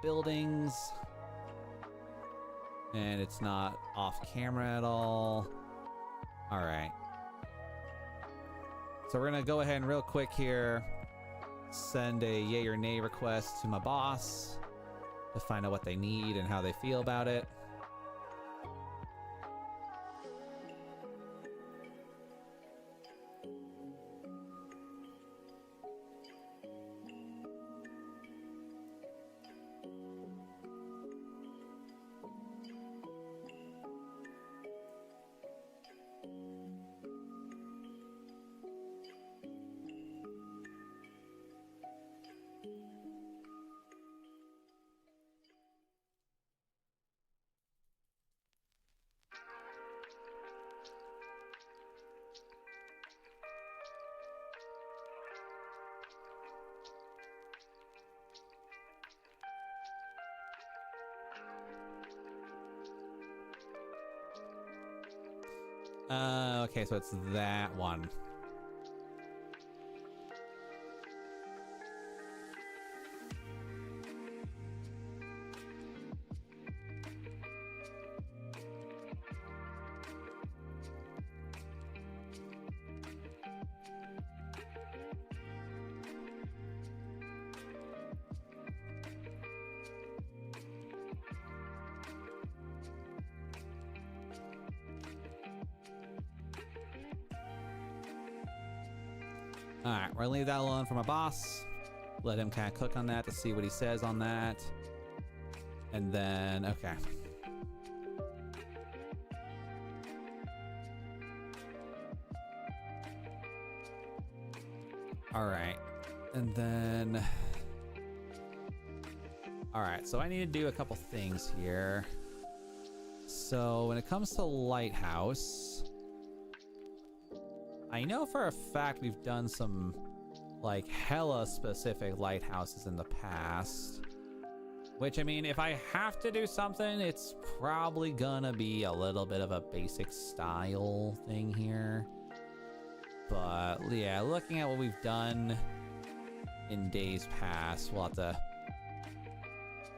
buildings, and it's not off camera at all. All right, so we're gonna go ahead and real quick here send a yay or nay request to my boss to find out what they need and how they feel about it. Okay, so it's that one. Alright, we're gonna leave that alone for my boss. Let him kind of cook on that to see what he says on that. And then, okay. Alright. And then... Alright, so I need to do a couple things here. So when it comes to Lighthouse... I know for a fact we've done some, like, hella specific lighthouses in the past. Which, I mean, if I have to do something, it's probably gonna be a little bit of a basic style thing here. But, yeah, looking at what we've done in days past, we'll have to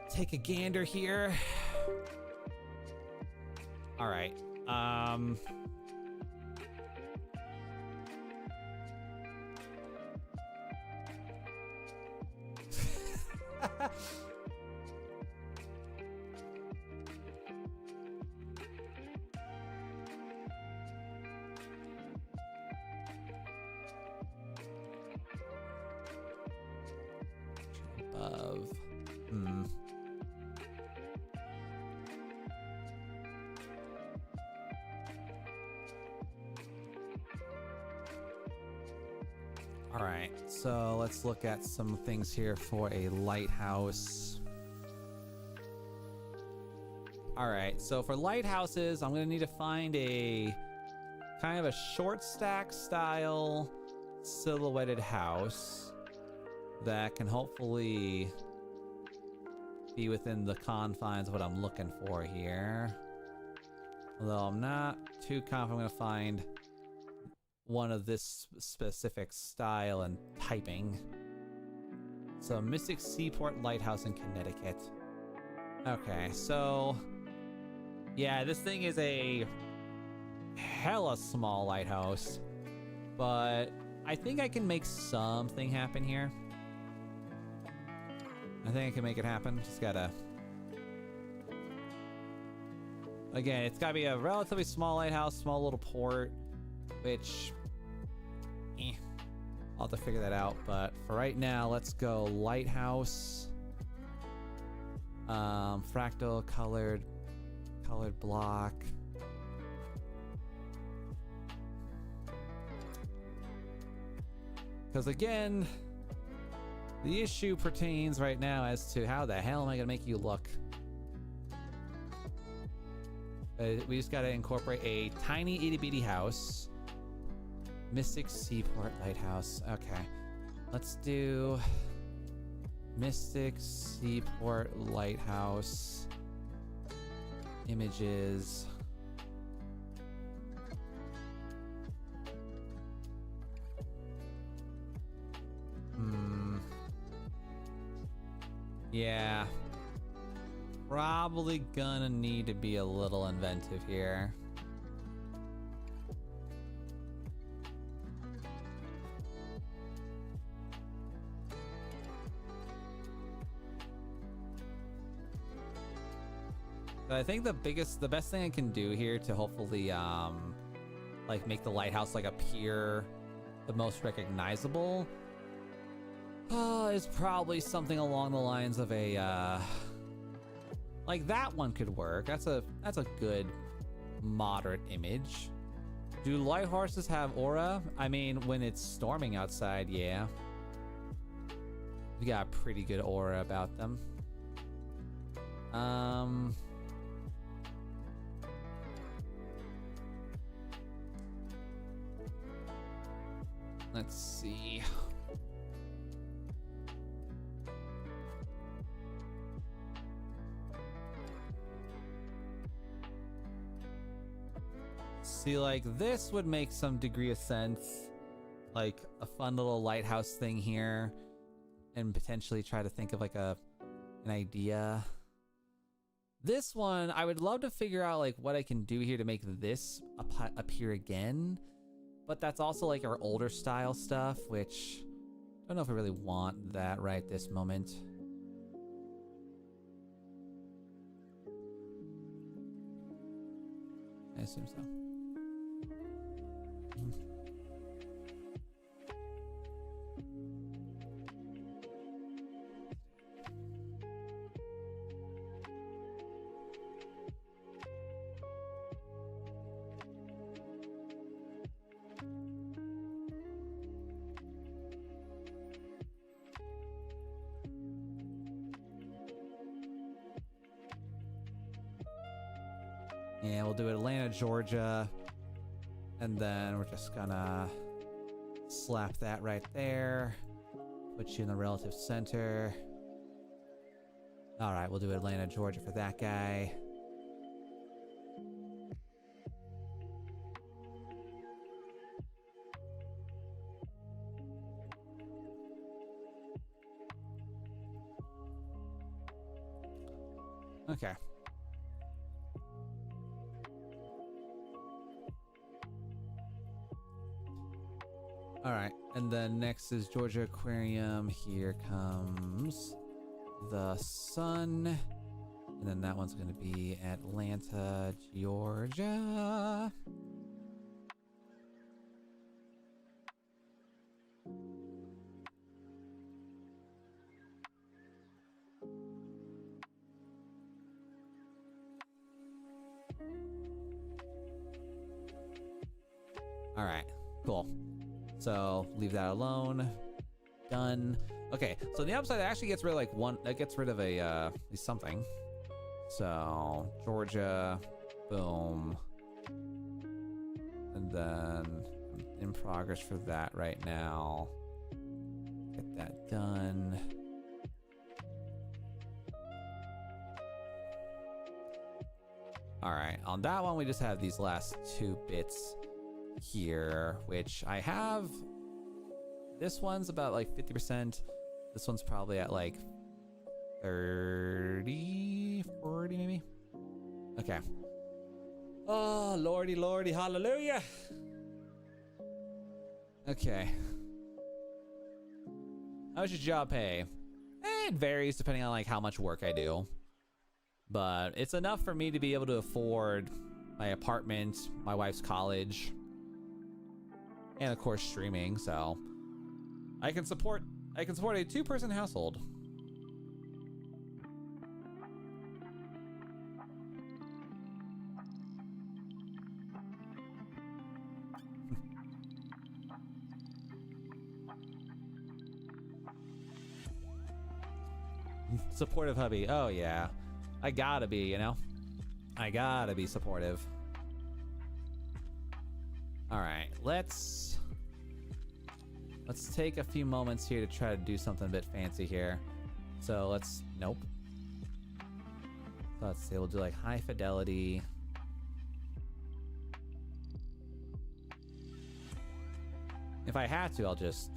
take a gander here. Alright, above. All right, so let's look at some things here for a lighthouse. All right, so for lighthouses, I'm gonna need to find a kind of a short stack style silhouetted house that can hopefully be within the confines of what I'm looking for here. Although I'm not too confident I'm gonna find one of this specific style and typing. So Mystic Seaport Lighthouse in Connecticut. Okay, so yeah, this thing is a hella small lighthouse, but I think I can make something happen here. I think I can make it happen. Just gotta... Again, it's gotta be a relatively small lighthouse, small little port, which... I'll have to figure that out, but for right now, let's go lighthouse. Fractal colored block. Because again, the issue pertains right now as to how the hell am I gonna make you look. We just gotta incorporate a tiny itty bitty house. Mystic Seaport Lighthouse. Okay. Let's do Mystic Seaport Lighthouse images. Yeah. Probably gonna need to be a little inventive here. But I think the best thing I can do here to hopefully like make the lighthouse like appear the most recognizable is probably something along the lines of a like that one could work. That's a good moderate image. Do lighthouses have aura? I mean, when it's storming outside, yeah. We got a pretty good aura about them. Let's see. See, like, this would make some degree of sense. Like, a fun little lighthouse thing here. And potentially try to think of, like, an idea. This one, I would love to figure out, like, what I can do here to make this appear again. But that's also, like, our older style stuff, which I don't know if I really want that right this moment. I assume so. Yeah, we'll do Atlanta, Georgia, and then we're just gonna slap that right there, put you in the relative center. All right, we'll do Atlanta, Georgia for that guy. Okay. All right, and then next is Georgia Aquarium. Here comes the sun. And then that one's going to be Atlanta, Georgia. All right, cool. So leave that alone. Done. Okay, so the upside actually gets rid of like one. That gets rid of a something. So Georgia, boom, and then in progress for that right now. Get that done. All right, on that one we just have these last two bits here, which I have. This one's about like 50%. This one's probably at like 30, 40 maybe. Okay. Oh, lordy, lordy, hallelujah. Okay. How much does your job pay? It varies depending on like how much work I do. But it's enough for me to be able to afford my apartment, my wife's college, and of course streaming, so I can support a 2-person household. Supportive hubby. Oh yeah. I gotta be, you know? I gotta be supportive. All right, let's take a few moments here to try to do something a bit fancy here. So let's, nope. So let's see, we'll do like high fidelity. If I had to, I'll just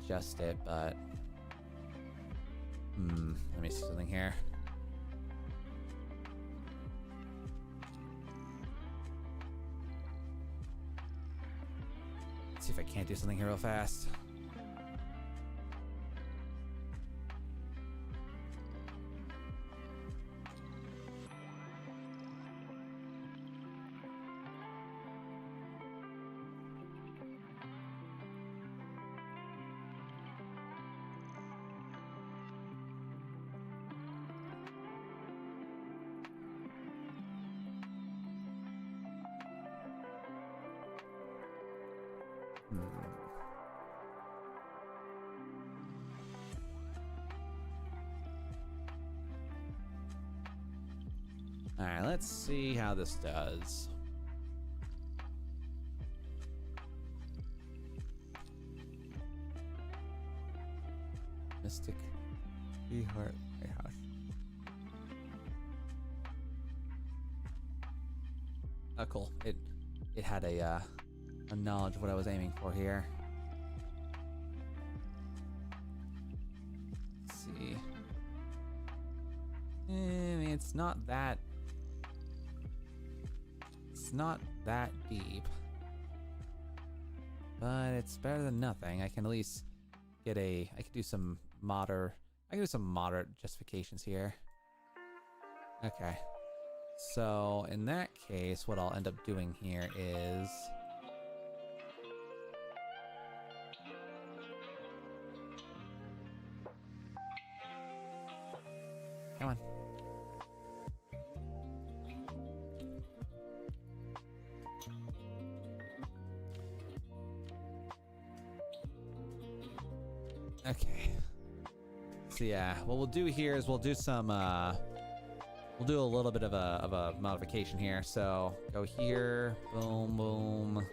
adjust it, but let me see something here. Let's see if I can't do something here real fast. All right, let's see how this does. Mystic Heart Warehouse. Oh, cool. It had a knowledge of what I was aiming for here. Let's see. I mean, it's not that deep, but it's better than nothing. I can at least get I can do some moderate justifications here. Okay, so in that case, what I'll end up doing here is come on. Okay. So yeah, what we'll do here is we'll do some we'll do a little bit of a modification here. So go here, boom, boom.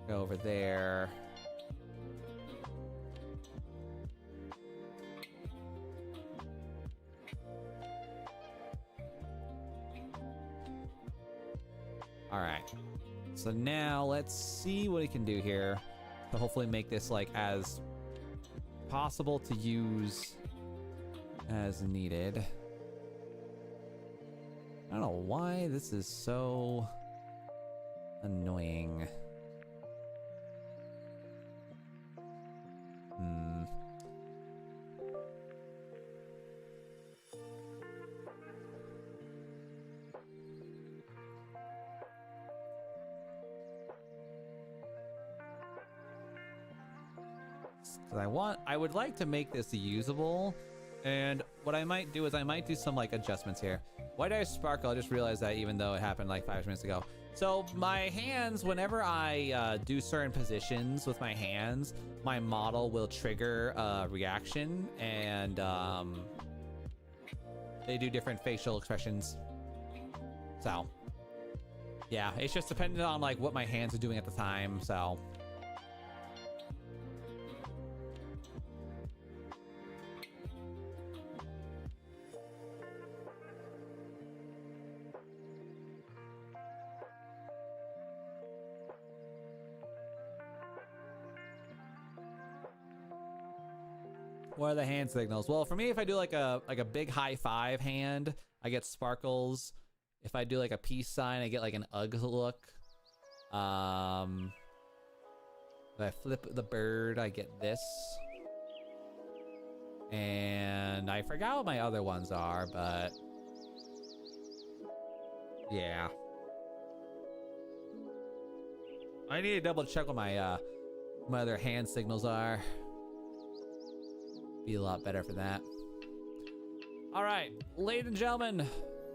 Go over there. All right. So now let's see what we can do here to hopefully make this like as possible to use as needed. I don't know why this is so annoying. I would like to make this usable, and what I might do is I might do some like adjustments here. Why did I sparkle? I just realized that even though it happened like 5 minutes ago. So my hands, whenever I do certain positions with my hands, my model will trigger a reaction, and they do different facial expressions. So yeah, it's just dependent on like what my hands are doing at the time. So what are the hand signals? Well, for me, if I do like a big high five hand, I get sparkles. If I do like a peace sign, I get like an ugh look. If I flip the bird, I get this. And I forgot what my other ones are, but yeah. I need to double check what my my other hand signals are. Be a lot better for that. All right, ladies and gentlemen,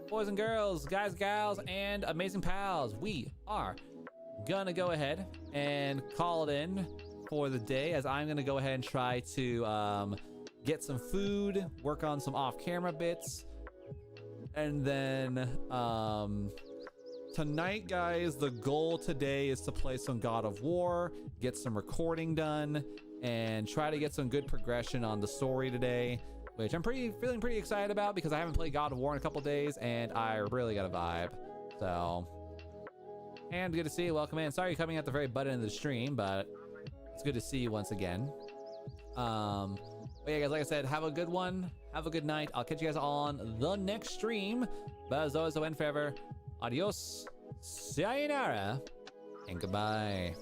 boys and girls, guys, gals, and amazing pals, we are gonna go ahead and call it in for the day, as I'm gonna go ahead and try to get some food, work on some off-camera bits, and then tonight, guys, the goal today is to play some God of War, get some recording done, and try to get some good progression on the story today, which I'm feeling pretty excited about because I haven't played God of War in a couple days and I really got a vibe. So, and good to see you. Welcome in. Sorry you're coming at the very butt end of the stream, but it's good to see you once again. But yeah, guys, like I said, have a good one. Have a good night. I'll catch you guys on the next stream. But as always, I'll win forever. Adios, sayonara, and goodbye.